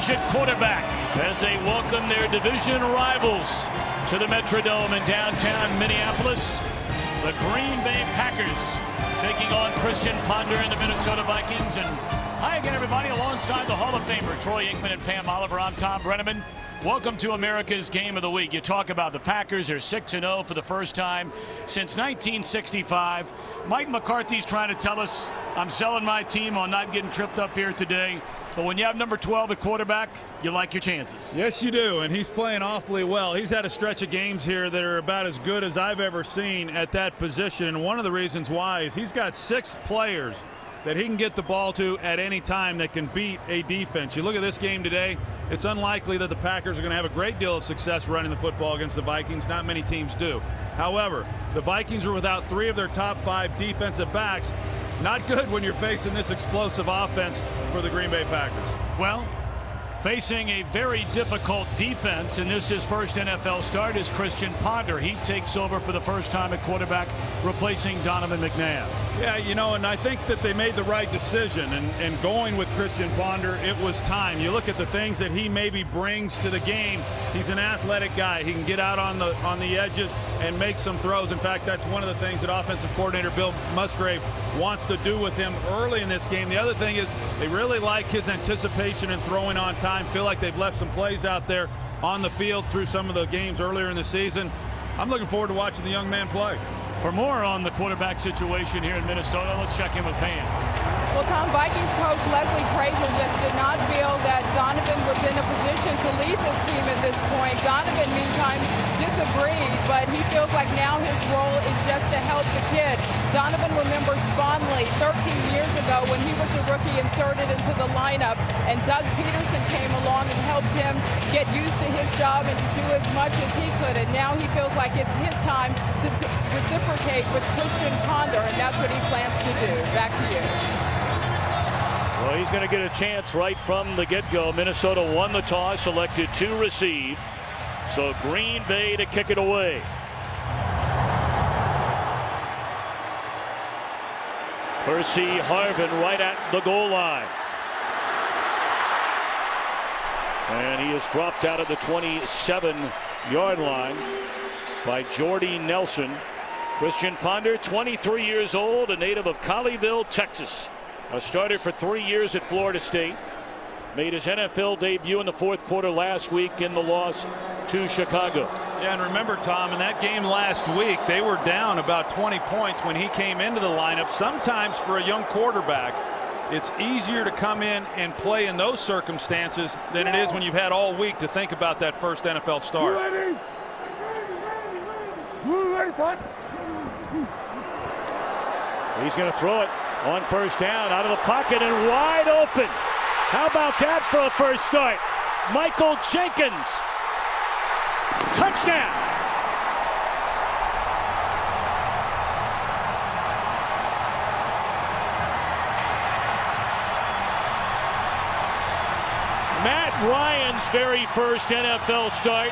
change at quarterback as they welcome their division rivals to the Metrodome in downtown Minneapolis. The Green Bay Packers taking on Christian Ponder and the Minnesota Vikings. And hi again, everybody, alongside the Hall of Famer Troy Aikman and Pam Oliver. I'm Tom Brenneman. Welcome to America's Game of the Week. You talk about the Packers are 6-0 for the first time since 1965. Mike McCarthy's trying to tell us, I'm selling my team on not getting tripped up here today. But when you have number 12 at quarterback, you like your chances. Yes, you do, and he's playing awfully well. He's had a stretch of games here that are about as good as I've ever seen at that position, and one of the reasons why is he's got 6 players that he can get the ball to at any time that can beat a defense. You look at this game today, it's unlikely that the Packers are going to have a great deal of success running the football against the Vikings. Not many teams do. However, the Vikings are without 3 of their top 5 defensive backs. Not good when you're facing this explosive offense for the Green Bay Packers. Well, facing a very difficult defense, and this his first NFL start, is Christian Ponder. He takes over for the first time at quarterback, replacing Donovan McNabb. Yeah, you know, and I think that they made the right decision, and going with Christian Ponder, it was time. You look at the things that he maybe brings to the game. He's an athletic guy. He can get out on the edges and make some throws. In fact, that's one of the things that offensive coordinator Bill Musgrave wants to do with him early in this game. The other thing is they really like his anticipation and throwing on time. Feel like they've left some plays out there on the field through some of the games earlier in the season. I'm looking forward to watching the young man play. For more on the quarterback situation here in Minnesota, let's check in with Pam. Well, Tom, Vikings coach Leslie Frazier just did not feel that Donovan was in a position to lead this team at this point. Donovan, meantime, disagreed, but he feels like now his role is just to help the kid. Donovan remembers fondly 13 years ago when he was a rookie inserted into the lineup, and Doug Peterson came along and helped him get used to his job and to do as much as he could. And now he feels like it's his time to reciprocate with Christian Ponder, and that's what he plans to do. Back to you. Well, he's going to get a chance right from the get-go. Minnesota won the toss, selected to receive. So Green Bay to kick it away. Percy Harvin right at the goal line. And he is dropped out of the 27-yard line by Jordy Nelson. Christian Ponder, 23 years old, a native of Colleyville, Texas. A starter for 3 years at Florida State. Made his NFL debut in the 4th quarter last week in the loss to Chicago. Yeah, and remember, Tom, in that game last week, they were down about 20 points when he came into the lineup. Sometimes for a young quarterback, it's easier to come in and play in those circumstances than it is when you've had all week to think about that first NFL start. He's going to throw it on first down, out of the pocket and wide open. How about that for a first start? Michael Jenkins. Touchdown. Matt Ryan's very first NFL start.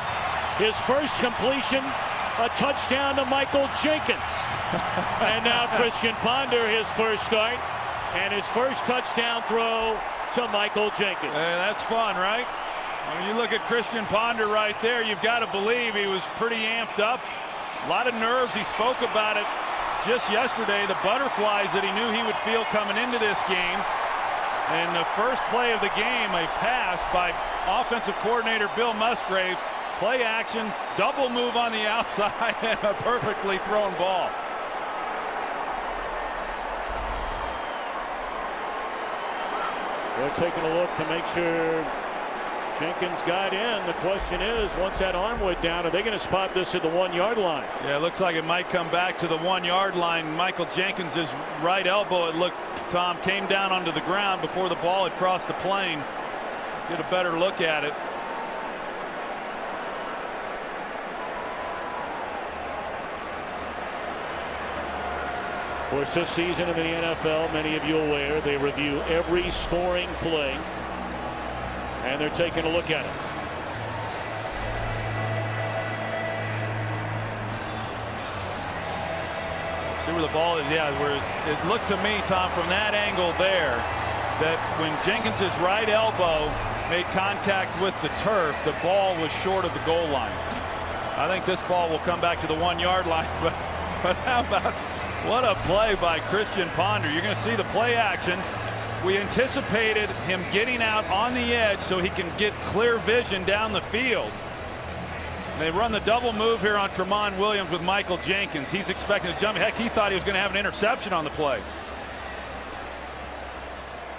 His first completion, a touchdown to Michael Jenkins. And now Christian Ponder, his first start, and his first touchdown throw to Michael Jenkins. Hey, that's fun, right? When you look at Christian Ponder right there, you've got to believe he was pretty amped up. A lot of nerves. He spoke about it just yesterday, the butterflies that he knew he would feel coming into this game. And the first play of the game, a pass by offensive coordinator Bill Musgrave. Play action, double move on the outside, and a perfectly thrown ball. They're taking a look to make sure Jenkins got in. The question is, once that arm went down, are they going to spot this at the 1-yard line? Yeah, it looks like it might come back to the 1-yard line. Michael Jenkins' right elbow, it looked, Tom, came down onto the ground before the ball had crossed the plane. Get a better look at it. Of course, this season in the NFL, many of you aware, they review every scoring play, and they're taking a look at it. See where the ball is? Yeah, whereas it looked to me, Tom, from that angle there, that when Jenkins' right elbow made contact with the turf, the ball was short of the goal line. I think this ball will come back to the 1-yard line, but how about what a play by Christian Ponder. You're going to see the play action. We anticipated him getting out on the edge so he can get clear vision down the field. They run the double move here on Tramon Williams with Michael Jenkins. He's expecting to jump. Heck, he thought he was going to have an interception on the play.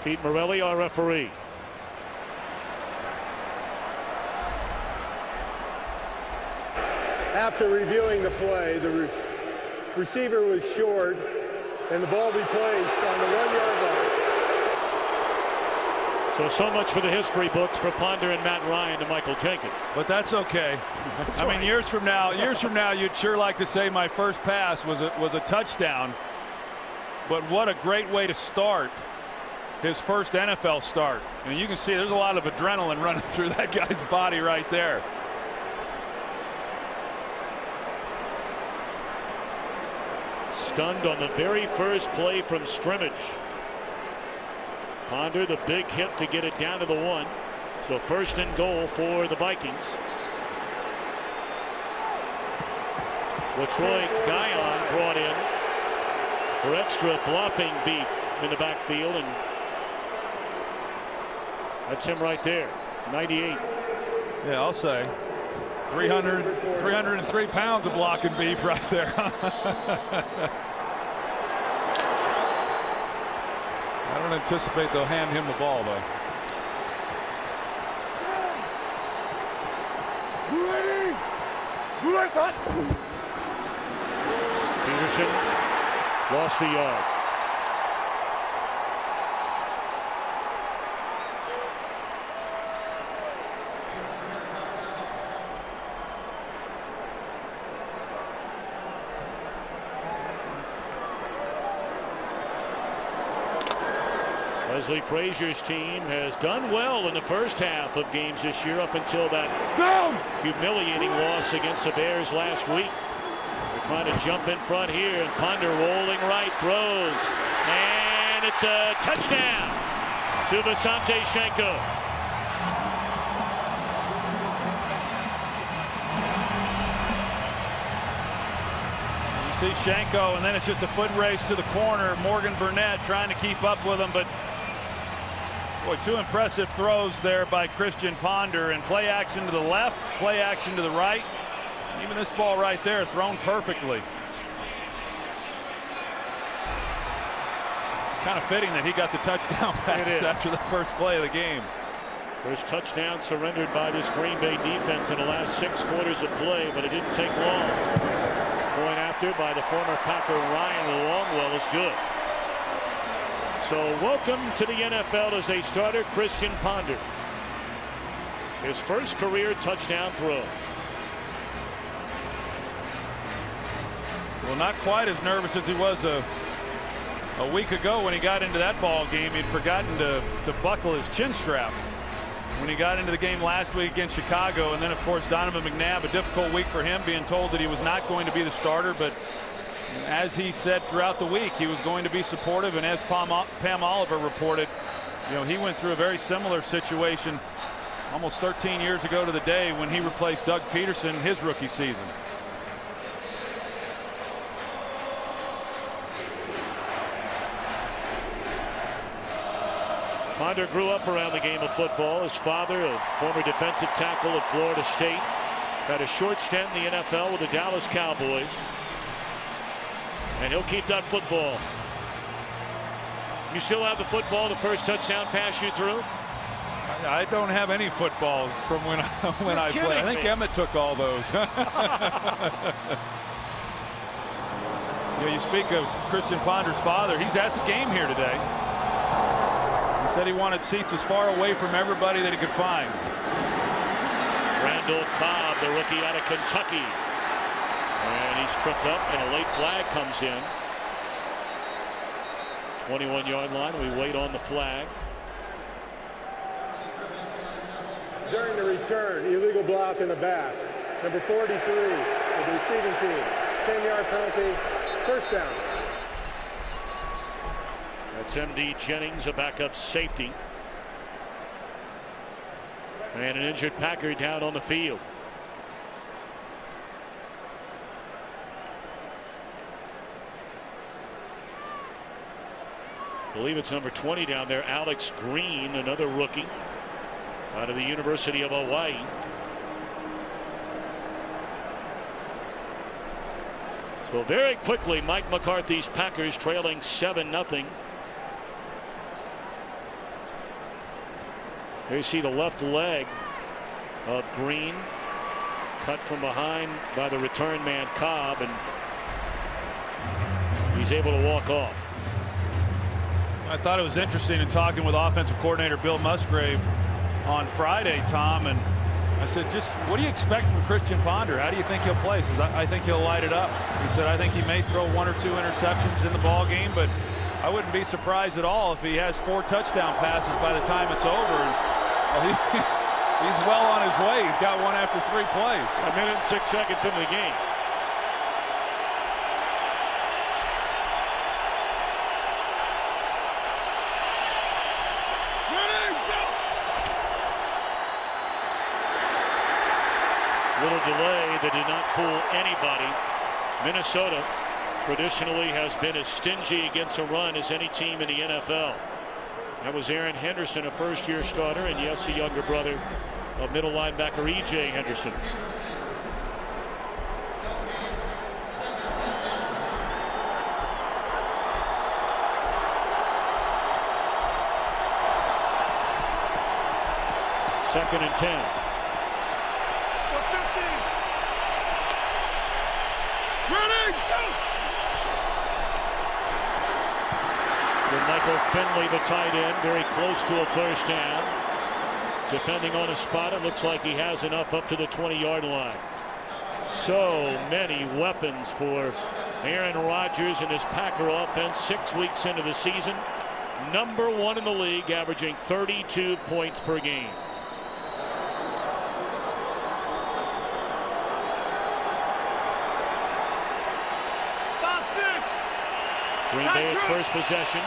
Pete Morelli, our referee. After reviewing the play, the receiver was short, and the ball be placed on the 1-yard line. So much for the history books for Ponder and Matt Ryan to Michael Jenkins. But that's okay. I mean, years from now, you'd sure like to say my first pass was a touchdown. But what a great way to start his first NFL start. And you can see there's a lot of adrenaline running through that guy's body right there. Stunned on the very first play from scrimmage. Ponder, the big hit to get it down to the 1. So first and goal for the Vikings. LaTroy Guion brought in for extra blocking beef in the backfield, and that's him right there, 98. Yeah, I'll say 303 pounds of blocking beef right there. I don't anticipate they'll hand him the ball, though. Peterson lost a yard. Leslie Frazier's team has done well in the first half of games this year up until that humiliating loss against the Bears last week. They're trying to jump in front here, and Ponder rolling right, throws, and it's a touchdown to Visanthe Shiancoe. You see Shiancoe, and then it's just a foot race to the corner. Morgan Burnett trying to keep up with him, but boy, 2 impressive throws there by Christian Ponder, and play action to the left, play action to the right. Even this ball right there thrown perfectly. Kind of fitting that he got the touchdown pass after the first play of the game. First touchdown surrendered by this Green Bay defense in the last 6 quarters of play, but it didn't take long. Going after by the former Packer Ryan Longwell is good. So welcome to the NFL as a starter, Christian Ponder. His first career touchdown throw. Well, not quite as nervous as he was a week ago when he got into that ball game. He'd forgotten to buckle his chin strap when he got into the game last week against Chicago. And then, of course, Donovan McNabb, a difficult week for him, being told that he was not going to be the starter. But as he said throughout the week, he was going to be supportive. And as Pam Oliver reported, he went through a very similar situation almost 13 years ago to the day when he replaced Doug Peterson his rookie season. Ponder grew up around the game of football. His father, a former defensive tackle at Florida State, had a short stint in the NFL with the Dallas Cowboys. And he'll keep that football. You still have the football, the first touchdown pass you threw? I don't have any footballs from when I played. I think Emmett took all those. You speak of Christian Ponder's father. He's at the game here today. He said he wanted seats as far away from everybody that he could find. Randall Cobb, the rookie out of Kentucky. And he's tripped up, and a late flag comes in. 21-yard line. We wait on the flag. During the return, illegal block in the back. Number 43 of the receiving team. 10-yard penalty. First down. That's M.D. Jennings, a backup safety. And an injured Packer down on the field. I believe it's number 20 down there, Alex Green, another rookie out of the University of Hawaii. So very quickly, Mike McCarthy's Packers trailing 7-0. There you see the left leg of Green, cut from behind by the return man Cobb, and he's able to walk off. I thought it was interesting in talking with offensive coordinator Bill Musgrave on Friday, Tom, and I said, just what do you expect from Christian Ponder? How do you think he'll play? He says, I think he'll light it up. He said, I think he may throw 1 or 2 interceptions in the ball game, but I wouldn't be surprised at all if he has 4 touchdown passes by the time it's over. And, well, he's well on his way. He's got 1 after 3 plays. 1 minute and 6 seconds into the game. Little delay that did not fool anybody. Minnesota traditionally has been as stingy against a run as any team in the NFL. That was Aaron Henderson, a first-year starter, and yes, a younger brother of middle linebacker E.J. Henderson. Second and 10. Michael Finley, the tight end, very close to a first down. Depending on his spot, it looks like he has enough up to the 20-yard line. So many weapons for Aaron Rodgers and his Packer offense 6 weeks into the season. Number 1 in the league, averaging 32 points per game. Green Bay its first possession.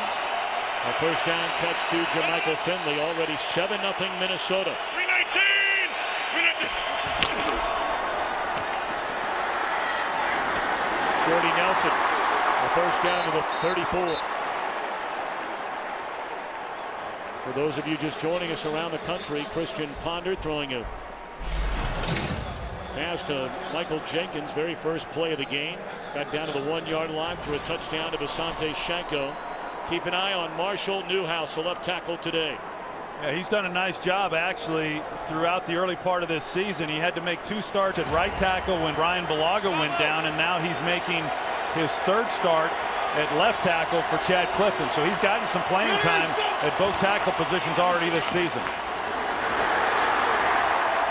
A first down catch to Jermichael Finley. Already 7-0 Minnesota. 319. Jordy Nelson. A first down to the 34. For those of you just joining us around the country, Christian Ponder throwing a pass to Michael Jenkins, very first play of the game. Got down to the 1-yard line for a touchdown to Basante Shanko. Keep an eye on Marshall Newhouse, the left tackle today. Yeah, he's done a nice job actually throughout the early part of this season. He had to make 2 starts at right tackle when Brian Bulaga went down, and now he's making his 3rd start at left tackle for Chad Clifton. So he's gotten some playing time at both tackle positions already this season.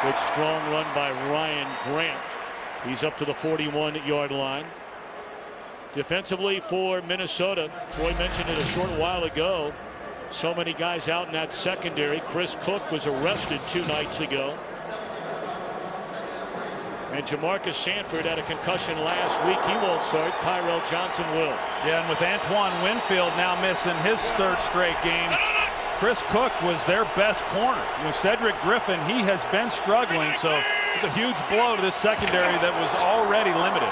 Good strong run by Ryan Grant. He's up to the 41-yard line. Defensively for Minnesota, Troy mentioned it a short while ago. So many guys out in that secondary. Chris Cook was arrested 2 nights ago. And Jamarcus Sanford had a concussion last week. He won't start. Tyrell Johnson will. Yeah, and with Antoine Winfield now missing his 3rd straight game, Chris Cook was their best corner. You know, Cedric Griffin, he has been struggling, so it's a huge blow to this secondary that was already limited.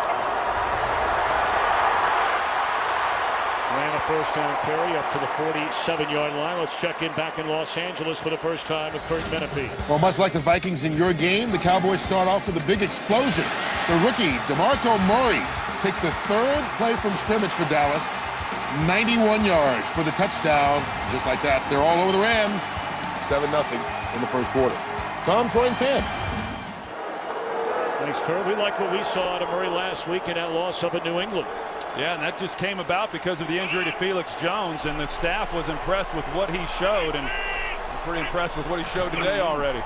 Ran a first down carry up to the 47-yard line. Let's check in back in Los Angeles for the first time with Kurt Menefee. Well, much like the Vikings in your game, the Cowboys start off with a big explosion. The rookie, DeMarco Murray, takes the 3rd play from scrimmage for Dallas. 91 yards for the touchdown. Just like that, they're all over the Rams. 7-0 in the first quarter. Tom, Troy, and Penn. Thanks, Kurt. We like what we saw out of Murray last week in that loss up in New England. Yeah, and that just came about because of the injury to Felix Jones, and the staff was impressed with what he showed, and I'm pretty impressed with what he showed today already.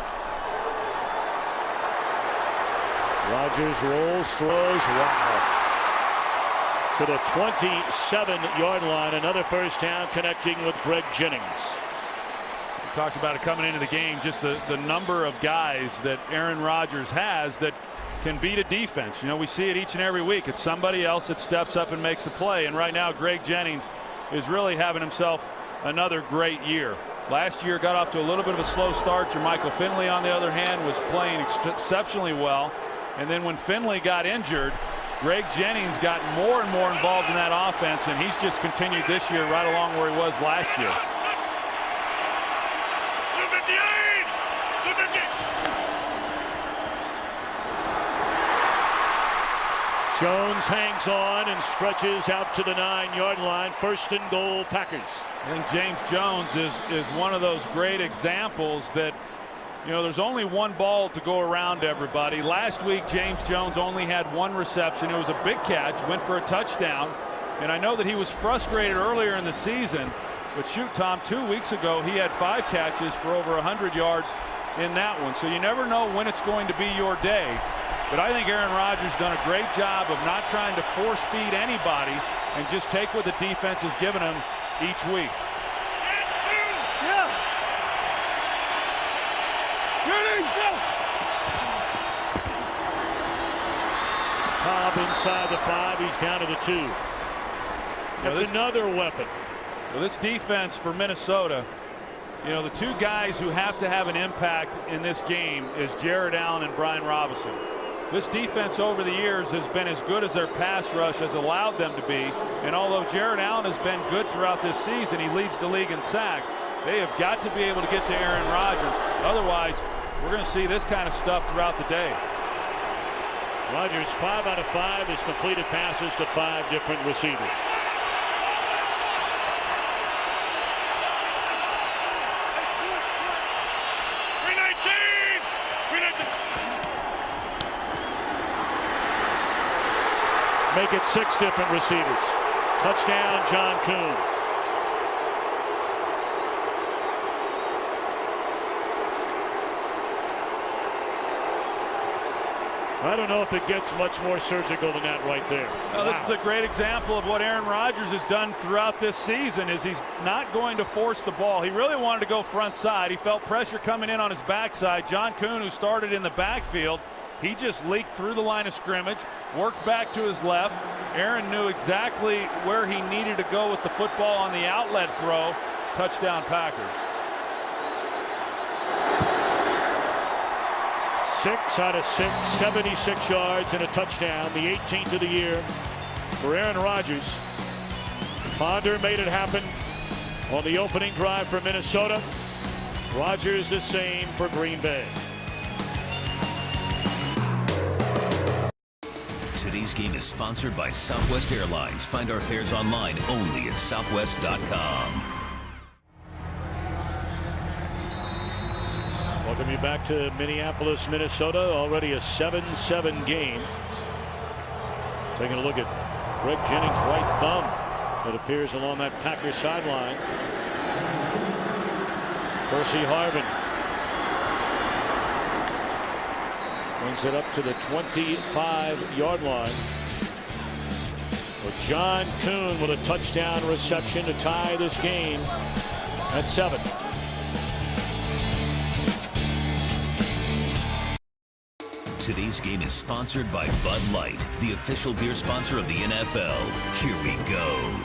Rodgers rolls, throws, wow. To the 27-yard line, another first down connecting with Greg Jennings. We talked about it coming into the game, just the number of guys that Aaron Rodgers has that can beat a defense. You know, we see it each and every week. It's somebody else that steps up and makes a play, and right now Greg Jennings is really having himself another great year. Last year got off to a little bit of a slow start. Jermichael Finley, on the other hand, was playing exceptionally well. And then when Finley got injured, Greg Jennings got more and more involved in that offense, and he's just continued this year right along where he was last year. Jones hangs on and stretches out to the 9-yard line. 1st and goal, Packers. I think James Jones is one of those great examples that, you know, there's only one ball to go around everybody. Last week, James Jones only had 1 reception. It was a big catch, went for a touchdown. And I know that he was frustrated earlier in the season, but shoot, Tom, 2 weeks ago, he had 5 catches for over 100 yards in that one. So you never know when it's going to be your day. But I think Aaron Rodgers done a great job of not trying to force feed anybody and just take what the defense has given him each week. Cobb inside the 5. He's down to the 2. That's another weapon. Well, this defense for Minnesota, you know, the 2 guys who have to have an impact in this game is Jared Allen and Brian Robinson. This defense over the years has been as good as their pass rush has allowed them to be. And although Jared Allen has been good throughout this season, he leads the league in sacks. They have got to be able to get to Aaron Rodgers. Otherwise, we're going to see this kind of stuff throughout the day. Rodgers, 5 out of 5 has completed passes to 5 different receivers. Make it 6 different receivers. Touchdown, John Kuhn. I don't know if it gets much more surgical than that right there. Well, this is a great example of what Aaron Rodgers has done throughout this season. Is he's not going to force the ball. He really wanted to go front side. He felt pressure coming in on his backside. John Kuhn, who started in the backfield, he just leaked through the line of scrimmage, worked back to his left. Aaron knew exactly where he needed to go with the football on the outlet throw. Touchdown, Packers. 6 out of 6, 76 yards and a touchdown, the 18th of the year for Aaron Rodgers. Ponder made it happen on the opening drive for Minnesota. Rodgers the same for Green Bay. Today's game is sponsored by Southwest Airlines. Find our fares online only at southwest.com. Welcome you back to Minneapolis, Minnesota. Already a 7-7 game. Taking a look at Greg Jennings' right thumb that appears along that Packers sideline. Percy Harvin brings it up to the 25-yard line. For John Kuhn with a touchdown reception to tie this game at 7. Today's game is sponsored by Bud Light, the official beer sponsor of the NFL. Here we go.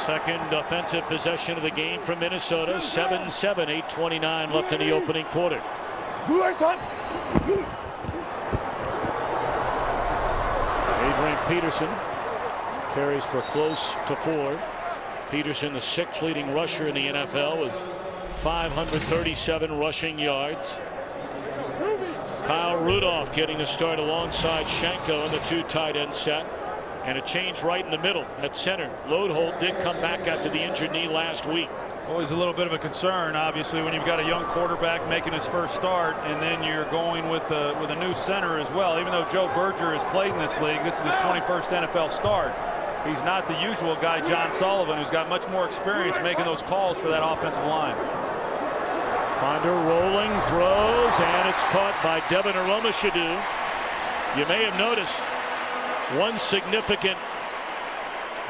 Second offensive possession of the game from Minnesota. 7-7, 8:29 left in the opening quarter. Adrian Peterson carries for close to 4. Peterson, the 6th leading rusher in the NFL with 537 rushing yards. Kyle Rudolph getting the start alongside Shanko in the 2 tight end set. And a change right in the middle at center. Lodeholt did come back after the injured knee last week. Always a little bit of a concern, obviously, when you've got a young quarterback making his first start, and then you're going with a new center as well. Even though Joe Berger has played in this league, this is his 21st NFL start. He's not the usual guy, John Sullivan, who's got much more experience making those calls for that offensive line. Ponder rolling, throws, and it's caught by Devin Aromashadu. You may have noticed one significant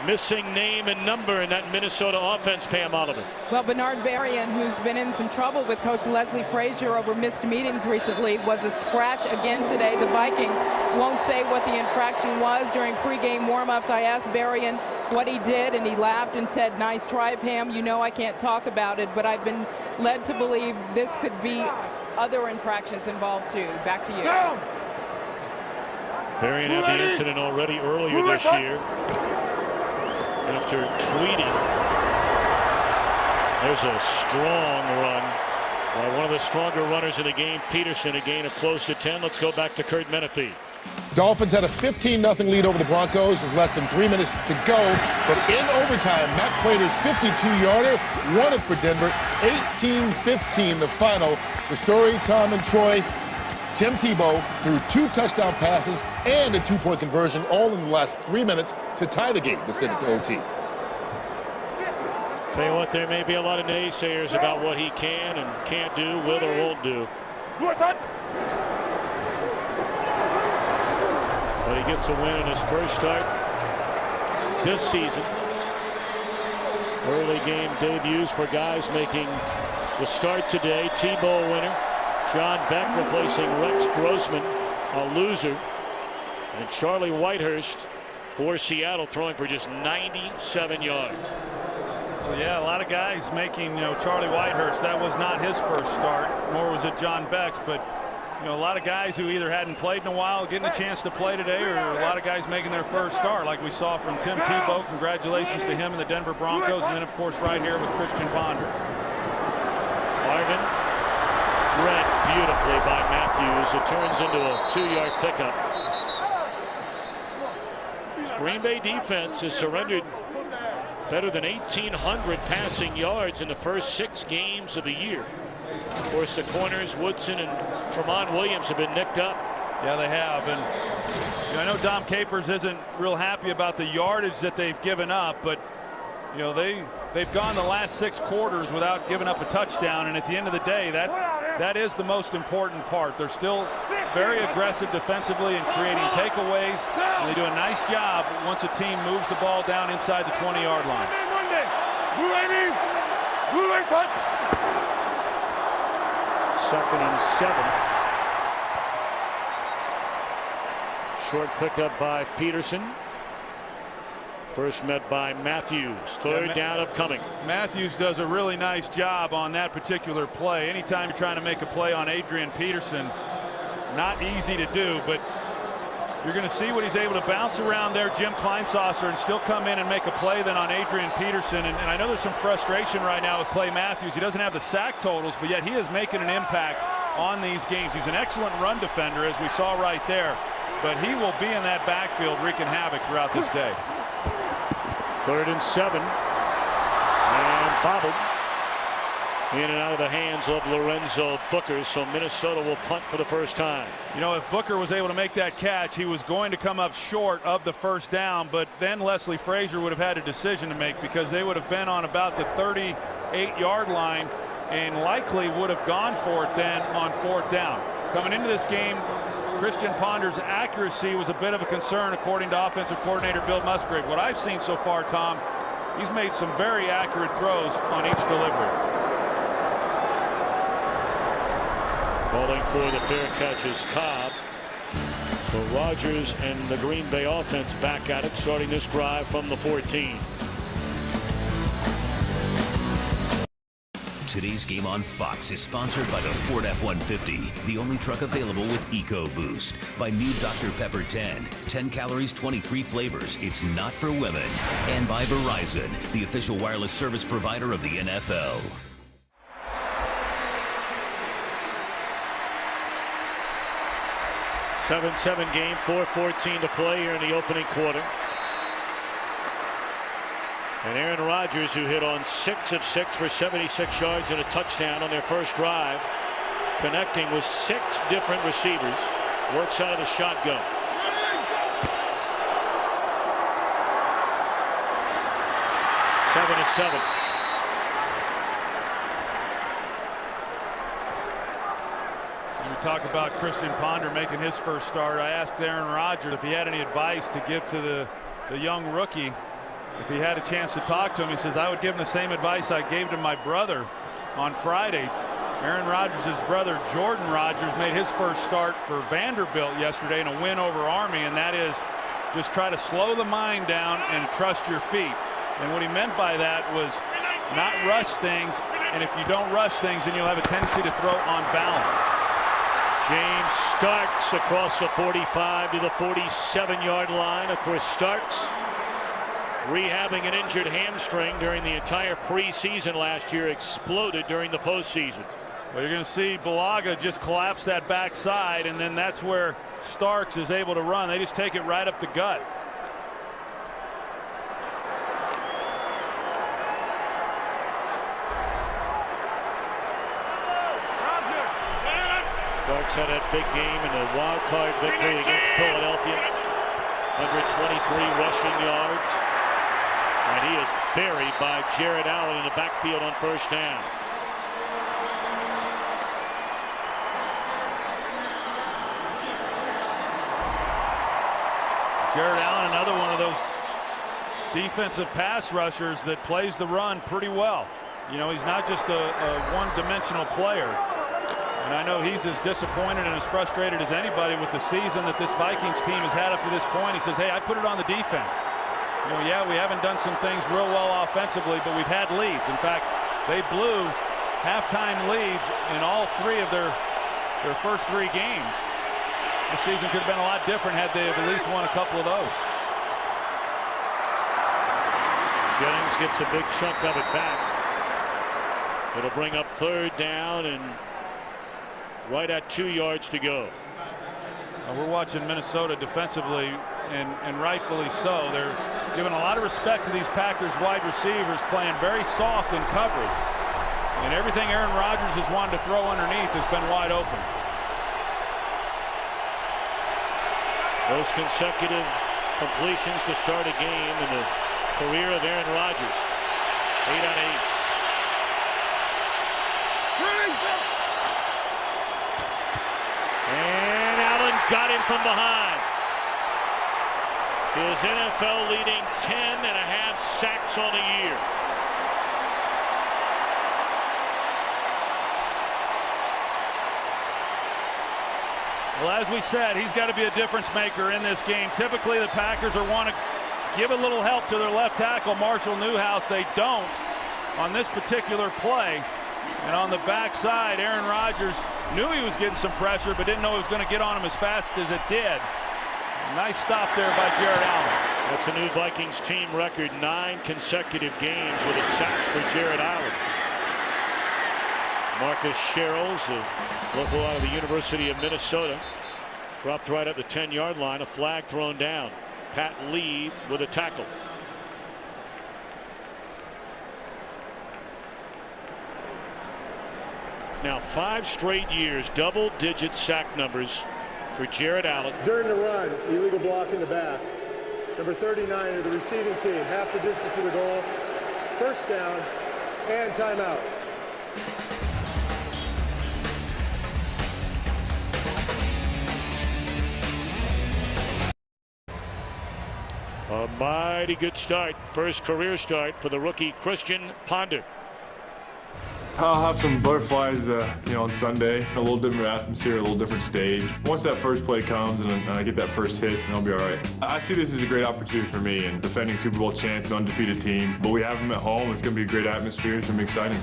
missing name and number in that Minnesota offense, Pam Oliver. Well, Bernard Berrien, who's been in some trouble with Coach Leslie Frazier over missed meetings recently, was a scratch again today. The Vikings won't say what the infraction was during pregame warmups. I asked Berrien what he did, and he laughed and said, "Nice try, Pam. You know I can't talk about it, but I've been led to believe this could be other infractions involved too." Back to you. Varian had the incident already earlier this year after tweeting. There's a strong run by one of the stronger runners in the game, Peterson, a gain of close to 10. Let's go back to Kurt Menefee. Dolphins had a 15-0 lead over the Broncos with less than 3 minutes to go. But in overtime, Matt Prater's 52-yarder won it for Denver. 18-15 the final. The story, Tom and Troy, Tim Tebow threw 2 touchdown passes and a 2-point conversion all in the last 3 minutes to tie the game to send it to OT. Tell you what, there may be a lot of naysayers about what he can and can't do, will or won't do. But he gets a win in his first start this season. Early game debuts for guys making the start today. Tebow winner. John Beck replacing Rex Grossman, a loser. And Charlie Whitehurst for Seattle, throwing for just 97 yards. Well, yeah, a lot of guys making, Charlie Whitehurst, that was not his first start, nor was it John Beck's, but a lot of guys who either hadn't played in a while getting a chance to play today, or a lot of guys making their first start, like we saw from Tim Tebow. Congratulations to him and the Denver Broncos, and then of course right here with Christian Ponder. Marvin read beautifully by Matthews. It turns into a 2-yard pickup. Green Bay defense has surrendered better than 1,800 passing yards in the first 6 games of the year. Of course, the corners, Woodson and Tremont Williams, have been nicked up. Yeah, they have. And I know Dom Capers isn't real happy about the yardage that they've given up, but they've gone the last 6 quarters without giving up a touchdown, and at the end of the day, that is the most important part. They're still very aggressive defensively and creating takeaways, and they do a nice job once a team moves the ball down inside the 20-yard line. 2nd and 7. Short pickup by Peterson. First met by Matthews. 3rd down upcoming. Matthews does a really nice job on that particular play. Anytime you're trying to make a play on Adrian Peterson, not easy to do, but you're going to see what he's able to bounce around there, Jim Kleinsasser, and still come in and make a play then on Adrian Peterson. And I know there's some frustration right now with Clay Matthews. He doesn't have the sack totals, but yet he is making an impact on these games. He's an excellent run defender, as we saw right there, but he will be in that backfield wreaking havoc throughout this day. 3rd and 7. And bobbled in and out of the hands of Lorenzo Booker, so Minnesota will punt for the first time. If Booker was able to make that catch, he was going to come up short of the first down, but then Leslie Frazier would have had a decision to make, because they would have been on about the 38-yard line and likely would have gone for it then on 4th down. Coming into this game, Christian Ponder's accuracy was a bit of a concern, according to offensive coordinator Bill Musgrave. What I've seen so far, Tom, he's made some very accurate throws on each delivery. Calling for the fair catch is Cobb. So Rodgers and the Green Bay offense back at it, starting this drive from the 14. Today's game on Fox is sponsored by the Ford F-150, the only truck available with EcoBoost. By new Dr. Pepper 10 calories, 23 flavors. It's not for women. And by Verizon, the official wireless service provider of the NFL. Seven game, 4:14 to play here in the opening quarter. And Aaron Rodgers, who hit on 6 of 6 for 76 yards and a touchdown on their first drive, connecting with 6 different receivers, works out of the shotgun. Seven to 7. We talk about Christian Ponder making his first start. I asked Aaron Rodgers if he had any advice to give to the young rookie. If he had a chance to talk to him, he says, I would give him the same advice I gave to my brother on Friday. Aaron Rodgers' brother, Jordan Rodgers, made his first start for Vanderbilt yesterday in a win over Army, and that is Just try to slow the mind down and trust your feet. And what he meant by that was not rush things. And if you don't rush things, then you'll have a tendency to throw on balance. James Starks across the 45 to the 47-yard line. Of course, Starks rehabbing an injured hamstring during the entire preseason last year, exploded during the postseason. Well, you're going to see Bulaga just collapse that backside, and then that's where Starks is able to run. They just take it right up the gut. Starks had that big game in the wild card victory against Philadelphia. 123 rushing yards. And he is buried by Jared Allen in the backfield on first down. Jared Allen, another one of those defensive pass rushers that plays the run pretty well. You know, he's not just a one-dimensional player. And I know he's as disappointed and as frustrated as anybody with the season that this Vikings team has had up to this point. He says, hey, I put it on the defense. You know, yeah, we haven't done some things real well offensively, but we've had leads. In fact, they blew halftime leads in all three of their first three games. The season could have been a lot different had they have at least won a couple of those. Jennings gets a big chunk of it back. It'll bring up third down and right at 2 yards to go. We're watching Minnesota defensively, and rightfully so. They're giving a lot of respect to these Packers wide receivers, playing very soft in coverage. And everything Aaron Rodgers has wanted to throw underneath has been wide open. Those consecutive completions to start a game in the career of Aaron Rodgers. 8 on 8. And Allen got him from behind. His NFL leading 10.5 sacks on the year. Well, as we said, he's got to be a difference maker in this game. Typically, the Packers want to give a little help to their left tackle, Marshall Newhouse. They don't on this particular play. And on the backside, Aaron Rodgers knew he was getting some pressure, but didn't know it was going to get on him as fast as it did. Nice stop there by Jared Allen. That's a new Vikings team record, 9 consecutive games with a sack for Jared Allen. Marcus Sherrills, a local out of the University of Minnesota, dropped right at the 10-yard line. A flag thrown down. Pat Lee with a tackle. It's now 5 straight years, double-digit sack numbers for Jared Allen. During the run, illegal block in the back. Number 39 of the receiving team, half the distance to the goal. First down and timeout. A mighty good start, first career start for the rookie Christian Ponder. I'll have some butterflies, on Sunday. A little different atmosphere, a little different stage. Once that first play comes and I get that first hit, I'll be all right. I see this as a great opportunity for me and defending Super Bowl chance, an undefeated team. But we have them at home. It's going to be a great atmosphere. It's going to be exciting.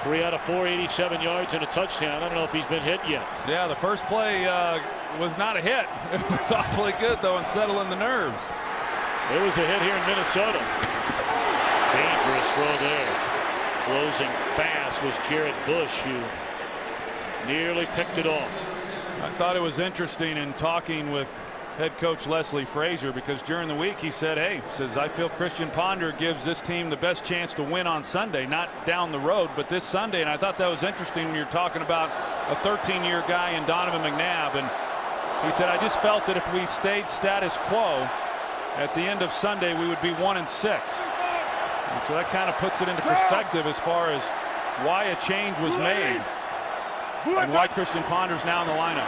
3 out of 4, 87 yards and a touchdown. I don't know if he's been hit yet. Yeah, the first play was not a hit. It was awfully good, though, and settling the nerves. It was a hit here in Minnesota. Dangerous throw there. Closing fast was Jared Bush, who nearly picked it off. I thought it was interesting in talking with head coach Leslie Frazier, because during the week he said, hey, I feel Christian Ponder gives this team the best chance to win on Sunday, not down the road, but this Sunday. And I thought that was interesting when you're talking about a 13-year guy in Donovan McNabb. And he said, I just felt that if we stayed status quo at the end of Sunday, we would be 1-6. And so that kind of puts it into perspective as far as why a change was made and why Christian Ponder's now in the lineup.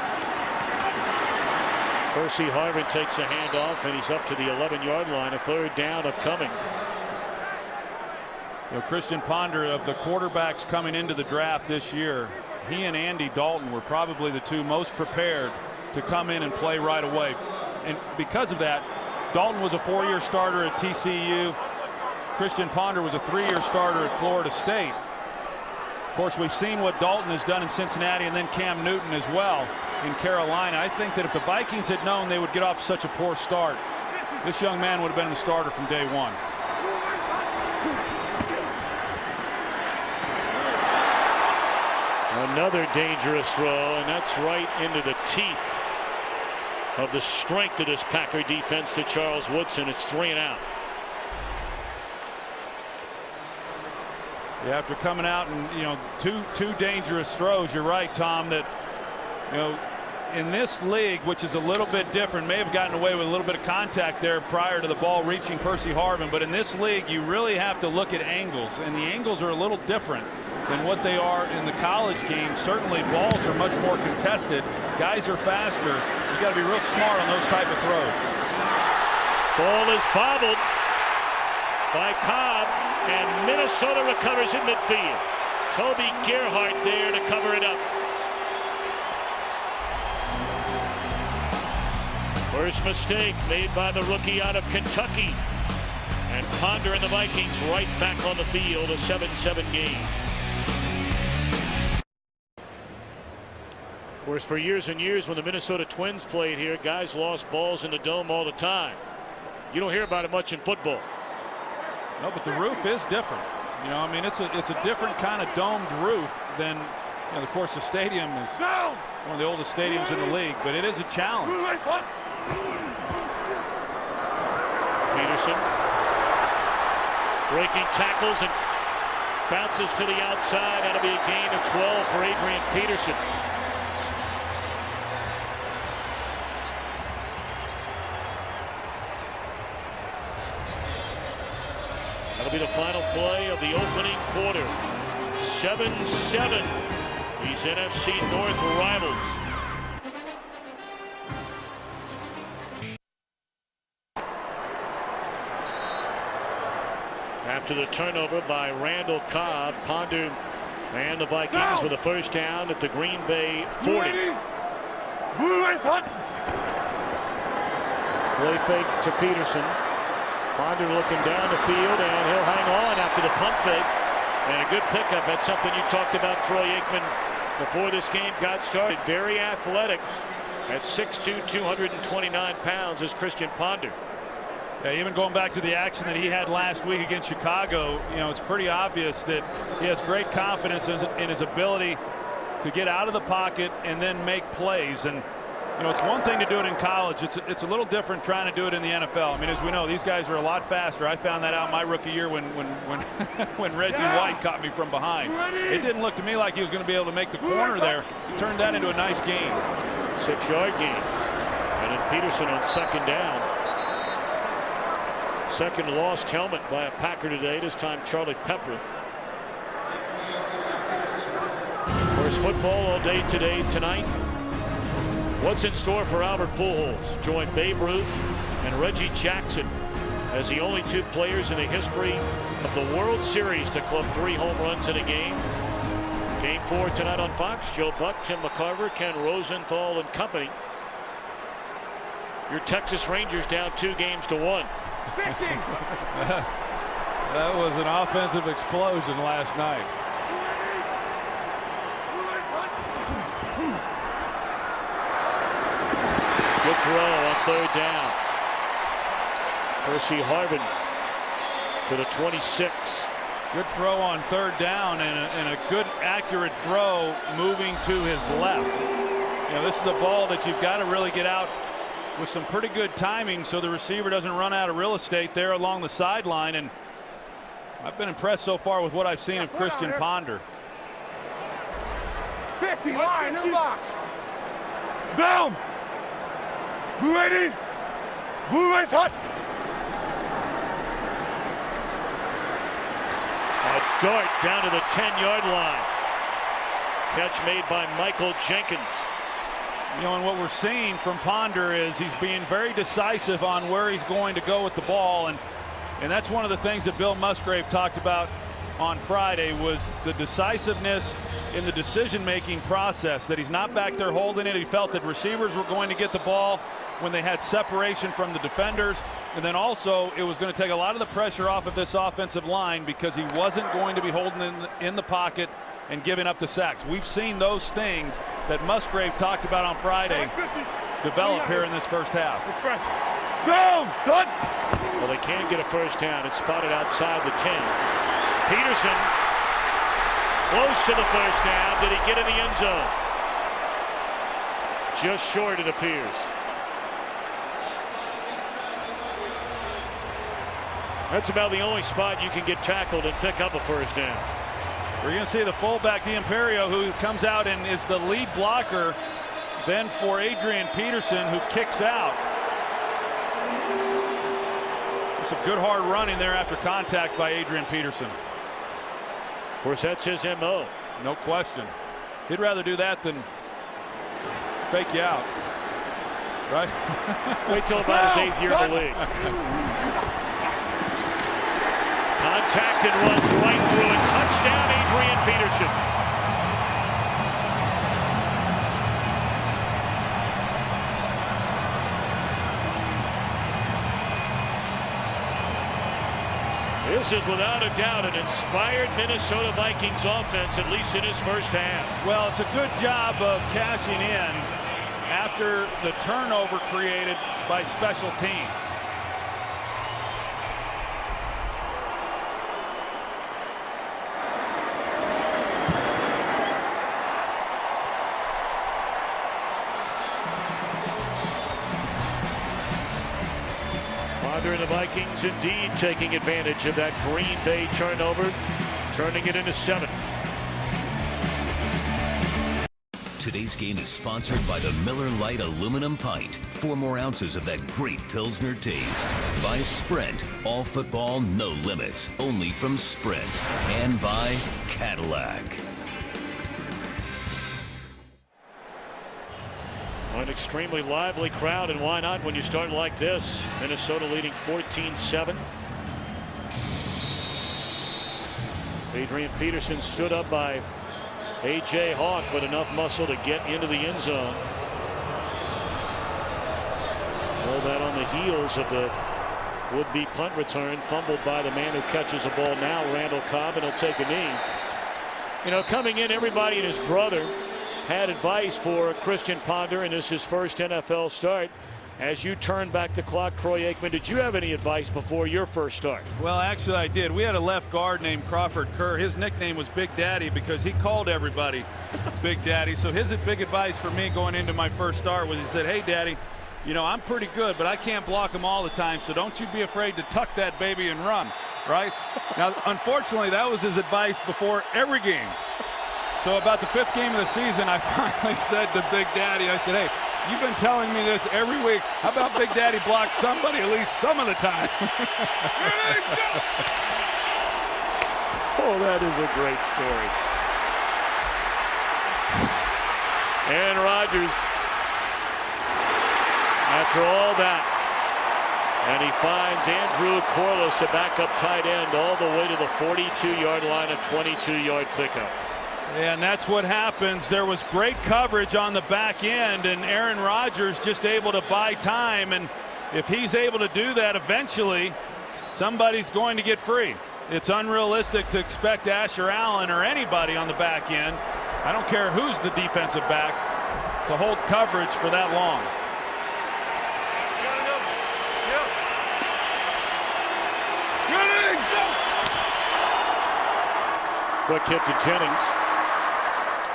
Percy Harvin takes a handoff, and he's up to the 11-yard line. A third down upcoming. Christian Ponder, of the quarterbacks coming into the draft this year, he and Andy Dalton were probably the two most prepared to come in and play right away. and because of that, Dalton was a 4-year starter at TCU. Christian Ponder was a 3-year starter at Florida State. Of course, we've seen what Dalton has done in Cincinnati, and then Cam Newton as well in Carolina. I think that if the Vikings had known they would get off such a poor start, this young man would have been the starter from day one. Another dangerous throw, and that's right into the teeth of the strength of this Packer defense to Charles Woodson. It's 3 and out. Yeah, after coming out and, you know, two dangerous throws, you're right, Tom, that, you know, in this league, which is a little bit different, may have gotten away with a little bit of contact there prior to the ball reaching Percy Harvin, but in this league you really have to look at angles, and the angles are a little different than what they are in the college game. Certainly balls are much more contested. Guys are faster. You got to be real smart on those type of throws. Ball is bobbled by Cobb, and Minnesota recovers in midfield. Toby Gerhart there to cover it up. First mistake made by the rookie out of Kentucky. And Ponder and the Vikings right back on the field, a 7-7 game. Of course, for years and years when the Minnesota Twins played here, guys lost balls in the dome all the time. You don't hear about it much in football. No, but the roof is different. You know, I mean, it's a different kind of domed roof than, you know, of course, the stadium is one of the oldest stadiums in the league, but it is a challenge. Peterson breaking tackles and bounces to the outside. That'll be a gain of 12 for Adrian Peterson. That'll be the final play of the opening quarter. 7-7. These NFC North rivals. After the turnover by Randall Cobb, Ponder and the Vikings with a first down at the Green Bay 40. Play fake to Peterson. Ponder looking down the field, and he'll hang on after the punt fake. And a good pickup. That's something you talked about, Troy Aikman, before this game got started. Very athletic at 6'2", 229 pounds is Christian Ponder. Yeah, even going back to the action that he had last week against Chicago, you know, it's pretty obvious that he has great confidence in his ability to get out of the pocket and then make plays. And, you know, it's one thing to do it in college. It's a little different trying to do it in the NFL. I mean, as we know, these guys are a lot faster. I found that out my rookie year when Reggie White caught me from behind. It didn't look to me like he was going to be able to make the corner there. He turned that into a nice gain. 6-yard gain. And then Peterson on second down. Second lost helmet by a Packer today, this time Charlie Pepper. Of course, football all day today, tonight. What's in store for Albert Pujols? Joined Babe Ruth and Reggie Jackson as the only two players in the history of the World Series to club 3 home runs in a game. Game 4 tonight on Fox. Joe Buck, Tim McCarver, Ken Rosenthal and company. Your Texas Rangers down 2-1. That was an offensive explosion last night. Good throw on third down. Percy Harvin to the 26. Good throw on third down and a good accurate throw moving to his left. You know, this is a ball that you've got to really get out with some pretty good timing so the receiver doesn't run out of real estate there along the sideline. And I've been impressed so far with what I've seen of Christian Ponder. 50 line in the box. Down. Blue 80. Blue race hot. A dart down to the 10-yard line. Catch made by Michael Jenkins. You know, and what we're seeing from Ponder is he's being very decisive on where he's going to go with the ball, and that's one of the things that Bill Musgrave talked about on Friday was the decisiveness in the decision-making process, that he's not back there holding it. He felt that receivers were going to get the ball, when they had separation from the defenders. And then also it was going to take a lot of the pressure off of this offensive line because he wasn't going to be holding in the pocket and giving up the sacks. We've seen those things that Musgrave talked about on Friday develop here in this first half. Down, done. Well, they can't get a first down. It's spotted outside the 10. Peterson close to the first down. Did he get in the end zone? Just short, it appears. That's about the only spot you can get tackled and pick up a first down. We're going to see the fullback, D'Imperio, who comes out and is the lead blocker. Then for Adrian Peterson, who kicks out. Some good hard running there after contact by Adrian Peterson. Of course, that's his MO. No question. He'd rather do that than fake you out. Right? Wait till about his 8th year in the league. Contact and runs right through it. Touchdown, Adrian Peterson. This is without a doubt an inspired Minnesota Vikings offense, at least in his first half. Well, it's a good job of cashing in after the turnover created by special teams. And the Vikings indeed taking advantage of that Green Bay turnover, turning it into 7. Today's game is sponsored by the Miller Lite Aluminum Pint. 4 more ounces of that great Pilsner taste. By Sprint. All football, no limits. Only from Sprint. And by Cadillac. An extremely lively crowd, and why not when you start like this? Minnesota leading 14-7. Adrian Peterson stood up by A.J. Hawk, but enough muscle to get into the end zone. All that on the heels of the would-be punt return, fumbled by the man who catches the ball now, Randall Cobb, and he'll take a knee. You know, coming in, everybody and his brother had advice for Christian Ponder in his first NFL start. As you turn back the clock, Troy Aikman, did you have any advice before your first start? Well, actually I did. We had a left guard named Crawford Kerr. His nickname was Big Daddy because he called everybody Big Daddy. So his big advice for me going into my first start was he said, hey, Daddy, you know, I'm pretty good, but I can't block him all the time, so don't you be afraid to tuck that baby and run, right? Now, unfortunately, that was his advice before every game. So about the 5th game of the season, I finally said to Big Daddy, I said, hey, you've been telling me this every week. How about Big Daddy block somebody at least some of the time? Oh, that is a great story. Aaron Rodgers, after all that, and he finds Andrew Corliss, a backup tight end, all the way to the 42-yard line, a 22-yard pickup. And that's what happens. There was great coverage on the back end, and Aaron Rodgers just able to buy time. And if he's able to do that, eventually somebody's going to get free. It's unrealistic to expect Asher Allen or anybody on the back end, I don't care who's the defensive back, to hold coverage for that long. Quick hit to Jennings.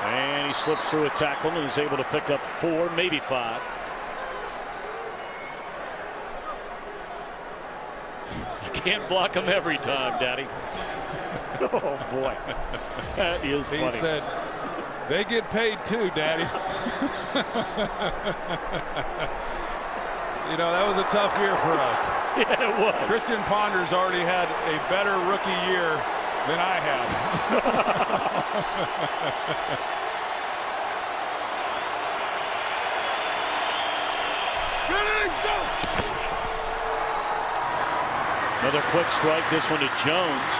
And he slips through a tackle and is able to pick up 4, maybe 5. You can't block him every time, Daddy. Oh, boy. That is funny. He said, they get paid too, Daddy. You know, that was a tough year for us. Yeah, it was. Christian Ponder's already had a better rookie year than I have. Another quick strike, this one to Jones.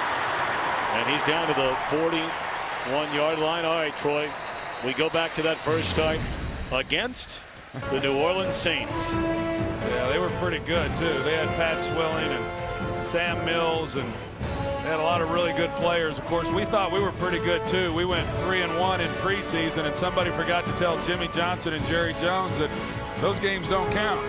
And he's down to the 41-yard line. All right, Troy, we go back to that first start against the New Orleans Saints. they were pretty good, too. They had Pat Swilling and Sam Mills, and they had a lot of really good players. Of course, we thought we were pretty good, too. We went 3-1 in preseason, and somebody forgot to tell Jimmy Johnson and Jerry Jones that those games don't count.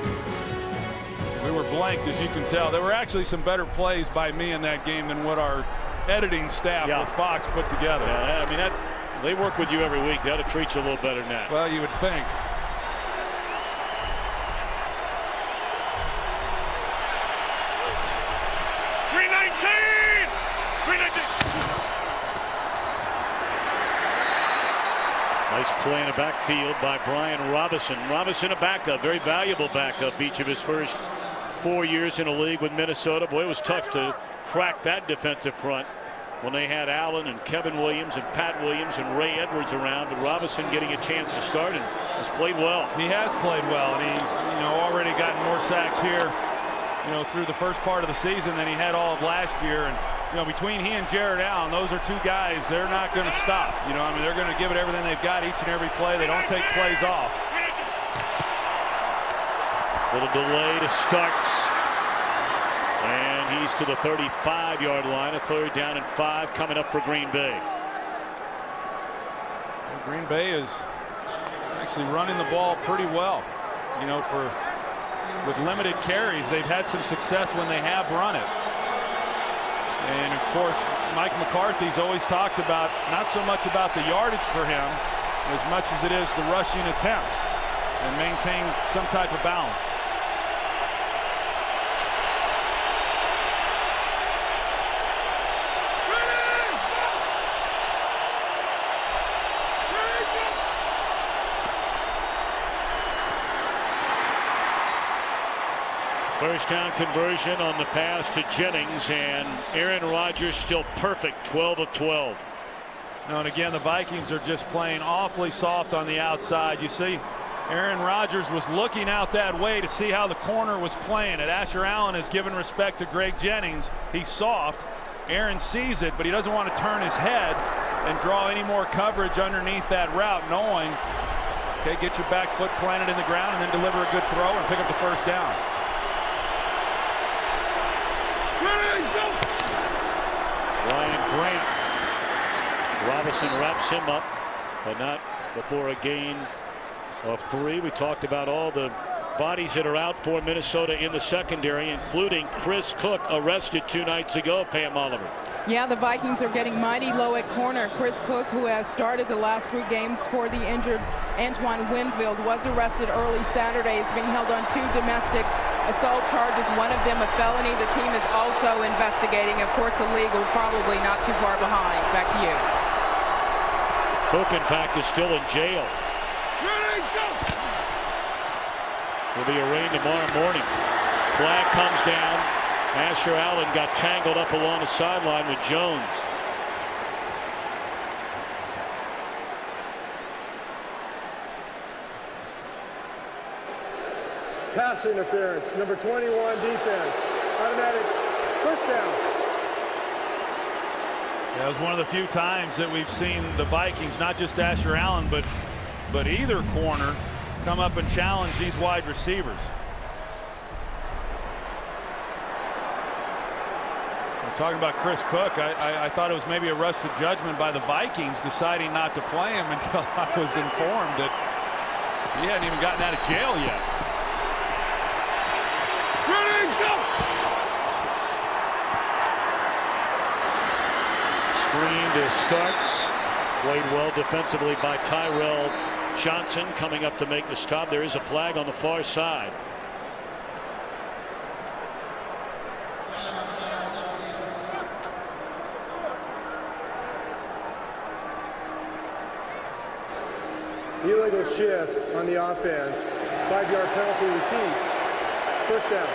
We were blanked, as you can tell. There were actually some better plays by me in that game than what our editing staff with Fox put together. Yeah, I mean, they work with you every week. They ought to treat you a little better than that. Well, you would think. Nice play in the backfield by Brian Robinson. Robinson, a backup, very valuable backup each of his first 4 years in the league with Minnesota. Boy, it was tough to crack that defensive front when they had Allen and Kevin Williams and Pat Williams and Ray Edwards around. But Robinson getting a chance to start and has played well. He has played well, and he's already gotten more sacks here through the first part of the season than he had all of last year. And between he and Jared Allen, those are two guys, they're not going to stop. I mean, they're going to give it everything they've got each and every play. They don't take plays off. Little delay to Starks. And he's to the 35-yard line. A 3rd down and 5 coming up for Green Bay. Green Bay is actually running the ball pretty well. With limited carries, they've had some success when they have run it. And of course, Mike McCarthy's always talked about it's not so much about the yardage for him as much as it is the rushing attempts and maintain some type of balance. First down conversion on the pass to Jennings, and Aaron Rodgers still perfect, 12 of 12. And again, the Vikings are just playing awfully soft on the outside. You see, Aaron Rodgers was looking out that way to see how the corner was playing. And Asher Allen has given respect to Greg Jennings. He's soft. Aaron sees it, but he doesn't want to turn his head and draw any more coverage underneath that route, knowing, okay, get your back foot planted in the ground and then deliver a good throw and pick up the first down. Ryan Grant. Robinson wraps him up, but not before a gain of 3. We talked about all the bodies that are out for Minnesota in the secondary, including Chris Cook, arrested 2 nights ago. Pam Oliver. Yeah, the Vikings are getting mighty low at corner. Chris Cook, who has started the last 3 games for the injured Antoine Winfield, was arrested early Saturday. He's being held on 2 domestic assault charges, one of them a felony. The team is also investigating. Of course, the league will probably not too far behind. Back to you. Cook, in fact, is still in jail. Will be arraigned tomorrow morning. Flag comes down. Asher Allen got tangled up along the sideline with Jones. Pass interference, number 21 defense. Automatic first down. That was one of the few times that we've seen the Vikings, not just Asher Allen, but either corner, come up and challenge these wide receivers. I'm talking about Chris Cook. I thought it was maybe a rush to judgment by the Vikings deciding not to play him until I was informed that he hadn't even gotten out of jail yet. Screen to Starks. Played well defensively by Tyrell Johnson, coming up to make the stop. There is a flag on the far side. Illegal shift on the offense. 5-yard penalty repeat. First down.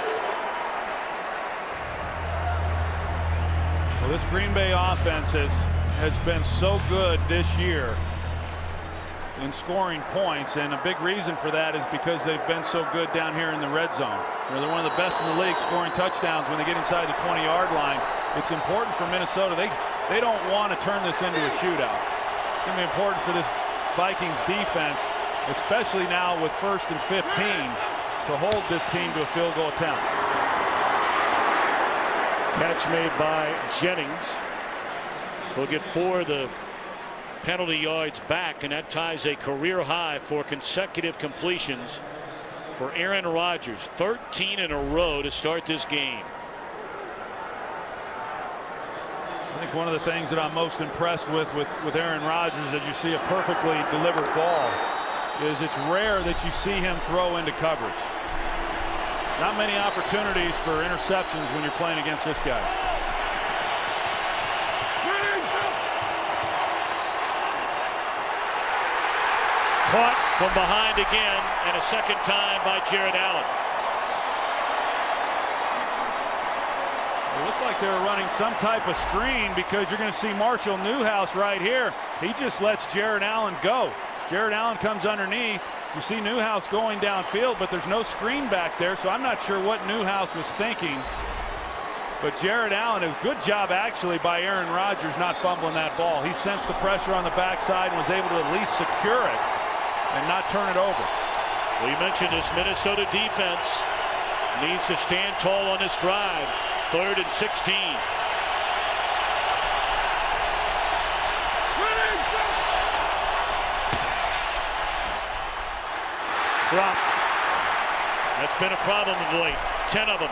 Well, this Green Bay offense has been so good this year in scoring points, and a big reason for that is because they've been so good down here in the red zone. They're one of the best in the league scoring touchdowns when they get inside the 20-yard line. It's important for Minnesota. They don't want to turn this into a shootout. It's going to be important for this Vikings defense, especially now with 1st and 15, to hold this team to a field goal attempt. Catch made by Jennings. He'll get 4 of the penalty yards back, and that ties a career high for consecutive completions for Aaron Rodgers. 13 in a row to start this game. I think one of the things that I'm most impressed with Aaron Rodgers, as you see a perfectly delivered ball, is it's rare that you see him throw into coverage. Not many opportunities for interceptions when you're playing against this guy. Caught from behind again, and a second time by Jared Allen. It looked like they were running some type of screen, because you're going to see Marshall Newhouse right here. He just lets Jared Allen go. Jared Allen comes underneath. You see Newhouse going downfield, but there's no screen back there, so I'm not sure what Newhouse was thinking. But Jared Allen, a good job actually by Aaron Rodgers not fumbling that ball. He sensed the pressure on the backside and was able to at least secure it and not turn it over. We mentioned this Minnesota defense needs to stand tall on this drive. 3rd and 16. Dropped. That's been a problem of late. 10 of them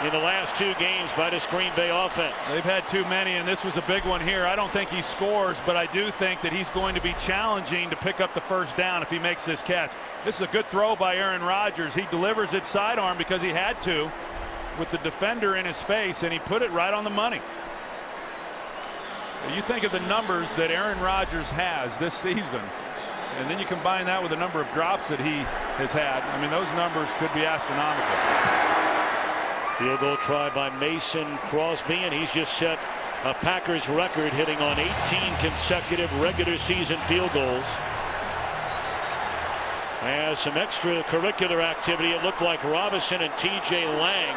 in the last 2 games by this Green Bay offense. They've had too many, and this was a big one here. I don't think he scores, but I do think that he's going to be challenging to pick up the first down if he makes this catch. This is a good throw by Aaron Rodgers. He delivers it sidearm because he had to, with the defender in his face, and he put it right on the money. You think of the numbers that Aaron Rodgers has this season, and then you combine that with the number of drops that he has had. I mean, those numbers could be astronomical. Field goal try by Mason Crosby, and he's just set a Packers record, hitting on 18 consecutive regular season field goals. As some extracurricular activity, it looked like Robinson and T.J. Lang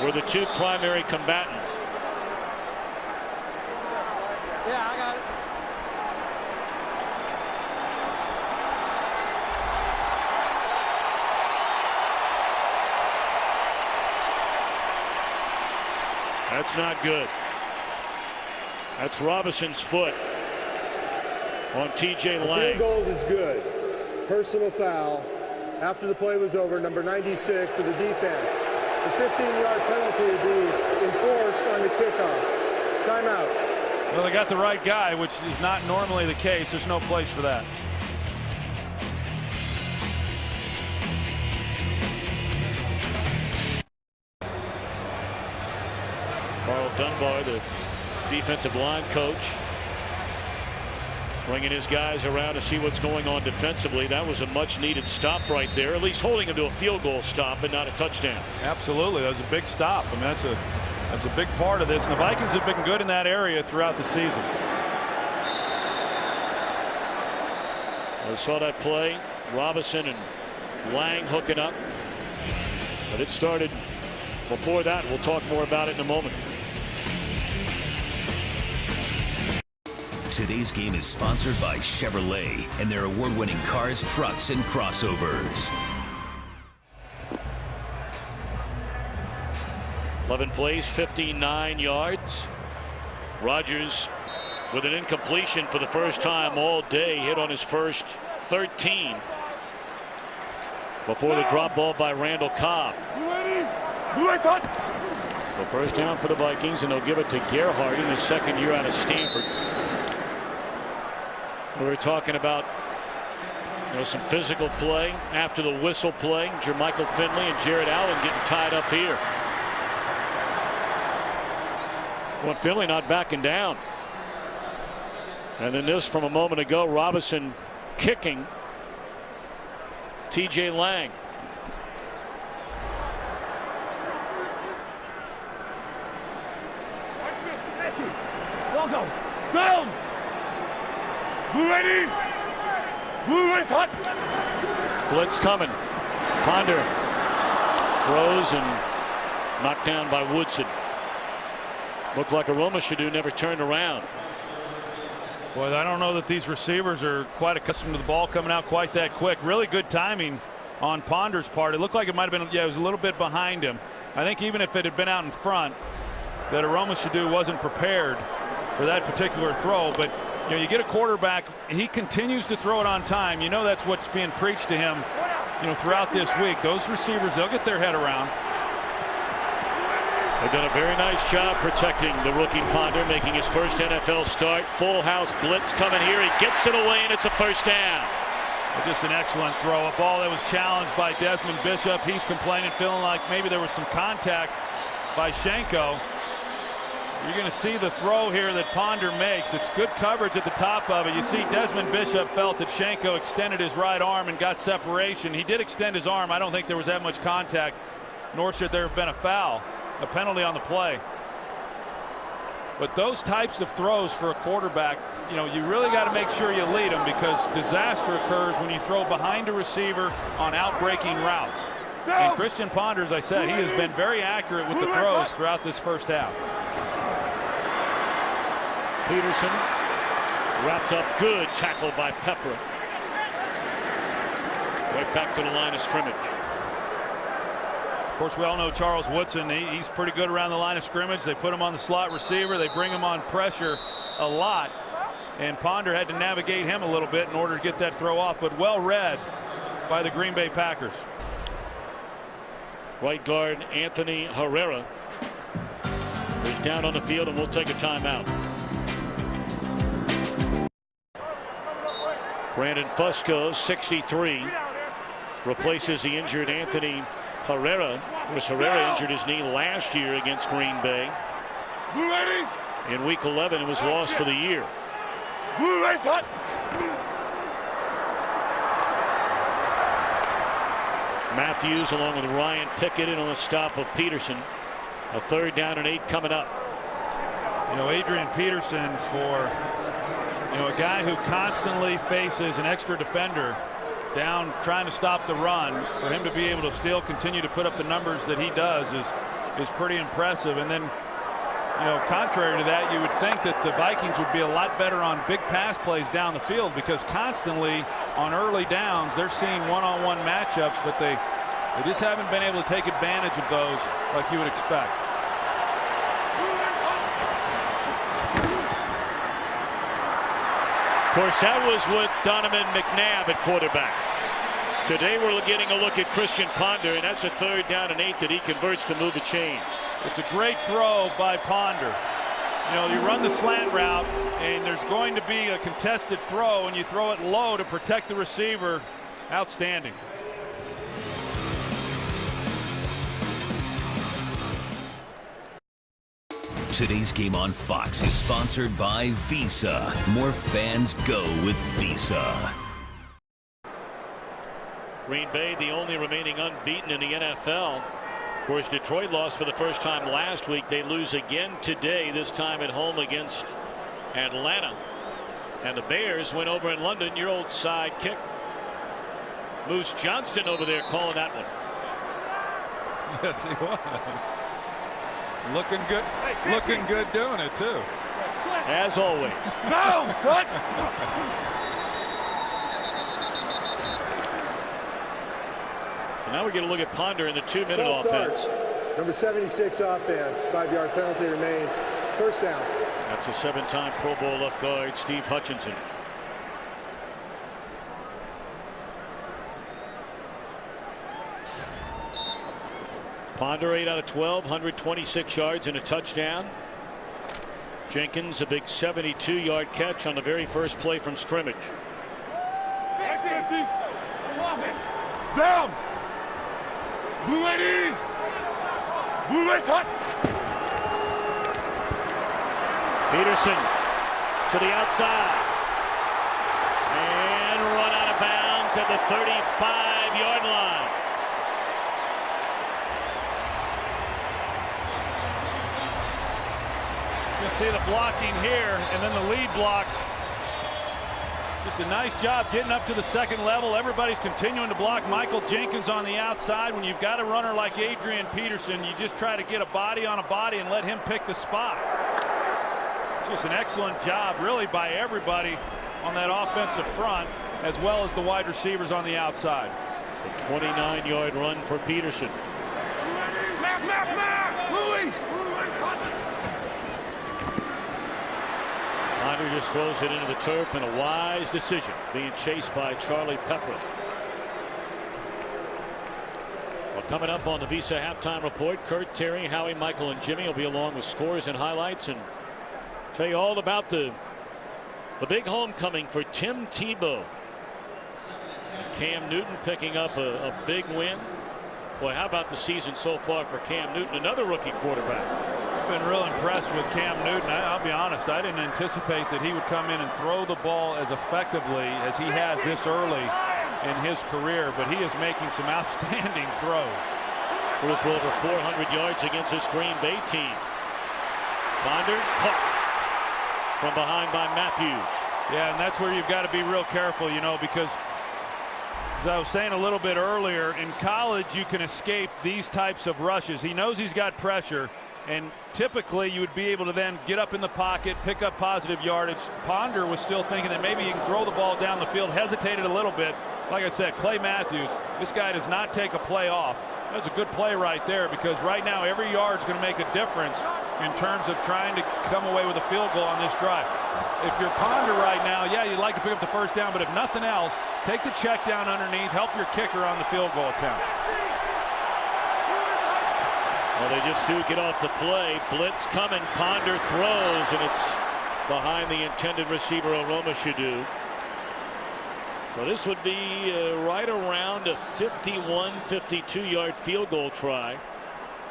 were the 2 primary combatants. Yeah, I got it. That's not good. That's Robinson's foot on T.J. Lang. Field goal is good. Personal foul. After the play was over, number 96 of the defense. The 15-yard penalty will be enforced on the kickoff. Timeout. Well, they got the right guy, which is not normally the case. There's no place for that. Carl Dunbar, the defensive line coach, bringing his guys around to see what's going on defensively. That was a much needed stop right there, at least holding him to a field goal stop and not a touchdown. Absolutely. That was a big stop. I mean, that's a big part of this, and the Vikings have been good in that area throughout the season. I saw that play, Robinson and Lang hooking up, but it started before that. We'll talk more about it in a moment. Today's game is sponsored by Chevrolet and their award-winning cars, trucks, and crossovers. 11 plays, 59 yards. Rodgers with an incompletion for the first time all day. Hit on his first 13 before the drop ball by Randall Cobb. The first down for the Vikings, and they'll give it to Gerhardt in his second year out of Stanford. We were talking about some physical play after the whistle play. Jermichael Finley and Jared Allen getting tied up here. Well, Finley not backing down. And then this from a moment ago, Robinson kicking T.J. Lang. Welcome. Down. Blue ready. Blue is hot. Blitz coming. Ponder throws and knocked down by Woodson. Looked like Aroma Shadu never turned around. Boy, I don't know that these receivers are quite accustomed to the ball coming out quite that quick. Really good timing on Ponder's part. It looked like it might have been, yeah, it was a little bit behind him. I think even if it had been out in front, that Aromashodu wasn't prepared for that particular throw. But you know, you get a quarterback, he continues to throw it on time. You know that's what's being preached to him, you know, throughout this week. Those receivers, they'll get their head around. They've done a very nice job protecting the rookie Ponder, making his first NFL start. Full house blitz coming here. He gets it away, and it's a first down. Just an excellent throw. A ball that was challenged by Desmond Bishop. He's complaining, feeling like maybe there was some contact by Schenko. You're going to see the throw here that Ponder makes. It's good coverage at the top of it. You see Desmond Bishop felt that Schenko extended his right arm and got separation. He did extend his arm. I don't think there was that much contact, nor should there have been a foul, a penalty on the play. But those types of throws for a quarterback, you know, you really got to make sure you lead them, because disaster occurs when you throw behind a receiver on out-breaking routes. And Christian Ponder, as I said, he has been very accurate with the throws throughout this first half. Peterson wrapped up good, tackled by Pepper. Right back to the line of scrimmage. Of course, we all know Charles Woodson. He's pretty good around the line of scrimmage. They put him on the slot receiver. They bring him on pressure a lot. And Ponder had to navigate him a little bit in order to get that throw off, but well read by the Green Bay Packers. Right guard Anthony Herrera is down on the field, and we'll take a timeout. Brandon Fusco, 63, replaces the injured Anthony Herrera. Of course, Herrera injured his knee last year against Green Bay. In week 11, it was lost for the year. Matthews along with Ryan Pickett in on the stop of Peterson. A 3rd down and 8 coming up. You know, Adrian Peterson, for a guy who constantly faces an extra defender down trying to stop the run, for him to be able to still continue to put up the numbers that he does is pretty impressive. And then, you know, contrary to that, you would think that the Vikings would be a lot better on big pass plays down the field, because constantly on early downs they're seeing one-on-one matchups, but they just haven't been able to take advantage of those like you would expect. Of course, that was with Donovan McNabb at quarterback. Today we're getting a look at Christian Ponder, and that's a 3rd down and 8 that he converts to move the chains. It's a great throw by Ponder. You know, you run the slant route, and there's going to be a contested throw, and you throw it low to protect the receiver. Outstanding. Today's game on Fox is sponsored by Visa. More fans go with Visa. Green Bay, the only remaining unbeaten in the NFL. Of course, Detroit lost for the first time last week. They lose again today, this time at home against Atlanta. And the Bears went over in London. Your old sidekick, Moose Johnston, over there calling that one. Yes, he was. Looking good doing it too. As always. No, cut. So now we get a look at Ponder in the 2-minute offense. Number 76 offense. 5-yard penalty remains. First down. That's a 7-time Pro Bowl left guard, Steve Hutchinson. Ponder 8 out of 12, 126 yards and a touchdown. Jenkins a big 72-yard catch on the very first play from scrimmage. Down. Blue 80. Blue race hot. Peterson to the outside and run out of bounds at the 35-yard line. You see the blocking here, and then the lead block. Just a nice job getting up to the second level. Everybody's continuing to block Michael Jenkins on the outside. When you've got a runner like Adrian Peterson, you just try to get a body on a body and let him pick the spot. It's just an excellent job, really, by everybody on that offensive front, as well as the wide receivers on the outside. A 29-yard run for Peterson. Ponder just throws it into the turf, and a wise decision, being chased by Charlie Pepper. Well, coming up on the Visa halftime report, Kurt, Terry, Howie, Michael, and Jimmy will be along with scores and highlights and tell you all about the big homecoming for Tim Tebow. Cam Newton picking up a big win. Boy, how about the season so far for Cam Newton, another rookie quarterback? I've been real impressed with Cam Newton. I'll be honest, I didn't anticipate that he would come in and throw the ball as effectively as he has this early in his career, but he is making some outstanding throws. Threw for over 400 yards against this Green Bay team. Ponder caught from behind by Matthews. Yeah, and that's where you've got to be real careful, you know, because as I was saying a little bit earlier, in college you can escape these types of rushes. He knows he's got pressure, and typically you would be able to then get up in the pocket, pick up positive yardage. Ponder was still thinking that maybe he can throw the ball down the field, hesitated a little bit. Like I said, Clay Matthews, this guy does not take a play off. That's a good play right there, because right now every yard's going to make a difference in terms of trying to come away with a field goal on this drive. If you're Ponder right now, yeah, you'd like to pick up the first down, but if nothing else, take the check down underneath, help your kicker on the field goal attempt. Well, they just do get off the play. Blitz coming. Ponder throws, and it's behind the intended receiver, Oromashudu. So this would be right around a 51, 52-yard field goal try.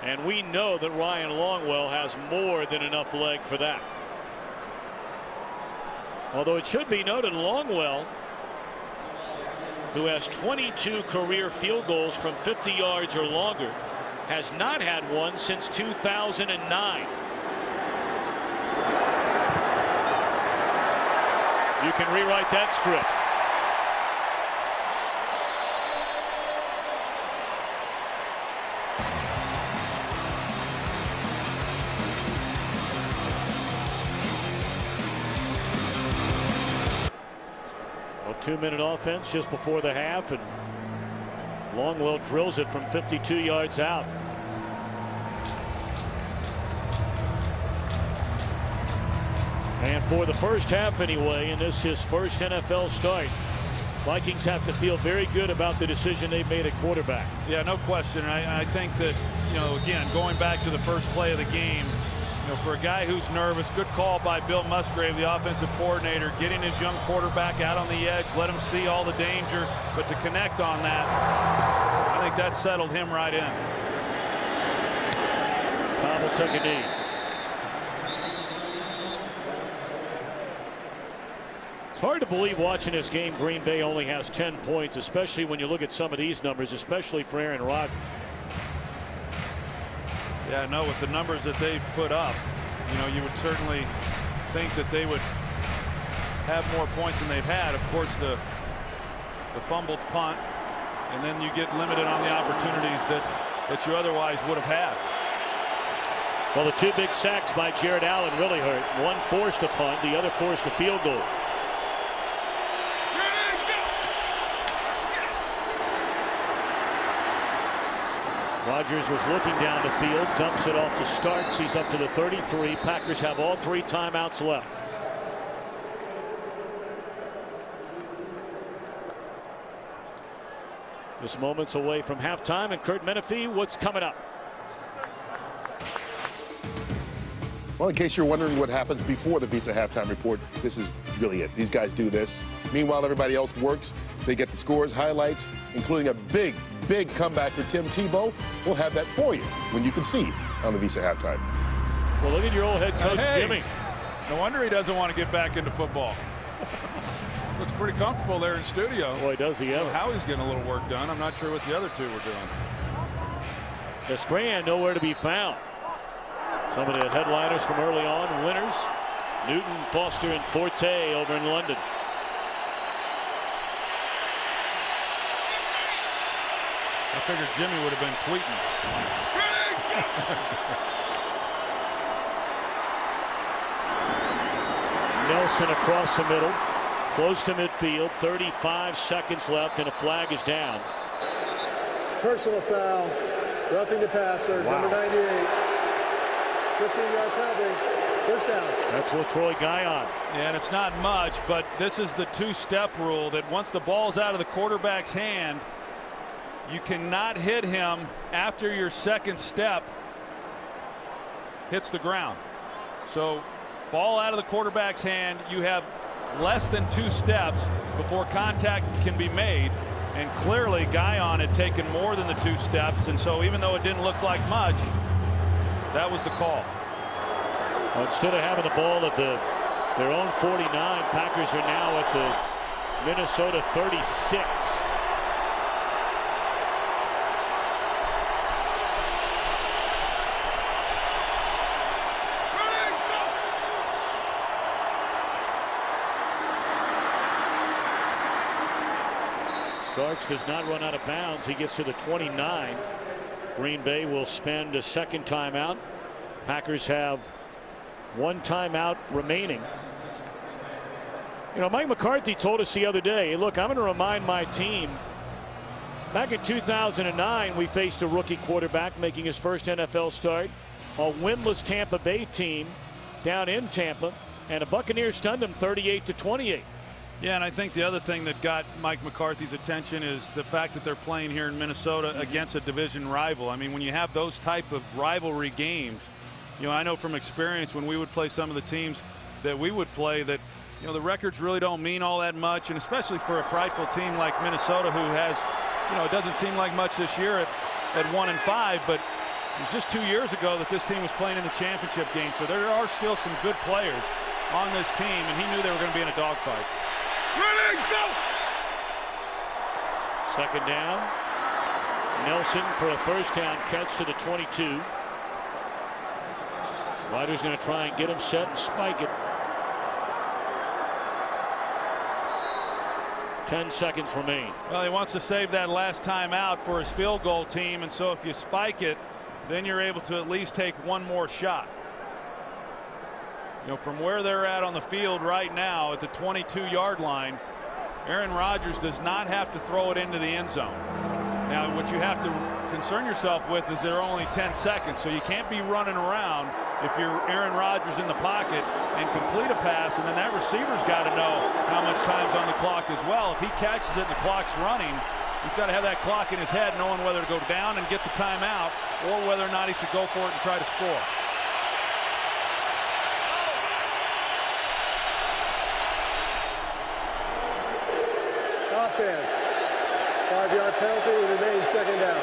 And we know that Ryan Longwell has more than enough leg for that. Although it should be noted, Longwell, who has 22 career field goals from 50 yards or longer, has not had one since 2009. You can rewrite that script. Well, 2-minute offense just before the half, and Longwell drills it from 52 yards out. And for the first half anyway, in this his first NFL start, Vikings have to feel very good about the decision they made at quarterback. Yeah, no question. I think that, you know, again, going back to the first play of the game, you know, for a guy who's nervous, good call by Bill Musgrave, the offensive coordinator, getting his young quarterback out on the edge, let him see all the danger, but to connect on that, I think that settled him right in. Powell took a knee. It's hard to believe watching this game Green Bay only has 10 points, especially when you look at some of these numbers, especially for Aaron Rodgers. Yeah, no, with the numbers that they've put up, you know, you would certainly think that they would have more points than they've had. Of course, the fumbled punt, and then you get limited on the opportunities that you otherwise would have had. Well, the two big sacks by Jared Allen really hurt. One forced a punt, the other forced a field goal. Rodgers was looking down the field, dumps it off to Starks. He's up to the 33. Packers have all 3 timeouts left. Just moments away from halftime, and Kurt Menefee, what's coming up? Well, in case you're wondering what happens before the Visa halftime report, this is really it. These guys do this. Meanwhile, everybody else works. They get the scores, highlights, including a big comeback for Tim Tebow. We'll have that for you when you can see on the Visa halftime. Well, look at your old head coach, Jimmy. No wonder he doesn't want to get back into football. Looks pretty comfortable there in studio. Boy, does he ever. Howie's getting a little work done. I'm not sure what the other two were doing. The Strand nowhere to be found. Some of the headliners from early on, winners, Newton, Foster, and Forte over in London. I figured Jimmy would have been tweeting. Nelson across the middle, close to midfield, 35 seconds left, and a flag is down. personal foul, roughing the passer, number 98. 15-yard penalty, first down. That's LaTroy Guyon. Yeah, and it's not much, but this is the two-step rule that once the ball's out of the quarterback's hand, you cannot hit him after your second step hits the ground. So ball out of the quarterback's hand, you have less than 2 steps before contact can be made, and clearly Guyon had taken more than the 2 steps, and so even though it didn't look like much, that was the call. Well, instead of having the ball at their own 49, Packers are now at the Minnesota 36. Starks does not run out of bounds. He gets to the 29. Green Bay will spend a second timeout. Packers have 1 timeout remaining. You know, Mike McCarthy told us the other day, hey, look, I'm going to remind my team, back in 2009, we faced a rookie quarterback making his first NFL start, a winless Tampa Bay team down in Tampa, and the Buccaneers stunned them 38-28. Yeah, and I think the other thing that got Mike McCarthy's attention is the fact that they're playing here in Minnesota against a division rival. I mean, when you have those type of rivalry games, you know, I know from experience when we would play some of the teams that we would play that, you know, the records really don't mean all that much, and especially for a prideful team like Minnesota who has, you know, it doesn't seem like much this year at 1-5, but it was just 2 years ago that this team was playing in the championship game. So there are still some good players on this team, and he knew they were going to be in a dogfight. Ready, go! Second down. Nelson for a first down catch to the 22. Ryder's going to try and get him set and spike it. 10 seconds remain. Well, he wants to save that last time out for his field goal team, and so if you spike it, then you're able to at least take one more shot. You know, from where they're at on the field right now at the 22-yard line, Aaron Rodgers does not have to throw it into the end zone. Now, what you have to concern yourself with is there are only 10 seconds, so you can't be running around if you're Aaron Rodgers in the pocket and complete a pass, and then that receiver's got to know how much time's on the clock as well. If he catches it and the clock's running, he's got to have that clock in his head knowing whether to go down and get the timeout or whether or not he should go for it and try to score. Offense. 5-yard penalty, remains second down.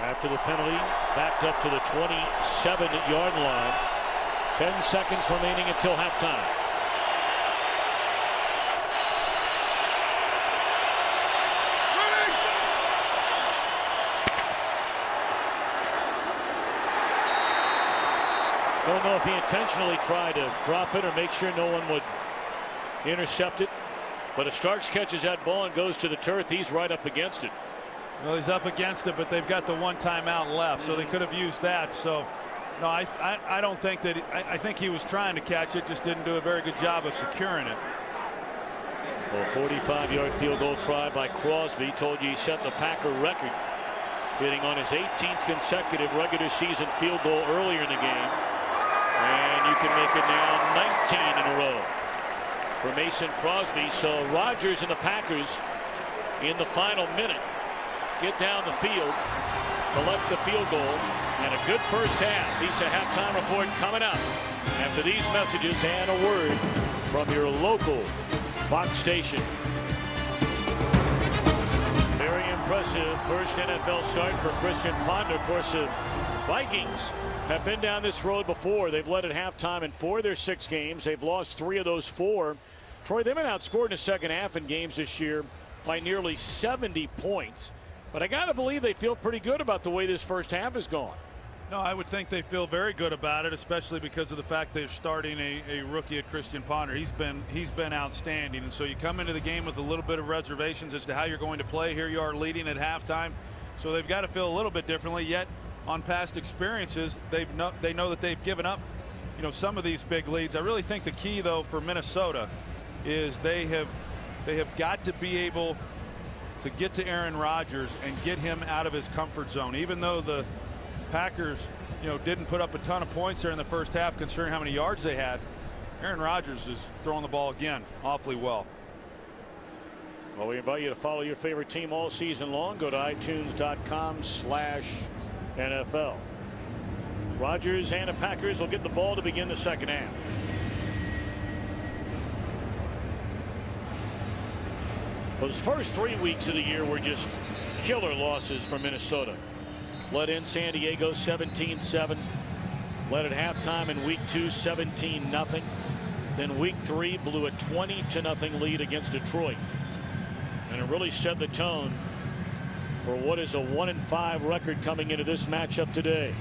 After the penalty, backed up to the 27-yard line. 10 seconds remaining until halftime. Don't know if he intentionally tried to drop it or make sure no one would intercept it. But if Starks catches that ball and goes to the turf, he's right up against it. Well, he's up against it, but they've got the 1 timeout left, so they could have used that. So, no, I don't think that. I think he was trying to catch it, just didn't do a very good job of securing it. Well, 45-yard field goal try by Crosby. Told you he set the Packer record, hitting on his 18th consecutive regular season field goal earlier in the game. And you can make it now 19 in a row for Mason Crosby. So Rodgers and the Packers in the final minute get down the field, collect the field goal, and a good first half. VSiN halftime report coming up after these messages and a word from your local Fox station. Very impressive first NFL start for Christian Ponder. Of course, the Vikings have been down this road before. They've led at halftime in 4 of their 6 games. They've lost 3 of those 4. Troy, they've been outscored in the second half in games this year by nearly 70 points. But I got to believe they feel pretty good about the way this first half has gone. No, I would think they feel very good about it, especially because of the fact they're starting a rookie at Christian Ponder. He's been outstanding, and so you come into the game with a little bit of reservations as to how you're going to play. Here you are leading at halftime, so they've got to feel a little bit differently. Yet, on past experiences, they know that they've given up, some of these big leads. I really think the key, though, for Minnesota is they have got to be able to get to Aaron Rodgers and get him out of his comfort zone, even though the Packers, didn't put up a ton of points there in the first half, considering how many yards they had. Aaron Rodgers is throwing the ball again awfully well. Well, we invite you to follow your favorite team all season long. Go to iTunes.com/NFL. Rodgers and the Packers will get the ball to begin the second half. Those first 3 weeks of the year were just killer losses for Minnesota. Led in San Diego 17-7. Led at halftime in week 2 17-0. Then week 3 blew a 20-0 lead against Detroit. And it really set the tone for what is a 1-5 record coming into this matchup today.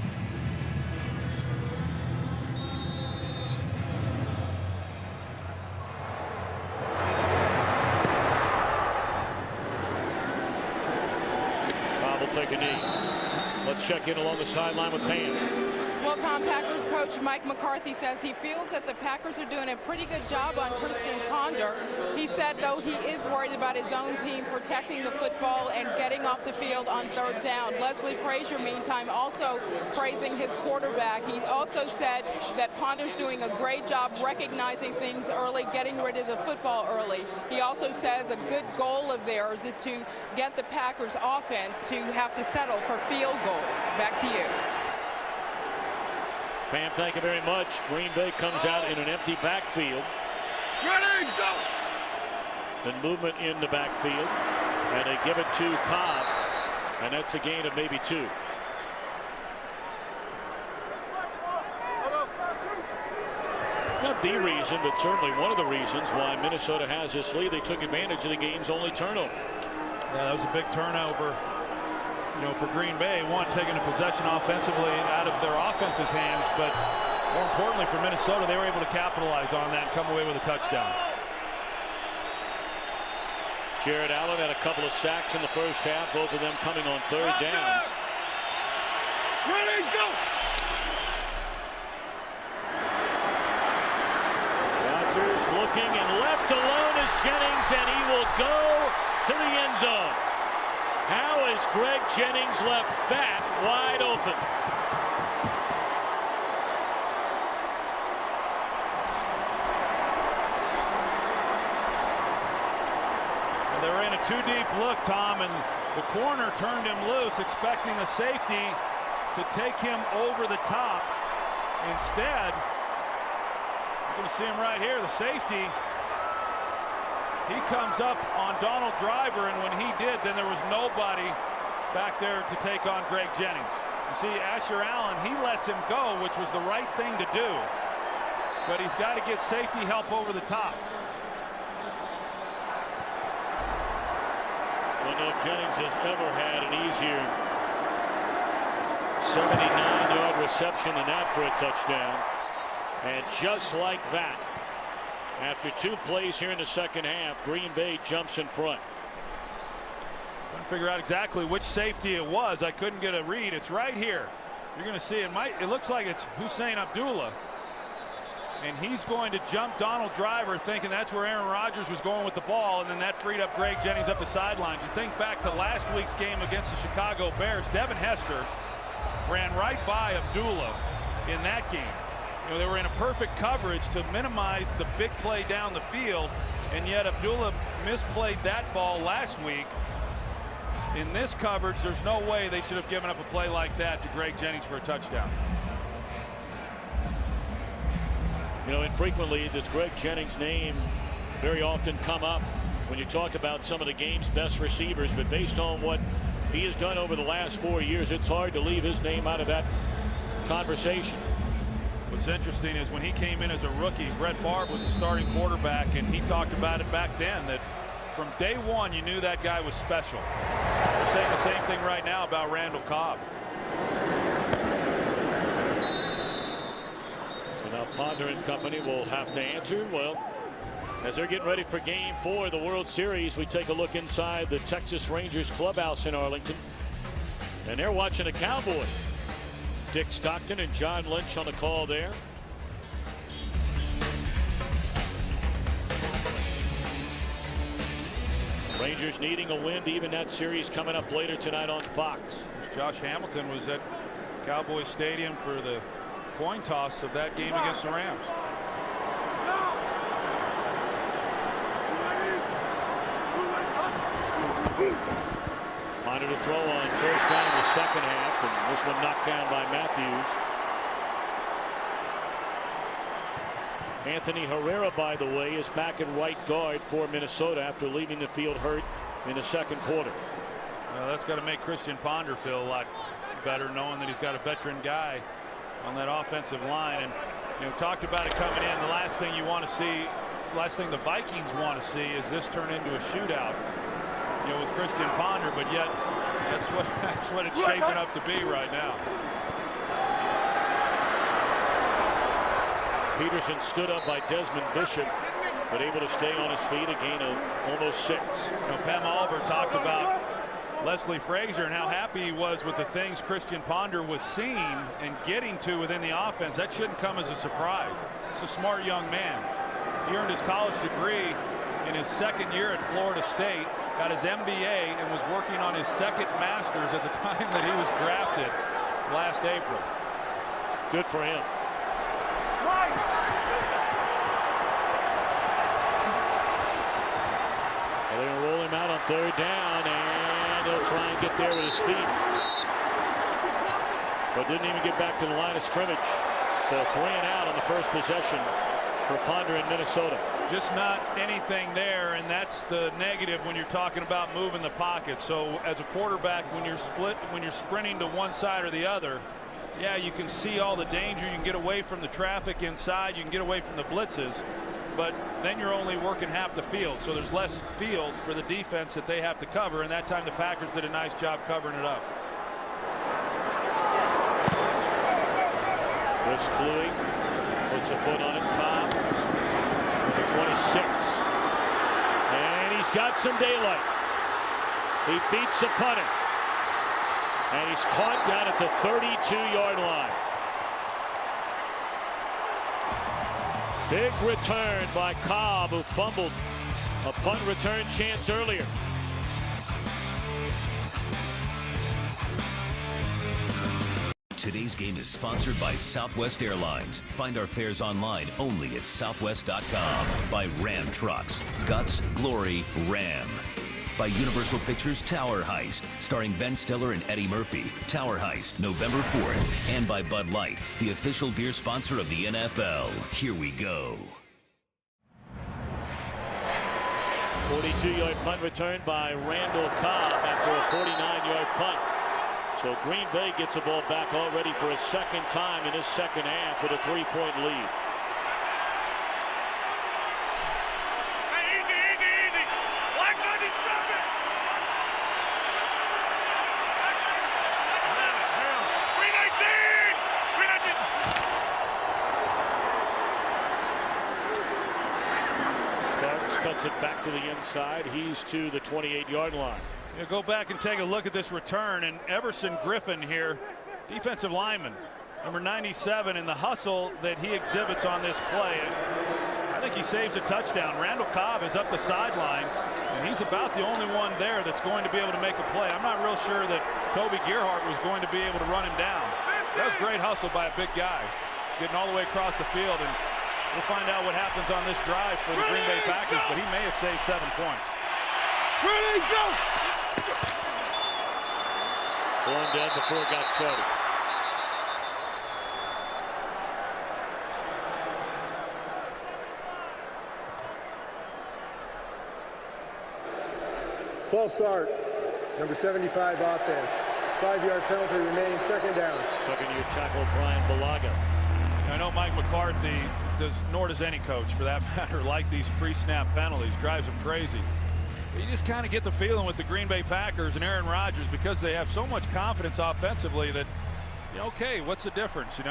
Bob will take a knee. Let's check in along the sideline with Payne. Well, Tom, Packers coach Mike McCarthy says he feels that the Packers are doing a pretty good job on Christian Ponder. He said, though, he is worried about his own team protecting the football and getting off the field on third down. Leslie Frazier, meantime, also praising his quarterback. He also said that Ponder's doing a great job recognizing things early, getting rid of the football early. He also says a good goal of theirs is to get the Packers offense to have to settle for field goals. Back to you. Pam, thank you very much. Green Bay comes out in an empty backfield. Ready, go! Then movement in the backfield, and they give it to Cobb, and that's a gain of maybe 2. Not the reason, but certainly one of the reasons why Minnesota has this lead. They took advantage of the game's only turnover. Yeah, that was a big turnover. For Green Bay, one, taking a possession offensively out of their offense's hands, but more importantly for Minnesota, they were able to capitalize on that and come away with a touchdown. Jared Allen had a couple of sacks in the first half, both of them coming on third downs. Ready, go! Rodgers looking and left alone is Jennings, and he will go to the end zone. How has Greg Jennings left that wide open? And they were in a two-deep look, Tom, and the corner turned him loose, expecting the safety to take him over the top. Instead, you're going to see him right here, the safety. He comes up on Donald Driver, and when he did, then there was nobody back there to take on Greg Jennings. You see, Asher Allen, he lets him go, which was the right thing to do. But he's got to get safety help over the top. Well, no, Jennings has ever had an easier 79-yard reception than that for a touchdown. And just like that, after 2 plays here in the second half, Green Bay jumps in front. Trying to figure out exactly which safety it was. I couldn't get a read. It's right here. You're going to see it. It looks like it's Hussein Abdullah. And he's going to jump Donald Driver, thinking that's where Aaron Rodgers was going with the ball, and then that freed up Greg Jennings up the sidelines. You think back to last week's game against the Chicago Bears, Devin Hester ran right by Abdullah in that game. They were in a perfect coverage to minimize the big play down the field, and yet Abdullah misplayed that ball last week. In this coverage, there's no way they should have given up a play like that to Greg Jennings for a touchdown. Infrequently does Greg Jennings' name very often come up when you talk about some of the game's best receivers, but based on what he has done over the last 4 years, it's hard to leave his name out of that conversation. What's interesting is when he came in as a rookie, Brett Favre was the starting quarterback, and he talked about it back then that from day one you knew that guy was special. They're saying the same thing right now about Randall Cobb. Ponder and company will have to answer. Well, as they're getting ready for Game 4 of the World Series, we take a look inside the Texas Rangers clubhouse in Arlington. And they're watching the Cowboys. Dick Stockton and John Lynch on the call there. Rangers needing a win to even that series coming up later tonight on Fox. Josh Hamilton was at Cowboy Stadium for the coin toss of that game against the Rams. Ponder to throw on first down in the second half, and this one knocked down by Matthews. Anthony Herrera, by the way, is back at right guard for Minnesota after leaving the field hurt in the second quarter. Well, that's got to make Christian Ponder feel a lot better, knowing that he's got a veteran guy on that offensive line. And talked about it coming in. The last thing you want to see, last thing the Vikings want to see, is this turn into a shootout, with Christian Ponder. But yet, that's what it's shaping up to be right now. Peterson stood up by Desmond Bishop, but able to stay on his feet, a gain of almost 6. Pam Oliver talked about Leslie Frazier and how happy he was with the things Christian Ponder was seeing and getting to within the offense. That shouldn't come as a surprise. He's a smart young man. He earned his college degree in his second year at Florida State, got his MBA, and was working on his second master's at the time that he was drafted last April. Good for him. They're going to roll him out on third down, and he'll try and get there with his feet. But didn't even get back to the line of scrimmage. So 3 and out on the first possession for Ponder in Minnesota. Just not anything there, and that's the negative when you're talking about moving the pocket. So as a quarterback, when you're sprinting to one side or the other, yeah, you can see all the danger. You can get away from the traffic inside. You can get away from the blitzes. But then you're only working half the field. So there's less field for the defense that they have to cover. And that time the Packers did a nice job covering it up. Chris Kluwe puts a foot on it. Cobb, number 26. And he's got some daylight. He beats the punter. And he's caught down at the 32-yard line. Big return by Cobb, who fumbled a punt return chance earlier. Today's game is sponsored by Southwest Airlines. Find our fares online only at southwest.com. By Ram Trucks. Guts, Glory, Ram. By Universal Pictures Tower Heist, starring Ben Stiller and Eddie Murphy. Tower Heist, November 4th. And by Bud Light, the official beer sponsor of the NFL. Here we go. 42-yard punt return by Randall Cobb after a 49-yard punt. So Green Bay gets the ball back already for a second time in this second half with a 3-point lead. Cuts it back to the inside. He's to the 28-yard line. You go back and take a look at this return, and Everson Griffin here, defensive lineman, number 97, in the hustle that he exhibits on this play. I think he saves a touchdown. Randall Cobb is up the sideline, and he's about the only one there that's going to be able to make a play. I'm not real sure that Toby Gerhart was going to be able to run him down. That was great hustle by a big guy, getting all the way across the field. And we'll find out what happens on this drive for the Green Bay Packers, but he may have saved 7 points. Ready, go! Born dead before it got started. False start. Number 75 offense. 5-yard penalty remaining, second down. Second-year tackle Brian Balaga. I know Mike McCarthy nor does any coach for that matter, like these pre-snap penalties. Drives them crazy. You just kind of get the feeling with the Green Bay Packers and Aaron Rodgers, because they have so much confidence offensively that, okay, what's the difference? If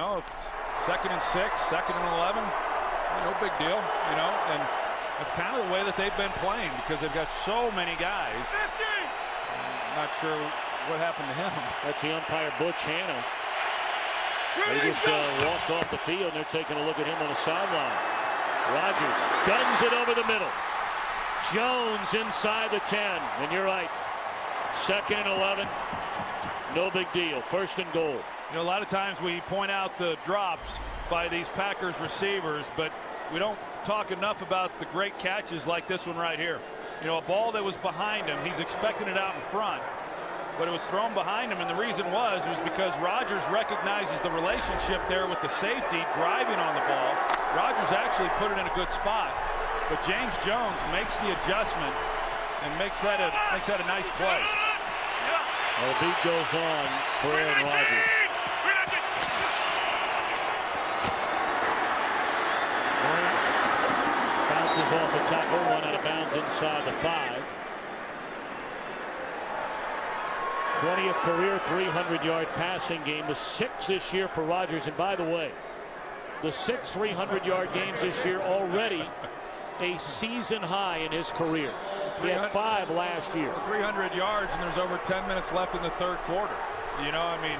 2nd and 6, 2nd and 11. No big deal, you know, and that's kind of the way that they've been playing because they've got so many guys. I'm not sure what happened to him. That's the umpire, Butch Hanna. They just walked off the field, and they're taking a look at him on the sideline. Rodgers guns it over the middle. Jones inside the 10, and you're right. 2nd and 11. No big deal. 1st and goal. You know, a lot of times we point out the drops by these Packers receivers, but we don't talk enough about the great catches like this one right here. You know, a ball that was behind him, he's expecting it out in front, but it was thrown behind him, and the reason was because Rodgers recognizes the relationship there with the safety driving on the ball. Rodgers actually put it in a good spot, but James Jones makes the adjustment and makes that a nice play. Well, the beat goes on for Aaron Rodgers. Bounces off a tackle, one out of bounds inside the 5. 20th career 300-yard passing game, the 6th this year for Rodgers. And by the way, the 6 300-yard games this year already a season high in his career. He had 5 last year. 300 yards, and there's over 10 minutes left in the 3rd quarter. You know, I mean,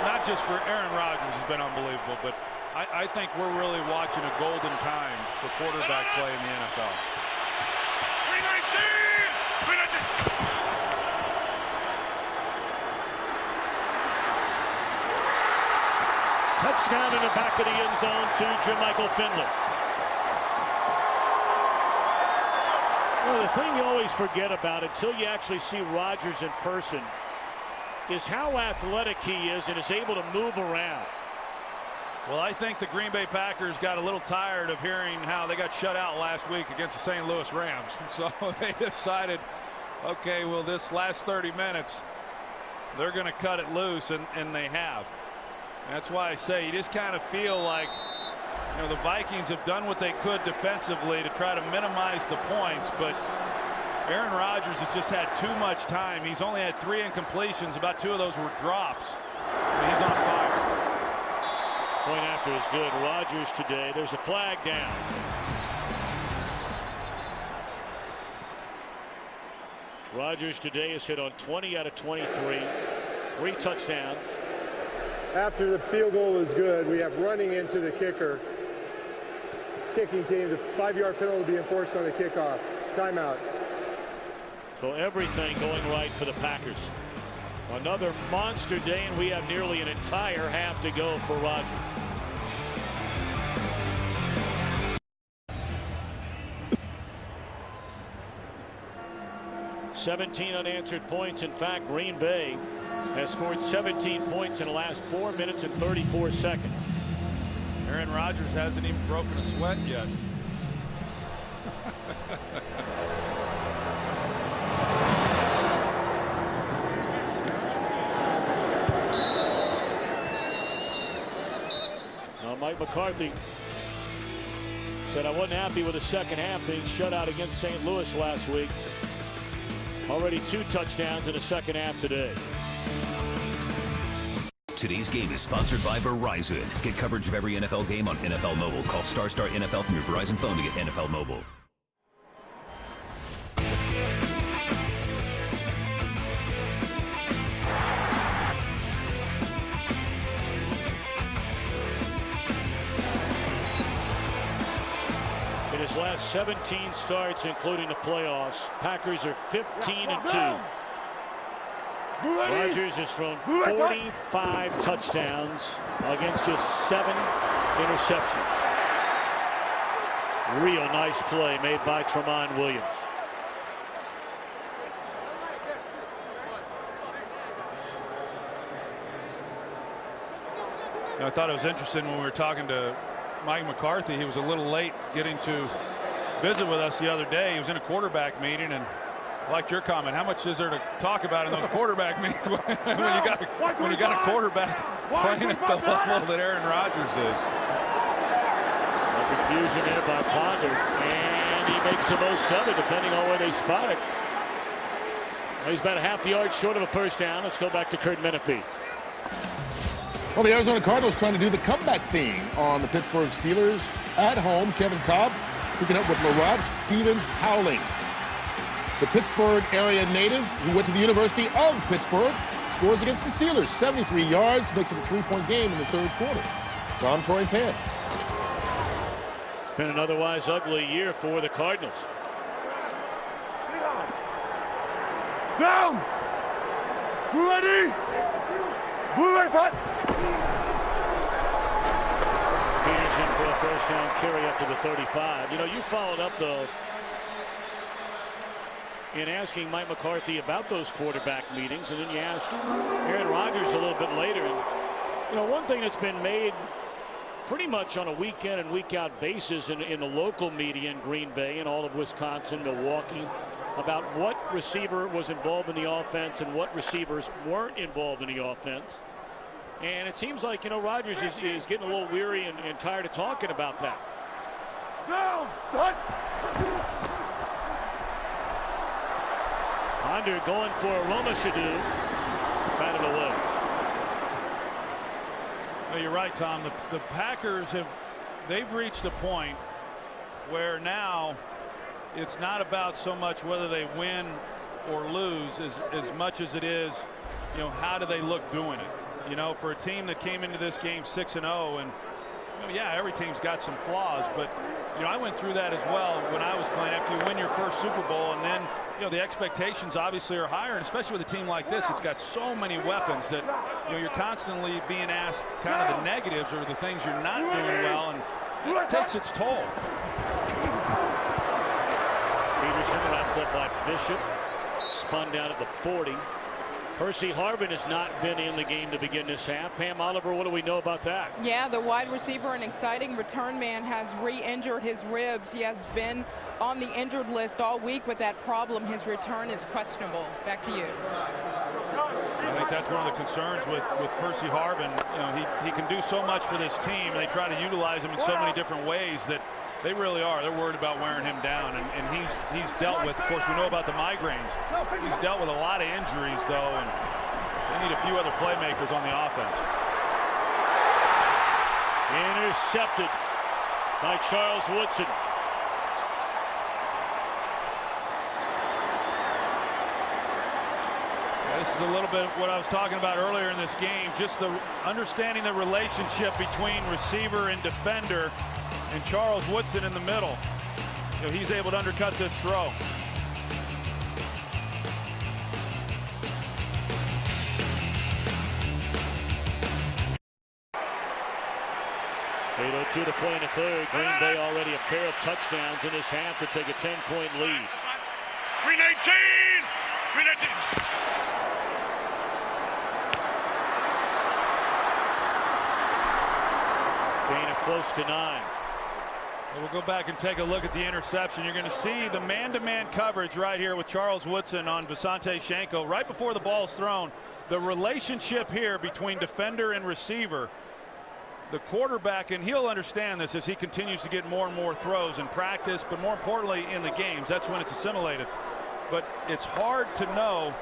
not just for Aaron Rodgers has been unbelievable, but I think we're really watching a golden time for quarterback play in the NFL. Touchdown in the back of the end zone to Jermichael Finley. Well, the thing you always forget about until you actually see Rodgers in person is how athletic he is and is able to move around. Well, I think the Green Bay Packers got a little tired of hearing how they got shut out last week against the St. Louis Rams. And so they decided, okay, well, this last 30 minutes, they're going to cut it loose, and they have. That's why I say you just kind of feel like, you know, the Vikings have done what they could defensively to try to minimize the points, but Aaron Rodgers has just had too much time. He's only had 3 incompletions. About 2 of those were drops. And he's on fire. Point after is good. Rodgers today. There's a flag down. Rodgers today is hit on 20 out of 23. 3 touchdowns. After the field goal is good, we have running into the kicker. Kicking team, the 5-yard penalty will be enforced on the kickoff. Timeout. So everything going right for the Packers. Another monster day, and we have nearly an entire half to go for Rodgers. "17 unanswered points. In fact, Green Bay has scored 17 points in the last 4 minutes and 34 seconds. Aaron Rodgers hasn't even broken a sweat yet. Now, Mike McCarthy said, "I wasn't happy with the second half being shut out against St. Louis last week. Already 2 touchdowns in the second half today." Today's game is sponsored by Verizon. Get coverage of every NFL game on NFL Mobile. Call Star NFL from your Verizon phone to get NFL Mobile. In his last 17 starts, including the playoffs, Packers are 15-2. Rodgers has thrown 45 touchdowns against just 7 interceptions. Real nice play made by Tramon Williams. I thought it was interesting when we were talking to Mike McCarthy. He was a little late getting to visit with us the other day. He was in a quarterback meeting, and I liked your comment. How much is there to talk about in those quarterback meetings when you got a quarterback playing at the level that Aaron Rodgers is? Confusion there by Ponder, and he makes the most of it depending on where they spot it. Well, he's about a half yard short of a first down. Let's go back to Kurt Menefee. Well, the Arizona Cardinals trying to do the comeback thing on the Pittsburgh Steelers at home. Kevin Cobb picking up with LaRod Stevens-Howling. The Pittsburgh area native who went to the University of Pittsburgh scores against the Steelers. 73 yards, makes it a 3-point game in the third quarter. Tom, Troy, and Pan. It's been an otherwise ugly year for the Cardinals. Down! Blue ready! Blue right hot! Peterson for a first down carry up to the 35. You know, you followed up, though, in asking Mike McCarthy about those quarterback meetings, and then you asked Aaron Rodgers a little bit later. And, you know, one thing that's been made pretty much on a week in and week out basis in the local media in Green Bay and all of Wisconsin, Milwaukee, about what receiver was involved in the offense and what receivers weren't involved in the offense. And it seems like, you know, Rodgers is getting a little weary and tired of talking about that. Down! What? Ponder going for Roma Shadu. Batted away. Well, you're right, Tom. The Packers they've reached a point where now it's not about so much whether they win or lose as much as it is, you know, how do they look doing it? You know, for a team that came into this game 6-0, and you know, yeah, every team's got some flaws, but you know, I went through that as well when I was playing. After you win your first Super Bowl, and then you know the expectations obviously are higher, and especially with a team like this, it's got so many weapons that you know you're constantly being asked kind of the negatives or the things you're not doing well, and it takes its toll. Peterson wrapped up by Bishop, spun down at the 40. Percy Harvin has not been in the game to begin this half. Pam Oliver, what do we know about that? Yeah, the wide receiver and exciting return man has re-injured his ribs. He has been on the injured list all week with that problem. His return is questionable. Back to you. I think that's one of the concerns with Percy Harvin. You know, he can do so much for this team, and they try to utilize him in so many different ways that they really are. They're worried about wearing him down, and he's dealt with, of course, we know about the migraines. He's dealt with a lot of injuries, though, and they need a few other playmakers on the offense. Intercepted by Charles Woodson. This is a little bit what I was talking about earlier in this game, just the understanding the relationship between receiver and defender, and Charles Woodson in the middle. You know, he's able to undercut this throw. .802 to play in the third. Green Bay already a pair of touchdowns in this half to take a 10-point lead. Green 18! Green 18! Close to 9. We'll go back and take a look at the interception. You're going to see the man-to-man coverage right here with Charles Woodson on Visanthe Shiancoe right before the ball's thrown. The relationship here between defender and receiver, the quarterback, and he'll understand this as he continues to get more and more throws in practice, but more importantly in the games. That's when it's assimilated. But it's hard to know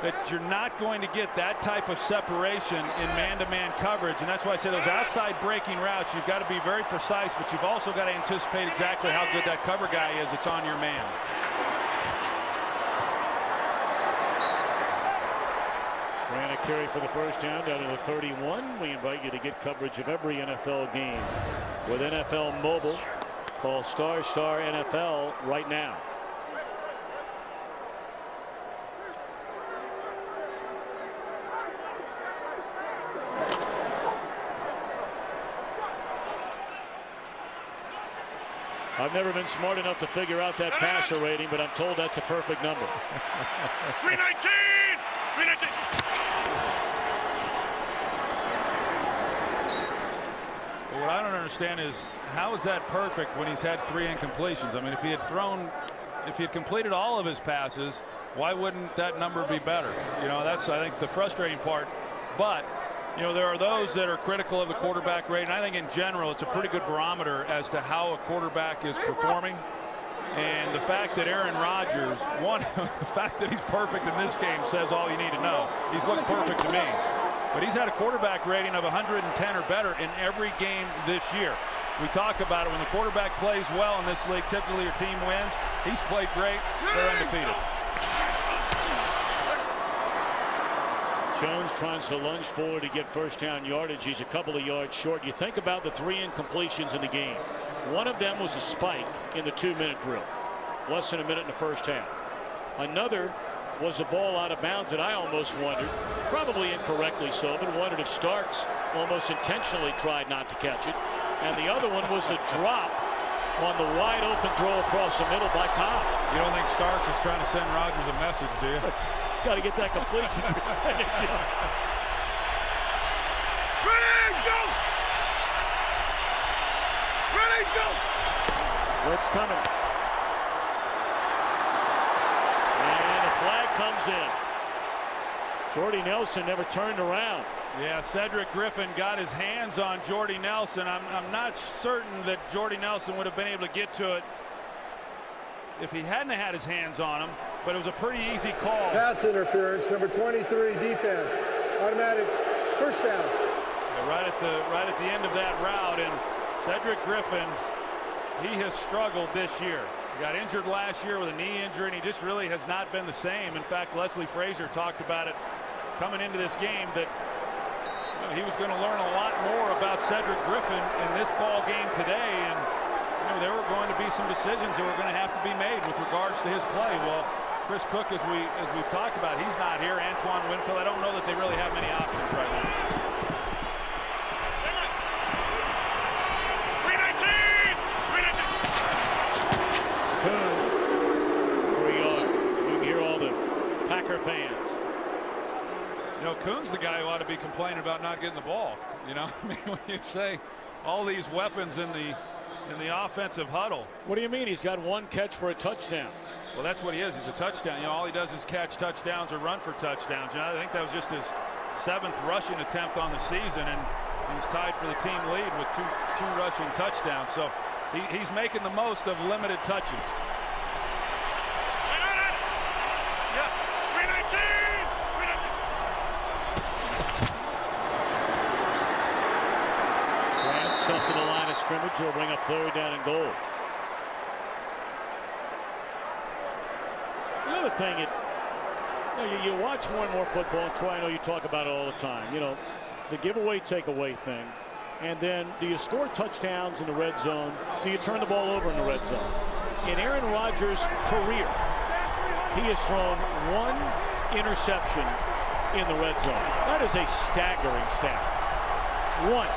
that you're not going to get that type of separation in man-to-man coverage, and that's why I say those outside breaking routes, you've got to be very precise, but you've also got to anticipate exactly how good that cover guy is that's on your man. Ran a carry for the first down down to the 31. We invite you to get coverage of every NFL game with NFL Mobile. Call ** NFL right now. I've never been smart enough to figure out that passer rating, but I'm told that's a perfect number. Green 19! Green 19! Well, what I don't understand is how is that perfect when he's had 3 incompletions? I mean, if he had completed all of his passes, why wouldn't that number be better? You know, that's, I think, the frustrating part. But you know, there are those that are critical of the quarterback rate, and I think in general it's a pretty good barometer as to how a quarterback is performing. And the fact that Aaron Rodgers, the fact that he's perfect in this game says all you need to know. He's looked perfect to me. but he's had a quarterback rating of 110 or better in every game this year. We talk about it. When the quarterback plays well in this league, typically your team wins. He's played great. They're undefeated. Jones tries to lunge forward to get first down yardage. He's a couple of yards short. You think about the 3 incompletions in the game. One of them was a spike in the 2-minute drill. Less than a minute in the first half. Another was a ball out of bounds that I almost wondered, probably incorrectly so, but wondered if Starks almost intentionally tried not to catch it. And the other one was a drop on the wide open throw across the middle by Cobb. You don't think Starks is trying to send Rodgers a message, do you? Got to get that completion. Ready, go! Ready, go! Blitz coming. And a flag comes in. Jordy Nelson never turned around. Yeah, Cedric Griffin got his hands on Jordy Nelson. I'm not certain that Jordy Nelson would have been able to get to it if he hadn't had his hands on him, but it was a pretty easy call. Pass interference, number 23, defense. Automatic first down. Yeah, right at the end of that route, and Cedric Griffin, he has struggled this year. He got injured last year with a knee injury, and he just really has not been the same. In fact, Leslie Frazier talked about it coming into this game, that he was going to learn a lot more about Cedric Griffin in this ball game today, and there were going to be some decisions that were going to have to be made with regards to his play. Well, Chris Cook, as we've talked about, he's not here. Antoine Winfield, I don't know that they really have many options right now. 3 yards. You can hear all the Packer fans. You know, Kuhn's the guy who ought to be complaining about not getting the ball. You know, I mean, when you say all these weapons in the offensive huddle. What do you mean? He's got 1 catch for a touchdown. Well, that's what he is. He's a touchdown. You know, all he does is catch touchdowns or run for touchdowns. You know, I think that was just his 7th rushing attempt on the season, and he's tied for the team lead with two rushing touchdowns. So he's making the most of limited touches. Stuffed to the line of scrimmage. He'll bring up 3rd down and goal. The other thing, you watch more and more football, and Troy, I know you talk about it all the time. You know, the giveaway, takeaway thing. And then, do you score touchdowns in the red zone? Do you turn the ball over in the red zone? In Aaron Rodgers' career, he has thrown 1 interception in the red zone. That is a staggering stat. 1.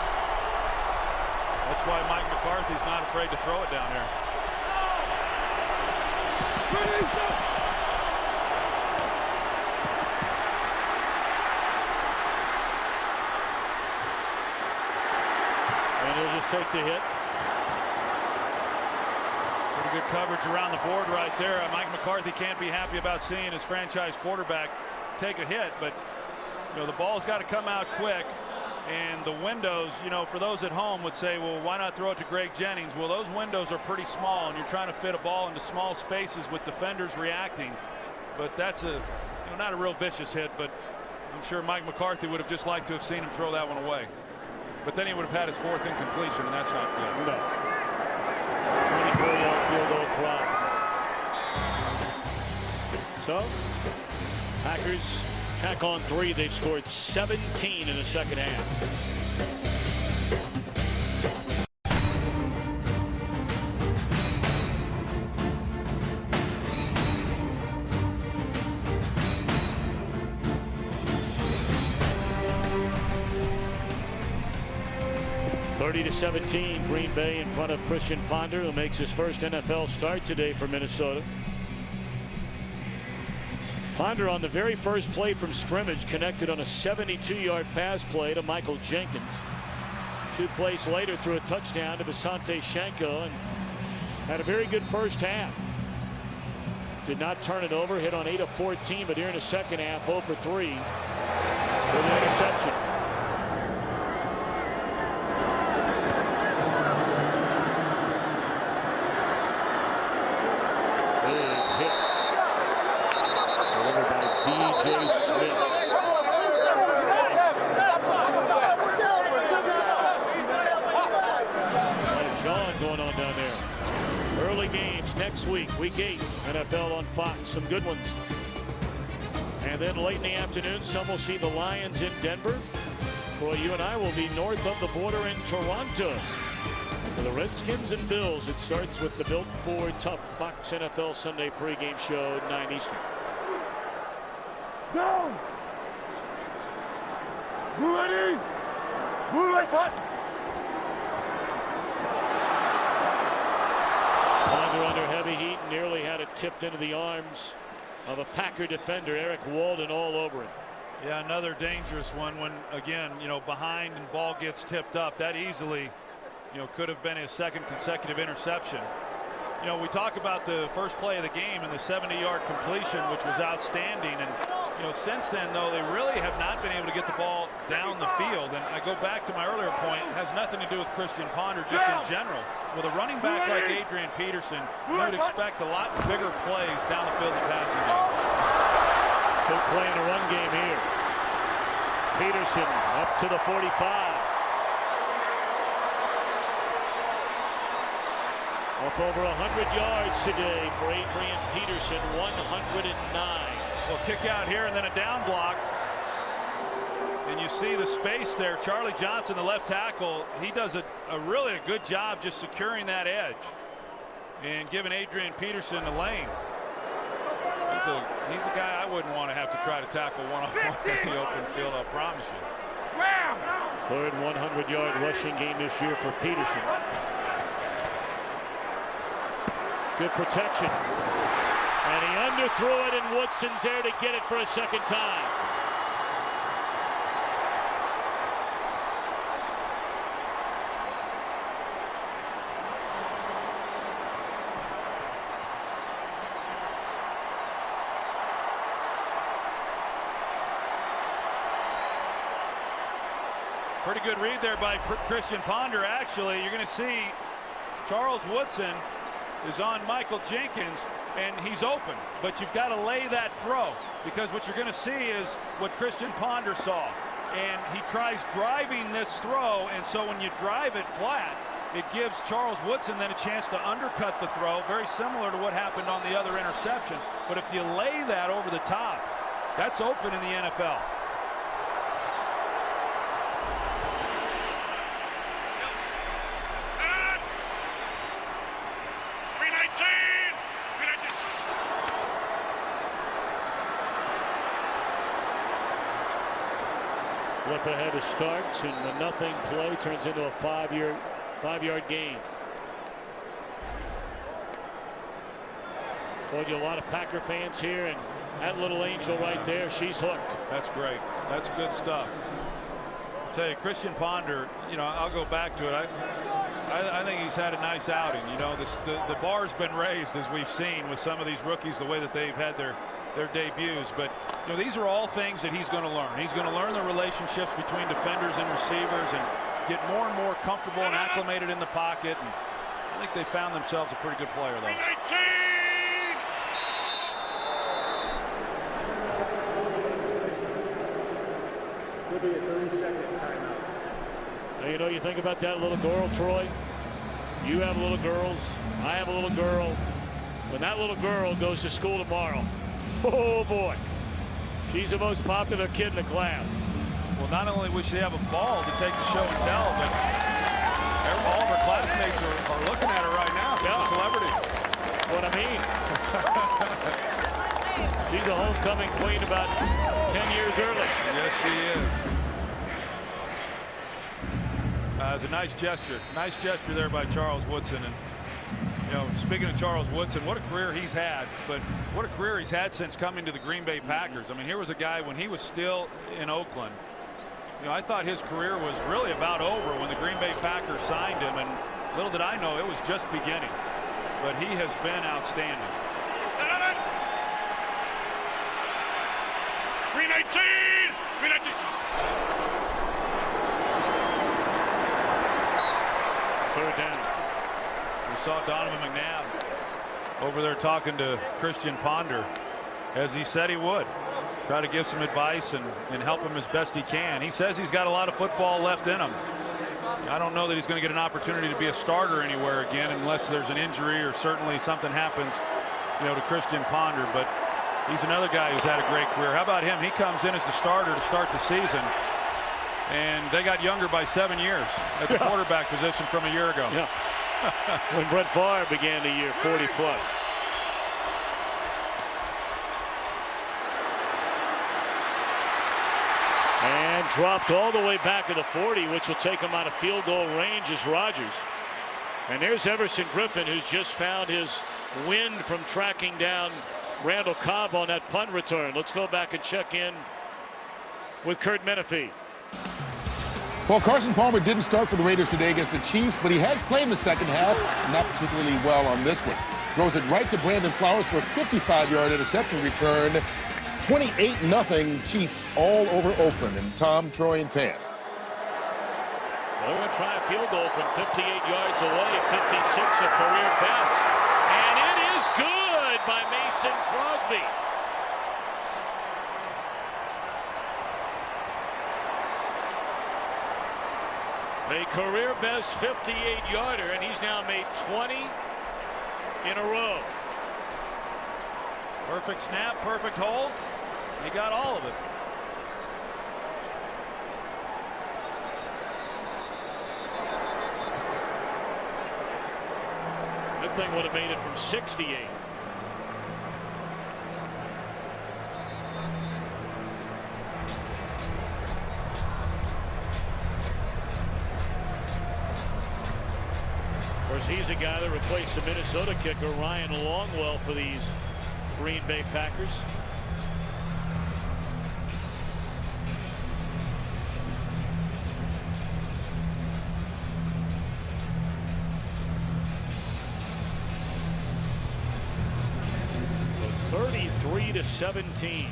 That's why Mike McCarthy's not afraid to throw it down there. And he'll just take the hit. Pretty good coverage around the board right there. Mike McCarthy can't be happy about seeing his franchise quarterback take a hit, but you know, the ball's got to come out quick. And the windows, you know, for those at home would say, well, why not throw it to Greg Jennings? Well, those windows are pretty small, and you're trying to fit a ball into small spaces with defenders reacting. But that's not a real vicious hit, but I'm sure Mike McCarthy would have just liked to have seen him throw that one away. But then he would have had his 4th incompletion, and that's not good. No. 24-yard field goal try. So, Packers tack on 3. They've scored 17 in the second half. (30-17), Green Bay in front of Christian Ponder, who makes his first NFL start today for Minnesota. Ponder on the very first play from scrimmage connected on a 72-yard pass play to Michael Jenkins. 2 plays later threw a touchdown to Visanthe Shenko and had a very good first half. Did not turn it over, hit on 8 of 14, but here in the second half 0 for 3 with an interception. next week, week 8, NFL on Fox. Some good ones. And then late in the afternoon, some will see the Lions in Denver. Troy, you and I will be north of the border in Toronto. For the Redskins and Bills, it starts with the Built Ford Tough Fox NFL Sunday pregame show, 9 Eastern. Down! Blue ready! Blue lights hot! Ponder under heavy heat, nearly had it tipped into the arms of a Packer defender, Eric Walden, all over him. Yeah, another dangerous one when, again, behind and ball gets tipped up. That easily, could have been his second consecutive interception. We talk about the first play of the game and the 70-yard completion, which was outstanding. And, since then, though, they really have not been able to get the ball down the field. And I go back to my earlier point, it has nothing to do with Christian Ponder, just in general. With a running back like Adrian Peterson, you would expect a lot bigger plays down the field in the passing game. Good play in the run game here. Peterson up to the 45. Up over 100 yards today for Adrian Peterson, 109. Well, kick out here and then a down block. And you see the space there. Charlie Johnson, the left tackle, he does a really good job just securing that edge and giving Adrian Peterson the lane. He's a guy I wouldn't want to have to try to tackle one-on-one in the open field, I promise you. Third 100-yard rushing game this year for Peterson. Good protection. And he underthrew it, and Woodson's there to get it for a second time. Pretty good read there by Christian Ponder. Actually, you're going to see Charles Woodson is on Michael Jenkins, and he's open. But you've got to lay that throw, because what you're going to see is what Christian Ponder saw. And he tries driving this throw, and so when you drive it flat, it gives Charles Woodson then a chance to undercut the throw, very similar to what happened on the other interception. But if you lay that over the top, that's open in the NFL. Flip ahead to Starks, and the nothing play turns into a five-yard gain. Told you a lot of Packer fans here, and that little angel right there, she's hooked. That's great. That's good stuff. I'll tell you, Christian Ponder, I'll go back to it. I think he's had a nice outing. The bar's been raised, as we've seen with some of these rookies, the way that they've had their debuts. But these are all things that he's going to learn. He's going to learn the relationships between defenders and receivers and get more and more comfortable and acclimated in the pocket. And I think they found themselves a pretty good player, though. Will be a 30-second timeout. Now, you think about that little girl, Troy. You have little girls. I have a little girl. When that little girl goes to school tomorrow, oh boy, she's the most popular kid in the class. Well, not only will she have a ball to take to show and tell, but all of her classmates are looking at her right now. She's a celebrity. What I mean. She's a homecoming queen about 10 years early. Yes, she is. It's a nice gesture. Nice gesture there by Charles Woodson. And speaking of Charles Woodson, what a career he's had, but what a career he's had since coming to the Green Bay Packers. I mean, here was a guy when he was still in Oakland. I thought his career was really about over when the Green Bay Packers signed him, and little did I know it was just beginning. But he has been outstanding. Green 19! Green 19! Third down. We saw Donovan McNabb over there talking to Christian Ponder, as he said he would. Try to give some advice and help him as best he can. He says he's got a lot of football left in him. I don't know that he's going to get an opportunity to be a starter anywhere again unless there's an injury or certainly something happens, to Christian Ponder. But he's another guy who's had a great career. How about him? He comes in as the starter to start the season, and they got younger by 7 years at the quarterback position from a year ago. Yeah. When Brett Favre began the year, 40 plus. And dropped all the way back to the 40, which will take him out of field goal range as Rodgers. And there's Everson Griffin, who's just found his wind from tracking down Randall Cobb on that punt return. Let's go back and check in with Kurt Menefee. Well, Carson Palmer didn't start for the Raiders today against the Chiefs, but he has played in the second half, not particularly well on this one. Throws it right to Brandon Flowers for a 55-yard interception return. 28-0 Chiefs all over Oakland. And Tom, Troy, and Pam. Well, they're going to try a field goal from 58 yards away. 56, a career best. And it is good by Mason Crosby. A career best 58-yarder, and he's now made 20 in a row. Perfect snap, perfect hold. He got all of it. That thing would have made it from 68. Of course, he's a guy that replaced the Minnesota kicker Ryan Longwell for these Green Bay Packers. So 33-17.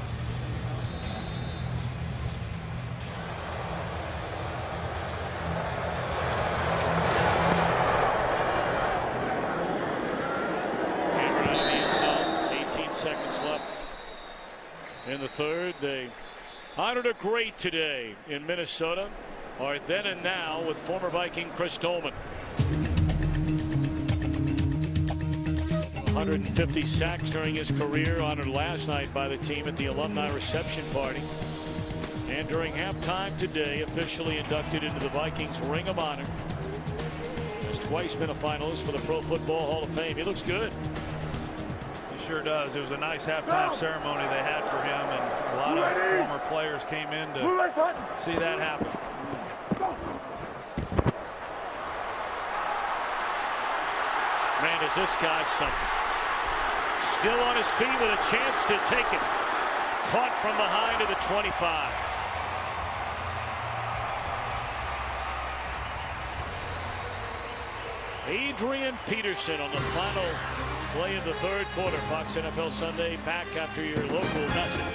In the third, they honored a great today in Minnesota, or then and now, with former Viking Chris Dolman. 150 sacks during his career, honored last night by the team at the alumni reception party. And during halftime today, officially inducted into the Vikings Ring of Honor. Has twice been a finalist for the Pro Football Hall of Fame. He looks good. Sure does. It was a nice halftime ceremony they had for him, and a lot of former players came in to see that happen. Man, is this guy something. Still on his feet with a chance to take it. Caught from behind to the 25. Adrian Peterson on the final play of the third quarter. Fox NFL Sunday, back after your local message.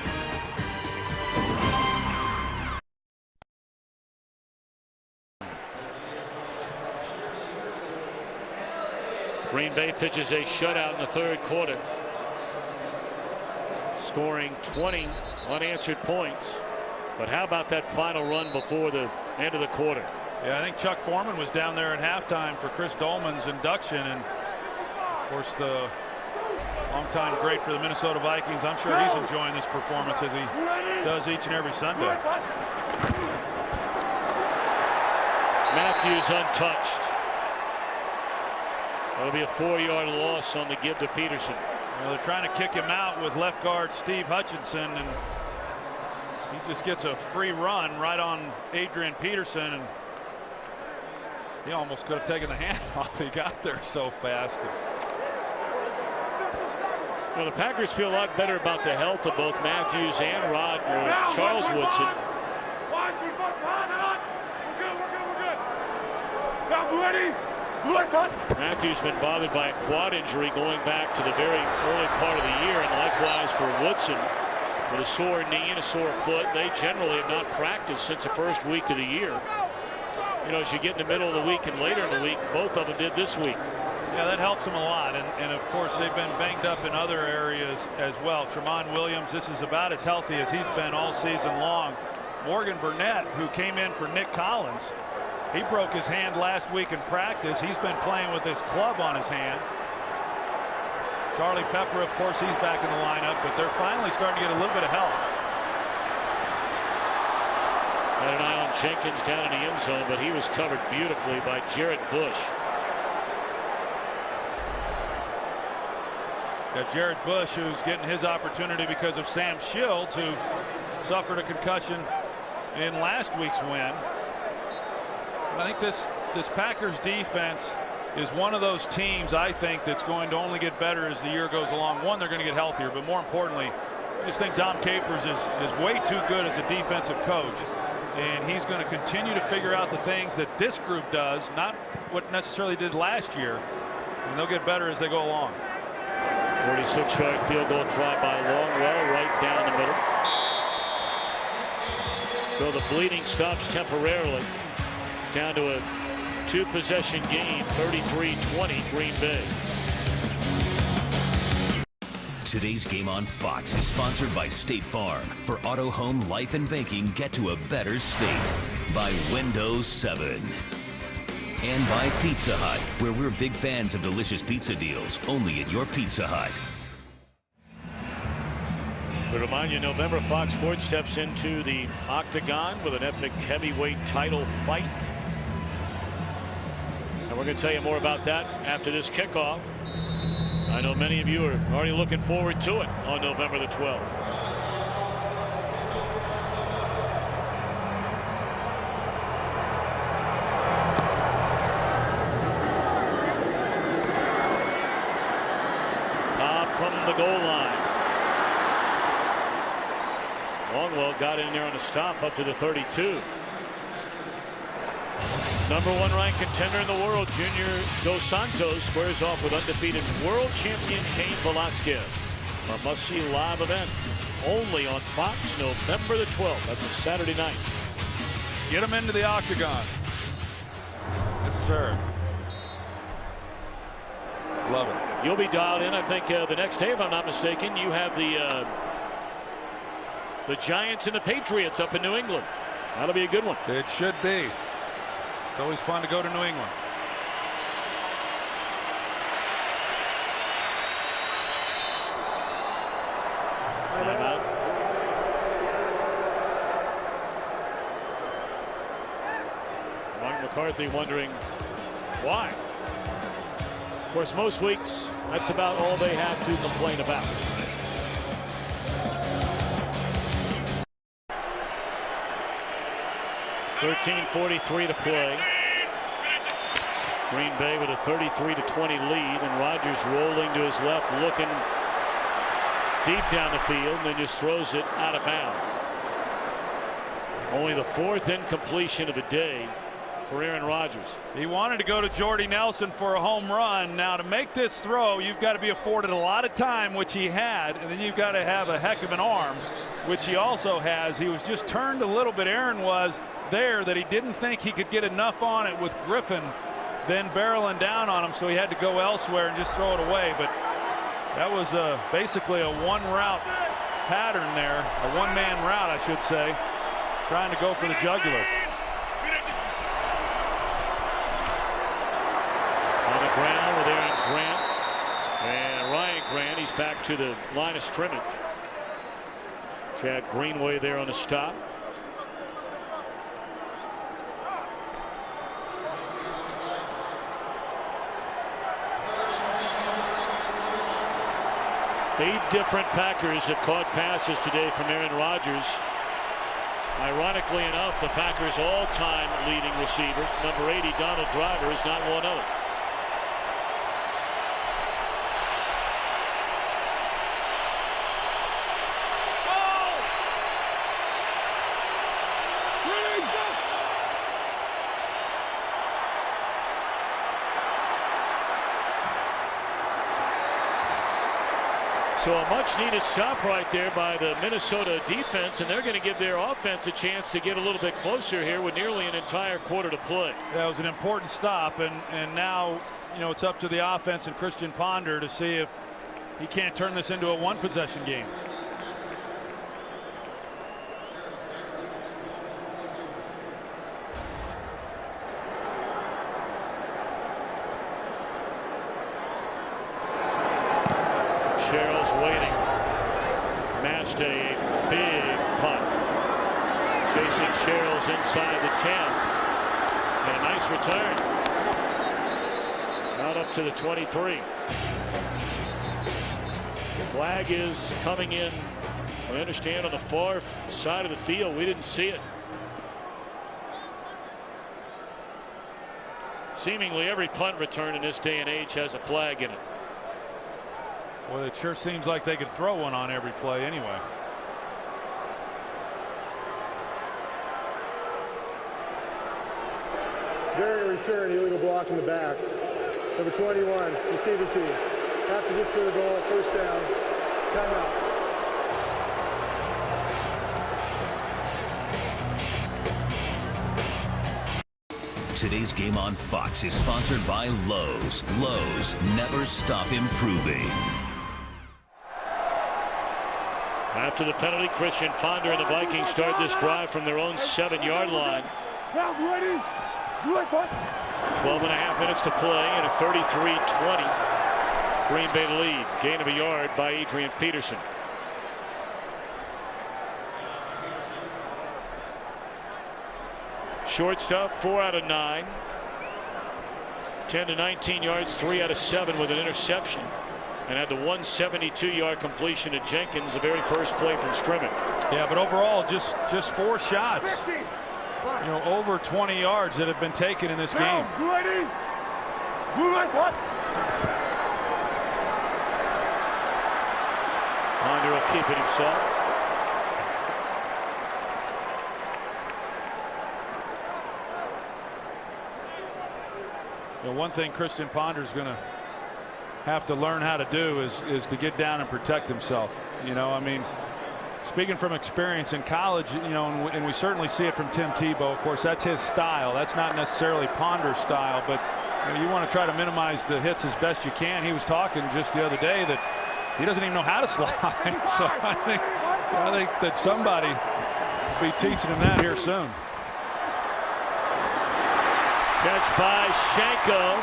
Green Bay pitches a shutout in the third quarter, scoring 20 unanswered points. But how about that final run before the end of the quarter? Yeah, I think Chuck Foreman was down there at halftime for Chris Dolman's induction, and of course the longtime great for the Minnesota Vikings. I'm sure he's enjoying this performance as he does each and every Sunday. Matthews untouched. That'll be a 4-yard loss on the give to Peterson. Well, they're trying to kick him out with left guard Steve Hutchinson, and he just gets a free run right on Adrian Peterson, and he almost could have taken the hand off. He got there so fast. Well, the Packers feel a lot better about the health of both Matthews and Rod or Charles Woodson. Matthews been bothered by a quad injury going back to the very early part of the year, and likewise for Woodson with a sore knee and a sore foot. They generally have not practiced since the first week of the year. You know, as you get in the middle of the week and later in the week, both of them did this week. Yeah, that helps them a lot, and of course they've been banged up in other areas as well. Tramon Williams, this is about as healthy as he's been all season long. Morgan Burnett, who came in for Nick Collins, He broke his hand last week in practice. He's been playing with his club on his hand. Charlie Pepper, of course, he's back in the lineup, but they're finally starting to get a little bit of help. Had an eye on Jenkins down in the end zone, but he was covered beautifully by Jared Bush. Got Jared Bush, who's getting his opportunity because of Sam Shields, who suffered a concussion in last week's win. But I think this Packers defense is one of those teams, I think, that's going to only get better as the year goes along. One, they're going to get healthier, but more importantly, I just think Dom Capers is way too good as a defensive coach. And he's going to continue to figure out the things that this group does, not what necessarily did last year. And they'll get better as they go along. 46-yard field goal try by Longwell right down the middle. So the bleeding stops temporarily. It's down to a 2-possession game, 33-20 Green Bay. Today's game on Fox is sponsored by State Farm. For auto, home, life, and banking, get to a better state. By W07. And by Pizza Hut, where we're big fans of delicious pizza deals, only at your Pizza Hut. We remind you, November, Fox Sports steps into the octagon with an epic heavyweight title fight. And we're going to tell you more about that after this kickoff. I know many of you are already looking forward to it on November the 12th. Cobb from the goal line. Longwell got in there on a stop up to the 32. Number 1 ranked contender in the world, Junior Dos Santos squares off with undefeated world champion Cain Velasquez. A must-see live event only on Fox November the 12th. That's a Saturday night. Get him into the octagon. Yes, sir. Love it. You'll be dialed in, I think, the next day, if I'm not mistaken. You have the Giants and the Patriots up in New England. That'll be a good one. It should be. It's always fun to go to New England. Timeout. Mark McCarthy wondering why. Of course, most weeks, that's about all they have to complain about. .43 to play. Green Bay with a 33-20 lead, and Rodgers rolling to his left, looking deep down the field, and then just throws it out of bounds. Only the 4th incompletion of the day for Aaron Rodgers. He wanted to go to Jordy Nelson for a home run. Now, to make this throw, you've got to be afforded a lot of time, which he had, and then you've got to have a heck of an arm, which he also has. He was just turned a little bit. Aaron was there that he didn't think he could get enough on it with Griffin then barreling down on him, so he had to go elsewhere and just throw it away. But that was basically a one-route pattern there, a one-man route, I should say, trying to go for the jugular. On the ground with Aaron Grant and Ryan Grant. He's back to the line of scrimmage. Chad Greenway there on the stop. Eight different Packers have caught passes today from Aaron Rodgers. Ironically enough, the Packers' all-time leading receiver, number 80, Donald Driver, is not one of them. So a much-needed stop right there by the Minnesota defense, and they're going to give their offense a chance to get a little bit closer here with nearly an entire quarter to play. That was an important stop, and now, you know, it's up to the offense and Christian Ponder to see if he can't turn this into a one-possession game. Sherrill's waiting. Mashed a big punt. Chasing Sherrill's inside the 10. And a nice return. Out up to the 23. The flag is coming in. I understand on the far side of the field. We didn't see it. Seemingly every punt return in this day and age has a flag in it. Well, it sure seems like they could throw one on every play anyway. During a return, illegal block in the back. Number 21, receiving team. After this third goal, first down, timeout. Today's game on Fox is sponsored by Lowe's. Lowe's, never stop improving. After the penalty, Christian Ponder and the Vikings start this drive from their own 7-yard line. 12.5 minutes to play and a 33-20 Green Bay lead. Gain of a yard by Adrian Peterson. Short stuff, 4 out of 9. 10 to 19 yards, 3 out of 7 with an interception. And had the 172-yard completion to Jenkins, the very first play from scrimmage. Yeah, but overall, just 4 shots. You know, over 20 yards that have been taken in this game. Ponder will keep it himself. You know, one thing Christian Ponder is going to have to learn how to do is to get down and protect himself. You know, I mean, speaking from experience in college, you know, and we certainly see it from Tim Tebow. Of course, that's his style. That's not necessarily Ponder's style, but you want to try to minimize the hits as best you can. He was talking just the other day that he doesn't even know how to slide. So I think that somebody will be teaching him that here soon. Catch by Shanko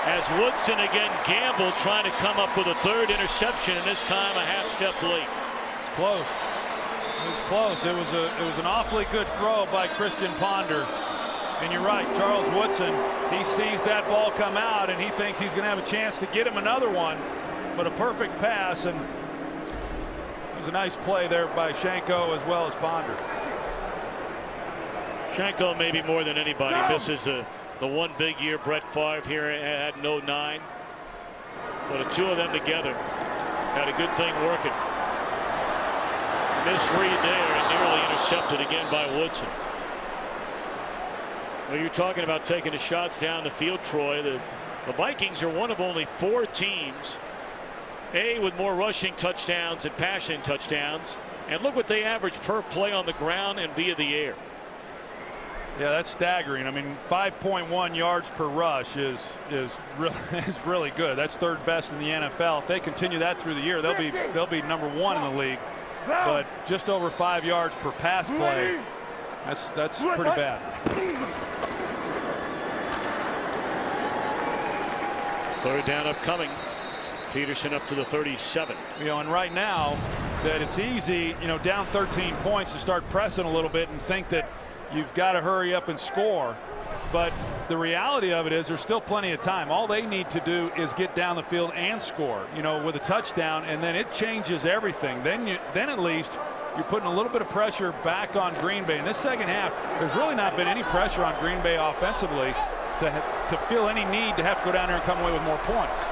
as Woodson again gambled, trying to come up with a third interception, and this time a half step late. Close. It was close. It was an awfully good throw by Christian Ponder. And you're right, Charles Woodson, he sees that ball come out and he thinks he's going to have a chance to get him another one, but a perfect pass, and it was a nice play there by Shanko as well as Ponder. Shanko maybe more than anybody misses the one big year Brett Favre here at 09. But the two of them together had a good thing working. Misread there and nearly intercepted again by Woodson. Well, you're talking about taking the shots down the field, Troy. The Vikings are one of only 4 teams, with more rushing touchdowns and passing touchdowns. And look what they average per play on the ground and via the air. Yeah, that's staggering. I mean, 5.1 yards per rush is really good. That's third best in the NFL. If they continue that through the year, they'll be #1 in the league. But just over 5 yards per pass play, that's pretty bad. Third down upcoming. Peterson up to the 37. You know, and right now that it's easy, you know, down 13 points to start pressing a little bit and think that you've got to hurry up and score. But the reality of it is there's still plenty of time. All they need to do is get down the field and score, you know, with a touchdown, and then it changes everything. Then at least you're putting a little bit of pressure back on Green Bay. In this second half, there's really not been any pressure on Green Bay offensively to feel any need to have to go down there and come away with more points.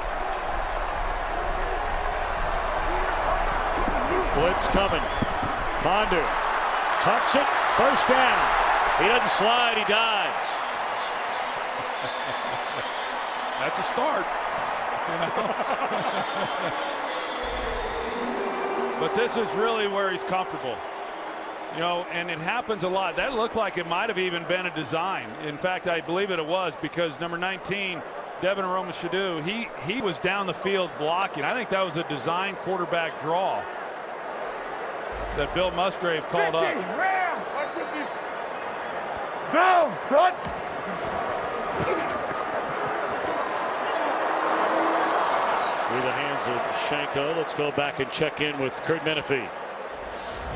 Blitz coming. Ponder tucks it. First down. He doesn't slide, he dives. That's a start. You know? But this is really where he's comfortable. You know, and it happens a lot. That looked like it might have even been a design. In fact, I believe it was, because number 19, Devin Aroma-Shadu, he was down the field blocking. I think that was a design quarterback draw that Bill Musgrave called up. Down, cut. Through the hands of Shanko. Let's go back and check in with Kurt Menefee.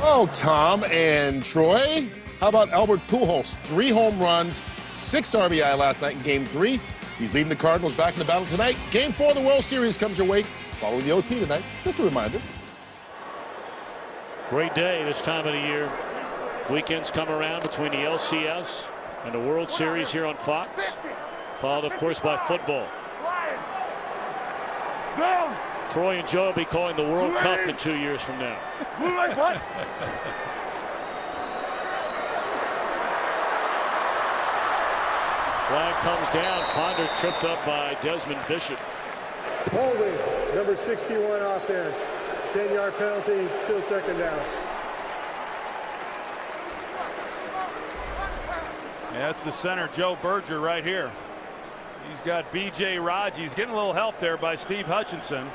Oh, Tom and Troy, how about Albert Pujols? 3 home runs, 6 RBI last night in Game 3. He's leading the Cardinals back in the battle tonight. Game 4 of the World Series comes your way following the OT tonight. Just a reminder. Great day this time of the year. Weekends come around between the LCS and the World Series here on Fox. Followed, of course, by football. Troy and Joe will be calling the World Cup in 2 years from now. Flag comes down. Ponder tripped up by Desmond Bishop. Holding, number 61 offense. 10-yard penalty, still second down. Yeah, that's the center, Joe Berger, right here. He's got B.J. Raji. He's getting a little help there by Steve Hutchinson.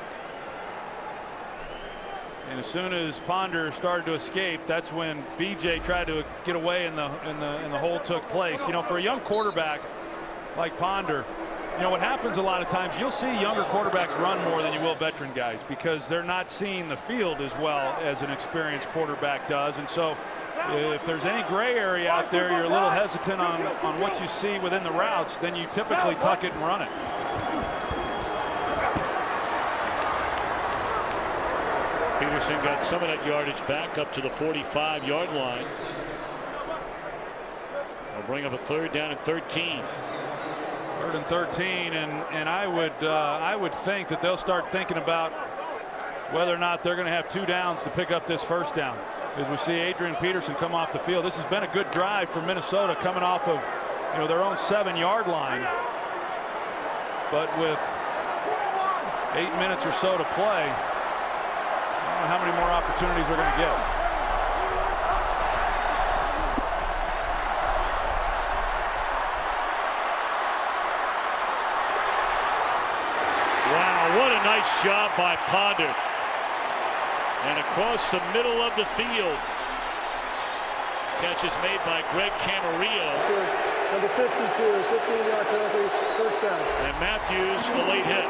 And as soon as Ponder started to escape, that's when B.J. tried to get away and the hold took place. You know, for a young quarterback like Ponder, you know what happens a lot of times, you'll see younger quarterbacks run more than you will veteran guys because they're not seeing the field as well as an experienced quarterback does. And so if there's any gray area out there, you're a little hesitant on what you see within the routes, then you typically tuck it and run it. Peterson got some of that yardage back up to the 45-yard line. They'll bring up a 3rd down and 13. 3rd and 13, and I would think that they'll start thinking about whether or not they're going to have 2 downs to pick up this 1st down. As we see Adrian Peterson come off the field, this has been a good drive for Minnesota coming off of their own 7-yard line, but with 8 minutes or so to play, I don't know how many more opportunities they're going to get. Wow, what a nice job by Ponder. And across the middle of the field. Catch is made by Greg Camarillo. Number 52, 15-yard penalty, 1st down. And Matthews, a late hit.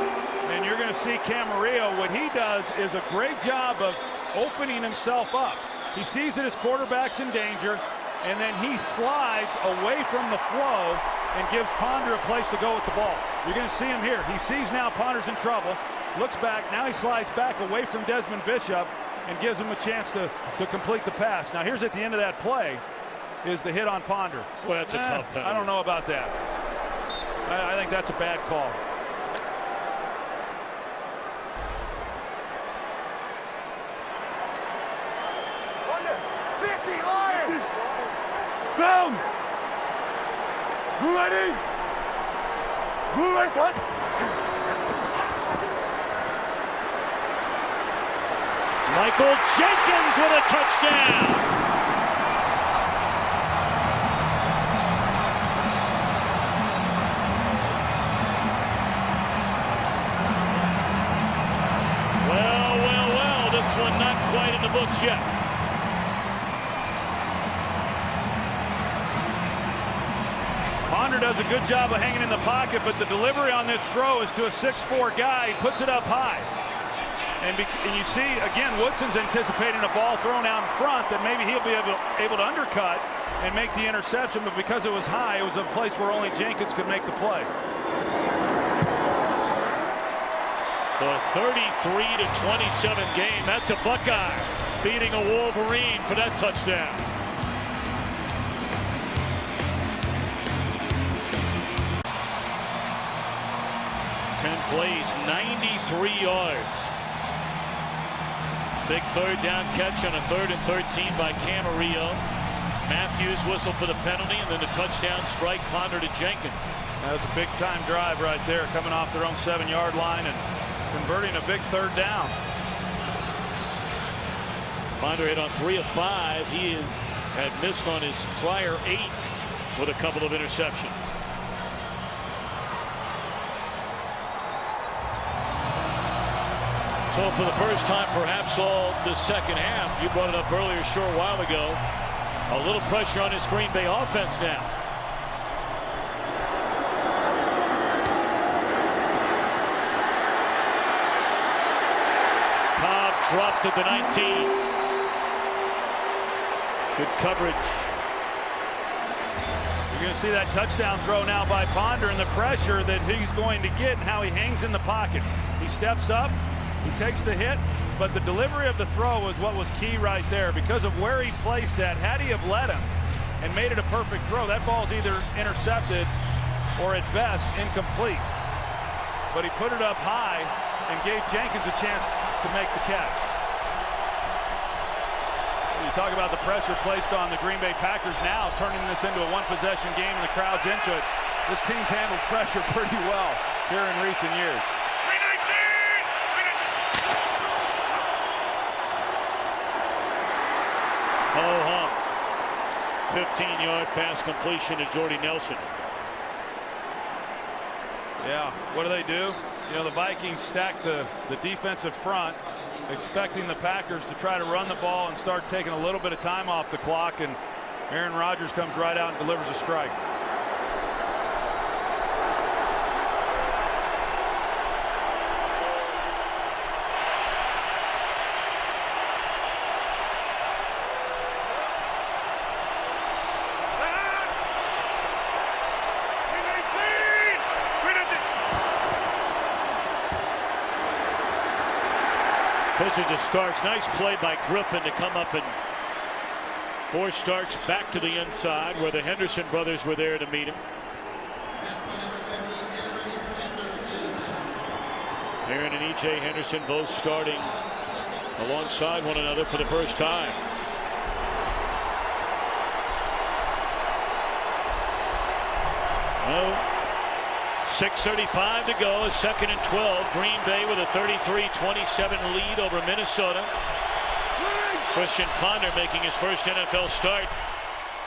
And you're going to see Camarillo, what he does is a great job of opening himself up. He sees that his quarterback's in danger, and then he slides away from the flow and gives Ponder a place to go with the ball. You're going to see him here. He sees now Ponder's in trouble, looks back, now he slides back away from Desmond Bishop and gives him a chance to complete the pass. Now here's at the end of that play is the hit on Ponder. Well, that's a tough penalty. I don't know about that. I think that's a bad call. Down! Blue ready! Blue right foot! Michael Jenkins with a touchdown! Well, this one not quite in the books yet. Ponder does a good job of hanging in the pocket, but the delivery on this throw is to a 6'4" guy. He puts it up high. And you see, again, Woodson's anticipating a ball thrown out in front that maybe he'll be able to undercut and make the interception, but because it was high, it was a place where only Jenkins could make the play. So a 33-27 game. That's a Buckeye beating a Wolverine for that touchdown. Plays 93 yards. Big 3rd down catch on a 3rd and 13 by Camarillo. Matthews whistled for the penalty, and then the touchdown strike Ponder to Jenkins. That's a big time drive right there, coming off their own 7-yard line and converting a big 3rd down. Ponder hit on 3 of 5. He had missed on his prior 8 with a couple of interceptions. So for the first time, perhaps all the 2nd half, you brought it up earlier a short while ago, a little pressure on this Green Bay offense now. dropped at the 19. Good coverage. You're going to see that touchdown throw now by Ponder and the pressure that he's going to get and how he hangs in the pocket. He steps up, he takes the hit, but the delivery of the throw was what was key right there. Because of where he placed that, had he have let him and made it a perfect throw, that ball's either intercepted or at best incomplete. But he put it up high and gave Jenkins a chance to make the catch. You talk about the pressure placed on the Green Bay Packers now, turning this into a one-possession game and the crowd's into it. This team's handled pressure pretty well here in recent years. Ho-hum. 15-yard pass completion to Jordy Nelson. Yeah, what do? You know, the Vikings stack the defensive front, expecting the Packers to try to run the ball and start taking a little bit of time off the clock, and Aaron Rodgers comes right out and delivers a strike. Pitcher to Starks. Nice play by Griffin to come up and force Starks back to the inside where the Henderson brothers were there to meet him. Aaron and E.J. Henderson both starting alongside one another for the first time. Oh. 6:35 to go, a 2nd and 12. Green Bay with a 33-27 lead over Minnesota. Christian Ponder making his first NFL start.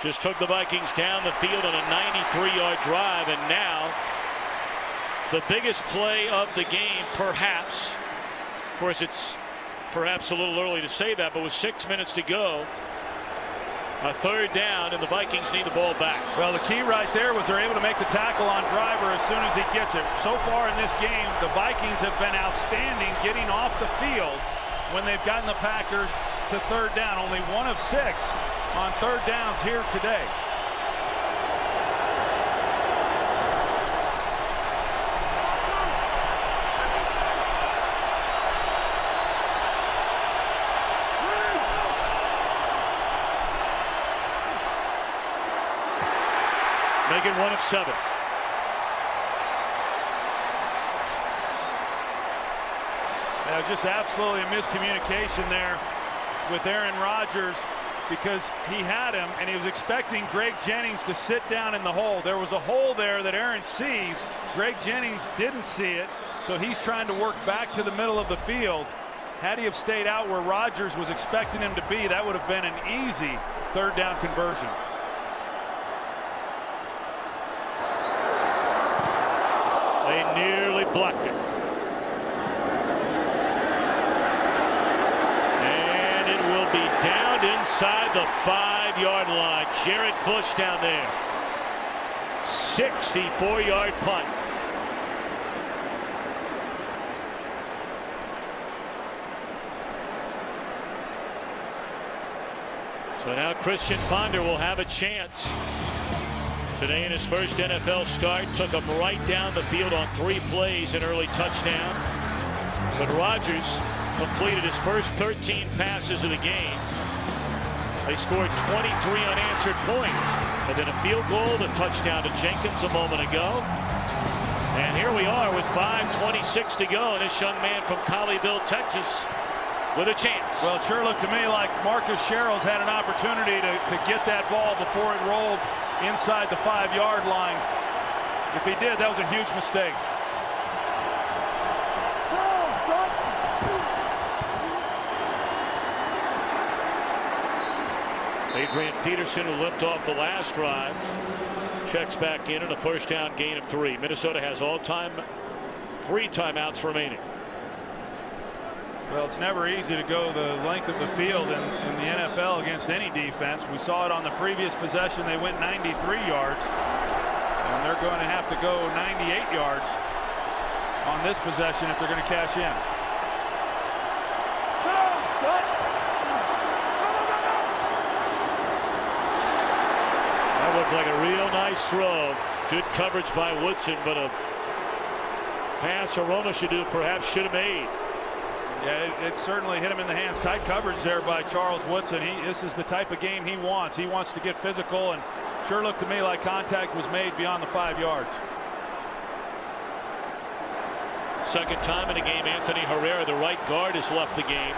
Just took the Vikings down the field on a 93-yard drive, and now the biggest play of the game, perhaps. Of course, it's perhaps a little early to say that, but with 6 minutes to go, a 3rd down, and the Vikings need the ball back. Well, the key right there was they're able to make the tackle on Driver as soon as he gets it. So far in this game, the Vikings have been outstanding getting off the field when they've gotten the Packers to 3rd down. Only 1 of 6 on 3rd downs here today. Make it 1 of 7. Yeah, just absolutely a miscommunication there with Aaron Rodgers, because he had him and he was expecting Greg Jennings to sit down in the hole. There was a hole there that Aaron sees. Greg Jennings didn't see it, so he's trying to work back to the middle of the field. Had he have stayed out where Rodgers was expecting him to be, that would have been an easy 3rd down conversion. They nearly blocked it. And it will be downed inside the 5-yard line. Jarrett Bush down there. 64-yard punt. So now Christian Ponder will have a chance. Today in his first NFL start, took him right down the field on 3 plays, an early touchdown. But Rodgers completed his first 13 passes of the game. They scored 23 unanswered points, and then a field goal, the touchdown to Jenkins a moment ago. And here we are with 5:26 to go, and this young man from Colleyville, Texas, with a chance. Well, it sure looked to me like Marcus Sherrills had an opportunity to get that ball before it rolled inside the 5-yard line. If he did, that was a huge mistake. Adrian Peterson, who limped off the last drive, checks back in and a 1st down gain of 3. Minnesota has all-time 3 timeouts remaining. Well, it's never easy to go the length of the field in the NFL against any defense. We saw it on the previous possession. They went 93 yards, and they're going to have to go 98 yards on this possession if they're going to cash in. Nice throw. Good coverage by Woodson, but a pass Romashadu perhaps should have made. Yeah, it certainly hit him in the hands. Tight coverage there by Charles Woodson. This is the type of game he wants. He wants to get physical, and sure looked to me like contact was made beyond the 5 yards. Second time in the game, Anthony Herrera, the right guard, has left the game.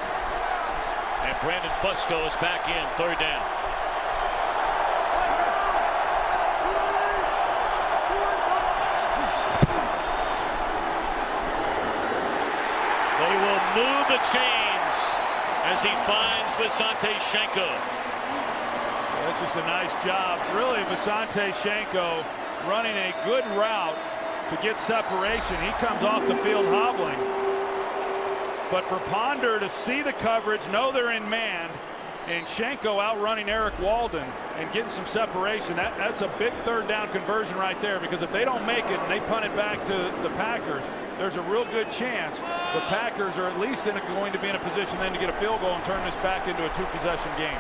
And Brandon Fusco is back in, third down. They will move the chains as he finds Visanthe Shenko. This is a nice job. Really, Visanthe Shenko running a good route to get separation. He comes off the field hobbling. But for Ponder to see the coverage, know they're in man, and Shenko outrunning Eric Walden and getting some separation, that's a big third down conversion right there, because if they don't make it and they punt it back to the Packers, there's a real good chance the Packers are at least going to be in a position then to get a field goal and turn this back into a two-possession game.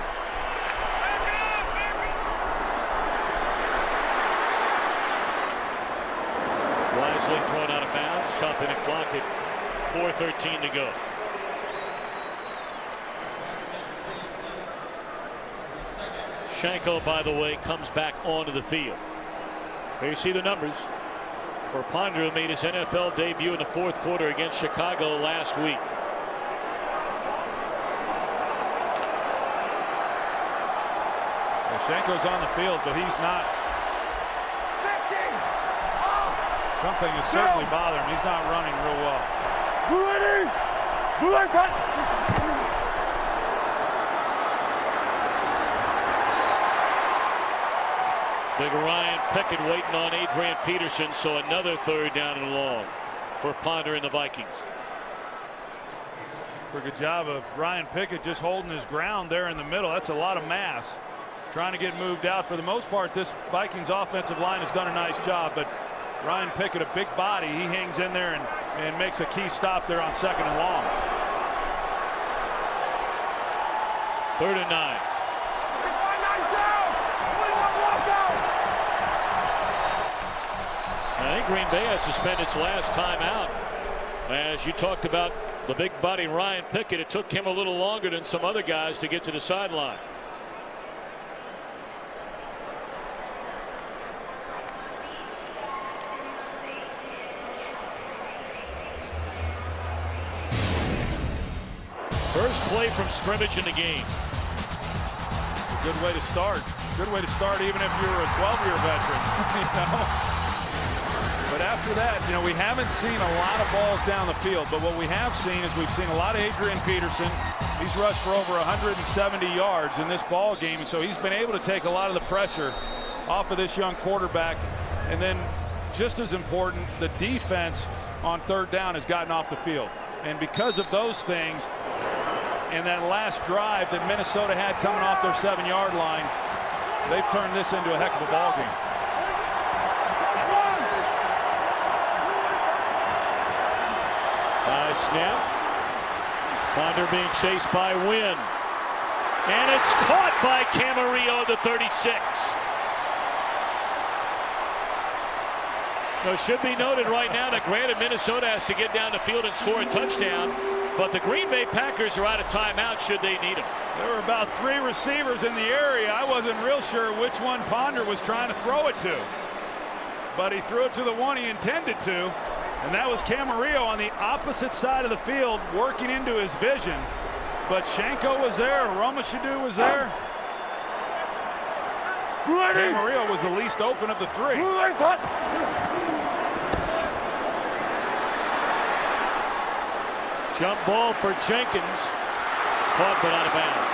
Wisely thrown out of bounds, stopping the clock at 4:13 to go. Shenko, by the way, comes back onto the field. There you see the numbers for Ponder, who made his NFL debut in the fourth quarter against Chicago last week. Well, Shenko's on the field, but he's not. Something is certainly bothering him. He's not running real well. Big Ryan Pickett waiting on Adrian Peterson, so another third down and long for Ponder and the Vikings. Pretty good job of Ryan Pickett just holding his ground there in the middle. That's a lot of mass. Trying to get moved out. For the most part, this Vikings offensive line has done a nice job, but Ryan Pickett, a big body, he hangs in there and makes a key stop there on second and long. 3rd and 9. I think Green Bay has to spend its last time out. As you talked about the big body Ryan Pickett, it took him a little longer than some other guys to get to the sideline. First play from scrimmage in the game. A good way to start. Good way to start even if you're a 12-year veteran. You know? But after that, you know, we haven't seen a lot of balls down the field. But what we have seen is we've seen a lot of Adrian Peterson. He's rushed for over 170 yards in this ball game. And so he's been able to take a lot of the pressure off of this young quarterback. And then just as important, the defense on third down has gotten off the field. And because of those things, and that last drive that Minnesota had coming off their 7-yard line, they've turned this into a heck of a ball game. High snap. Ponder being chased by Wynn. And it's caught by Camarillo, the 36. So it should be noted right now that granted Minnesota has to get down the field and score a touchdown, but the Green Bay Packers are out of timeout should they need them. There were about 3 receivers in the area. I wasn't real sure which one Ponder was trying to throw it to. But he threw it to the one he intended to, and that was Camarillo on the opposite side of the field working into his vision. But Shenko was there, Romashadu was there. Camarillo was the least open of the 3. Jump ball for Jenkins. Caught but out of bounds.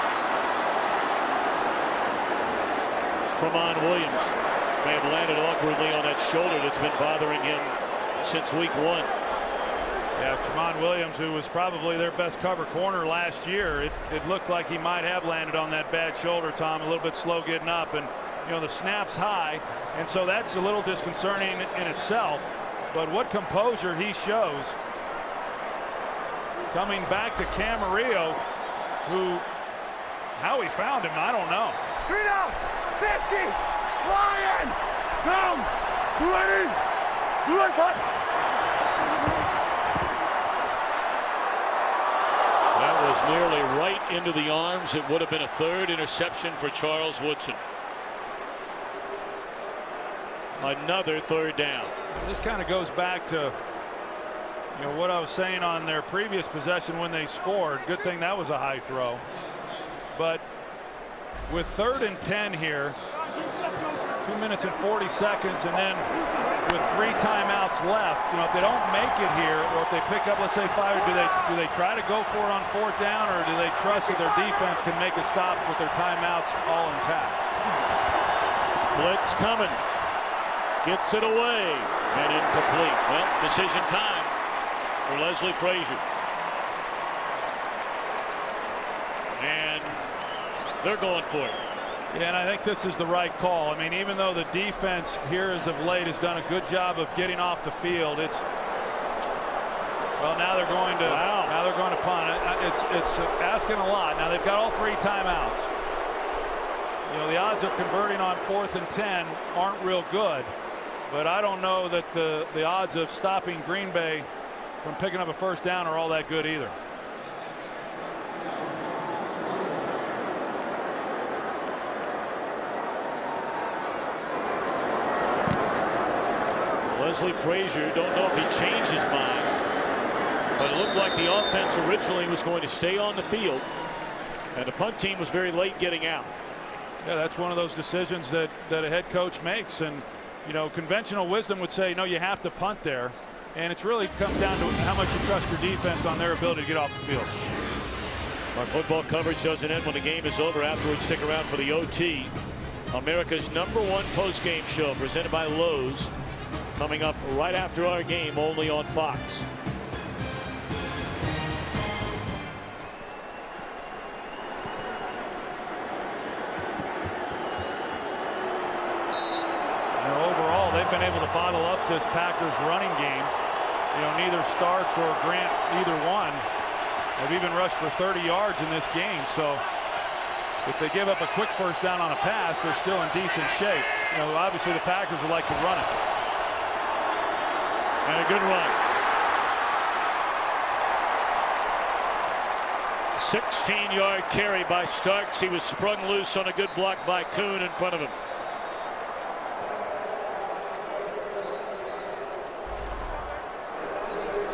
Tramon Williams may have landed awkwardly on that shoulder that's been bothering him since week 1. Yeah, Tramon Williams, who was probably their best cover corner last year, it looked like he might have landed on that bad shoulder, Tom, a little bit slow getting up, and you know the snap's high, and so that's a little disconcerting in itself. But what composure he shows. Coming back to Camarillo, who, how he found him, I don't know. 50, Lion! Down. Blue 80. Blue 85. That was nearly right into the arms. It would have been a third interception for Charles Woodson. Another third down. This kind of goes back to what I was saying on their previous possession when they scored. Good thing that was a high throw. But with 3rd and 10 here, 2 minutes and 40 seconds, and then with 3 timeouts left, if they don't make it here, or if they pick up, let's say 5, do they try to go for it on 4th down, or do they trust that their defense can make a stop with their timeouts all intact? Blitz coming. Gets it away and incomplete. Well, decision time for Leslie Frazier. And they're going for it. Yeah, and I think this is the right call. I mean, even though the defense here as of late has done a good job of getting off the field, now they're going to now they're going to punt. It's asking a lot. Now they've got all 3 timeouts. The odds of converting on 4th and 10 aren't real good, but I don't know that the odds of stopping Green Bay from picking up a 1st down are all that good either. Leslie Frazier, don't know if he changed his mind, but it looked like the offense originally was going to stay on the field, and the punt team was very late getting out. Yeah, that's one of those decisions that a head coach makes, and conventional wisdom would say no, you have to punt there, and it really comes down to how much you trust your defense on their ability to get off the field. Our football coverage doesn't end when the game is over. Afterwards, stick around for the OT. America's #1 post-game show presented by Lowe's, coming up right after our game, only on Fox. Overall, they've been able to bottle up this Packers running game. Neither Starks or Grant, either one, have even rushed for 30 yards in this game. So if they give up a quick 1st down on a pass, they're still in decent shape. Obviously the Packers would like to run it. And a good run. 16-yard carry by Starks. He was sprung loose on a good block by Kuhn in front of him.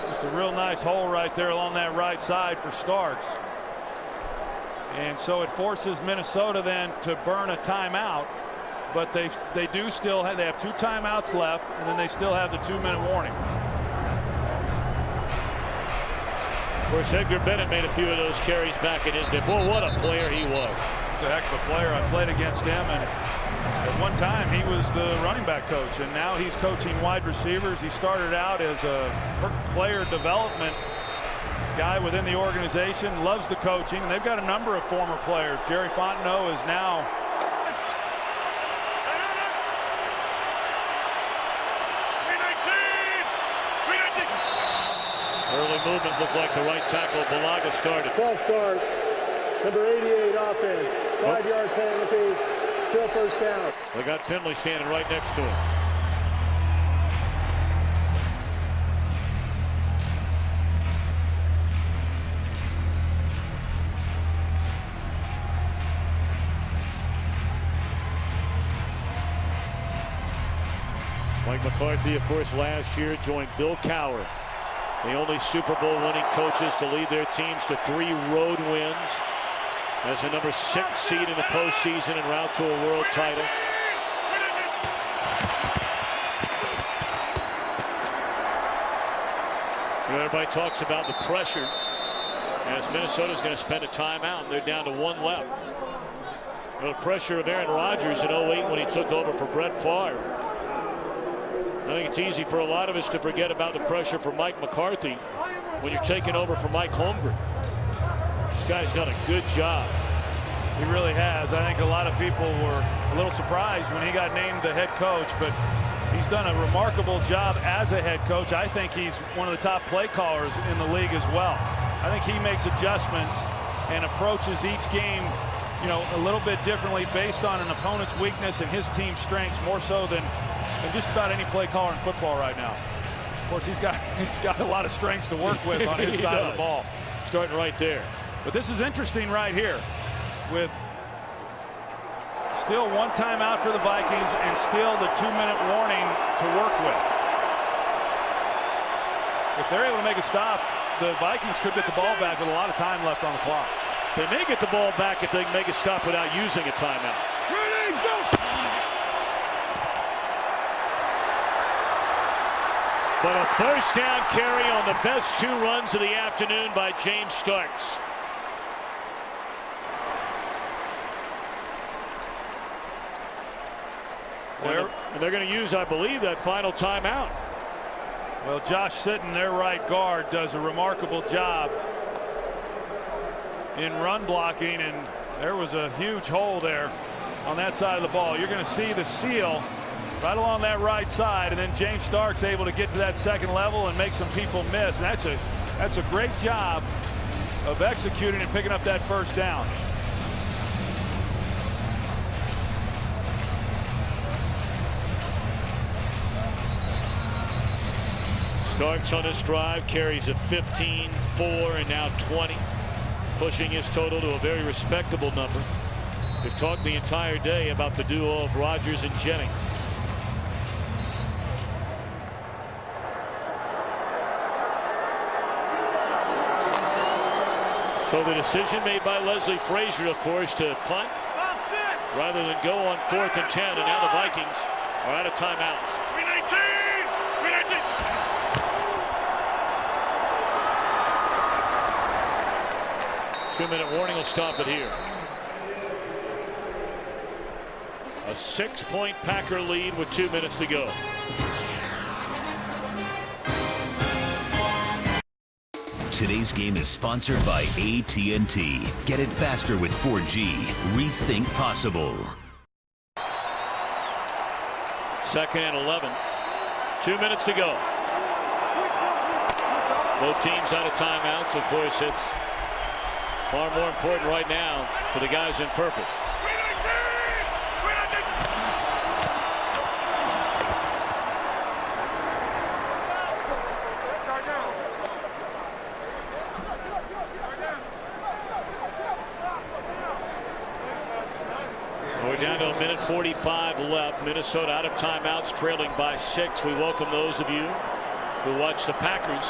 Just a real nice hole right there along that right side for Starks. And so it forces Minnesota then to burn a timeout. But they do still have 2 timeouts left, and then they still have the 2-minute warning. Of course, Edgar Bennett made a few of those carries back in his day. Boy, what a player he was. He's a heck of a player. I played against him, and at one time he was the running back coach, and now he's coaching wide receivers. He started out as a player development guy within the organization, loves the coaching, and they've got a number of former players. Jerry Fontenot is now early movement looked like the right tackle. Balaga started. False start. Number 88 offense. 5-yard penalty. Still 1st down. They got Finley standing right next to him. Mike McCarthy, of course, last year joined Bill Cowher, the only Super Bowl winning coaches to lead their teams to 3 road wins as the number 6 seed in the postseason en route to a world title. Everybody talks about the pressure as Minnesota's going to spend a timeout. They're down to 1 left. The pressure of Aaron Rodgers in 08 when he took over for Brett Favre. I think it's easy for a lot of us to forget about the pressure for Mike McCarthy when you're taking over for Mike Holmgren. This guy's done a good job. He really has. I think a lot of people were a little surprised when he got named the head coach, but he's done a remarkable job as a head coach. I think he's one of the top play callers in the league as well. I think he makes adjustments and approaches each game, a little bit differently based on an opponent's weakness and his team's strengths, more so than than just about any play caller in football right now. Of course, he's got a lot of strengths to work with on his side of the ball. Starting right there. But this is interesting right here, with still one timeout for the Vikings and still the 2-minute warning to work with. If they're able to make a stop, the Vikings could get the ball back with a lot of time left on the clock. They may get the ball back if they can make a stop without using a timeout. Ready, go! But a first down carry on the best 2 runs of the afternoon by James Starks. And they're going to use, I believe, that final timeout. Well, Josh Sitton, their right guard, does a remarkable job in run blocking, and there was a huge hole there on that side of the ball. You're going to see the seal right along that right side, and then James Starks able to get to that second level and make some people miss. And that's a great job of executing and picking up that first down. Starks on his drive carries a 15, 4, and now 20, pushing his total to a very respectable number. We've talked the entire day about the duo of Rodgers and Jennings. So the decision made by Leslie Frazier, of course, to punt rather than go on 4th and 10, and now the Vikings are out of timeouts. 2-minute warning will stop it here. A 6-point Packer lead with 2 minutes to go. Today's game is sponsored by AT&T. Get it faster with 4G. Rethink possible. 2nd and 11. 2 minutes to go. Both teams out of timeouts. Of course, it's far more important right now for the guys in purple. We're down to 1:45 left. Minnesota out of timeouts, trailing by 6. We welcome those of you who watch the Packers.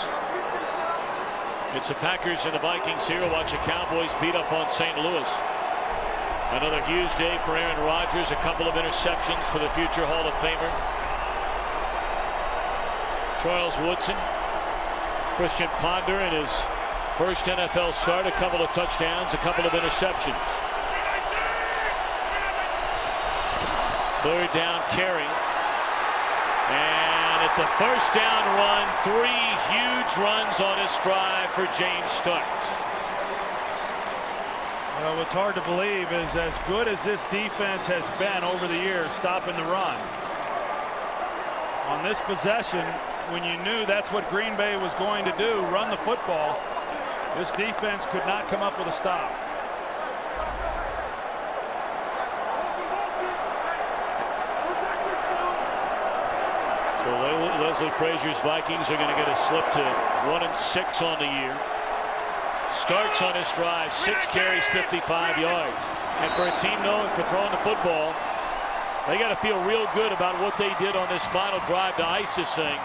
It's the Packers and the Vikings here. Watch the Cowboys beat up on St. Louis. Another huge day for Aaron Rodgers. A couple of interceptions for the future Hall of Famer Charles Woodson. Christian Ponder in his first NFL start. A couple of touchdowns, a couple of interceptions. 3rd down carry. And it's a first down run. 3 huge runs on his drive for James Starks. Well, what's hard to believe is, as good as this defense has been over the years stopping the run, on this possession, when you knew that's what Green Bay was going to do, run the football, this defense could not come up with a stop. So Leslie Frazier's Vikings are going to get a slip to 1-6 on the year. Starks on his drive, 6 carries, 55 yards. And for a team known for throwing the football, they got to feel real good about what they did on this final drive to ice this thing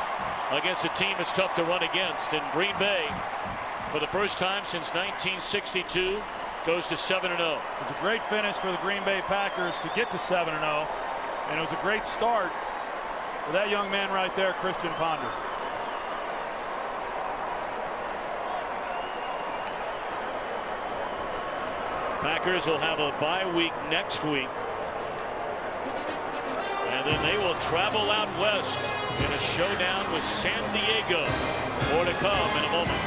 against a team that's tough to run against. And Green Bay, for the first time since 1962, goes to 7-0. It was a great finish for the Green Bay Packers to get to 7-0, and it was a great start for that young man right there, Christian Ponder. Packers will have a bye week next week, and then they will travel out west in a showdown with San Diego. More to come in a moment.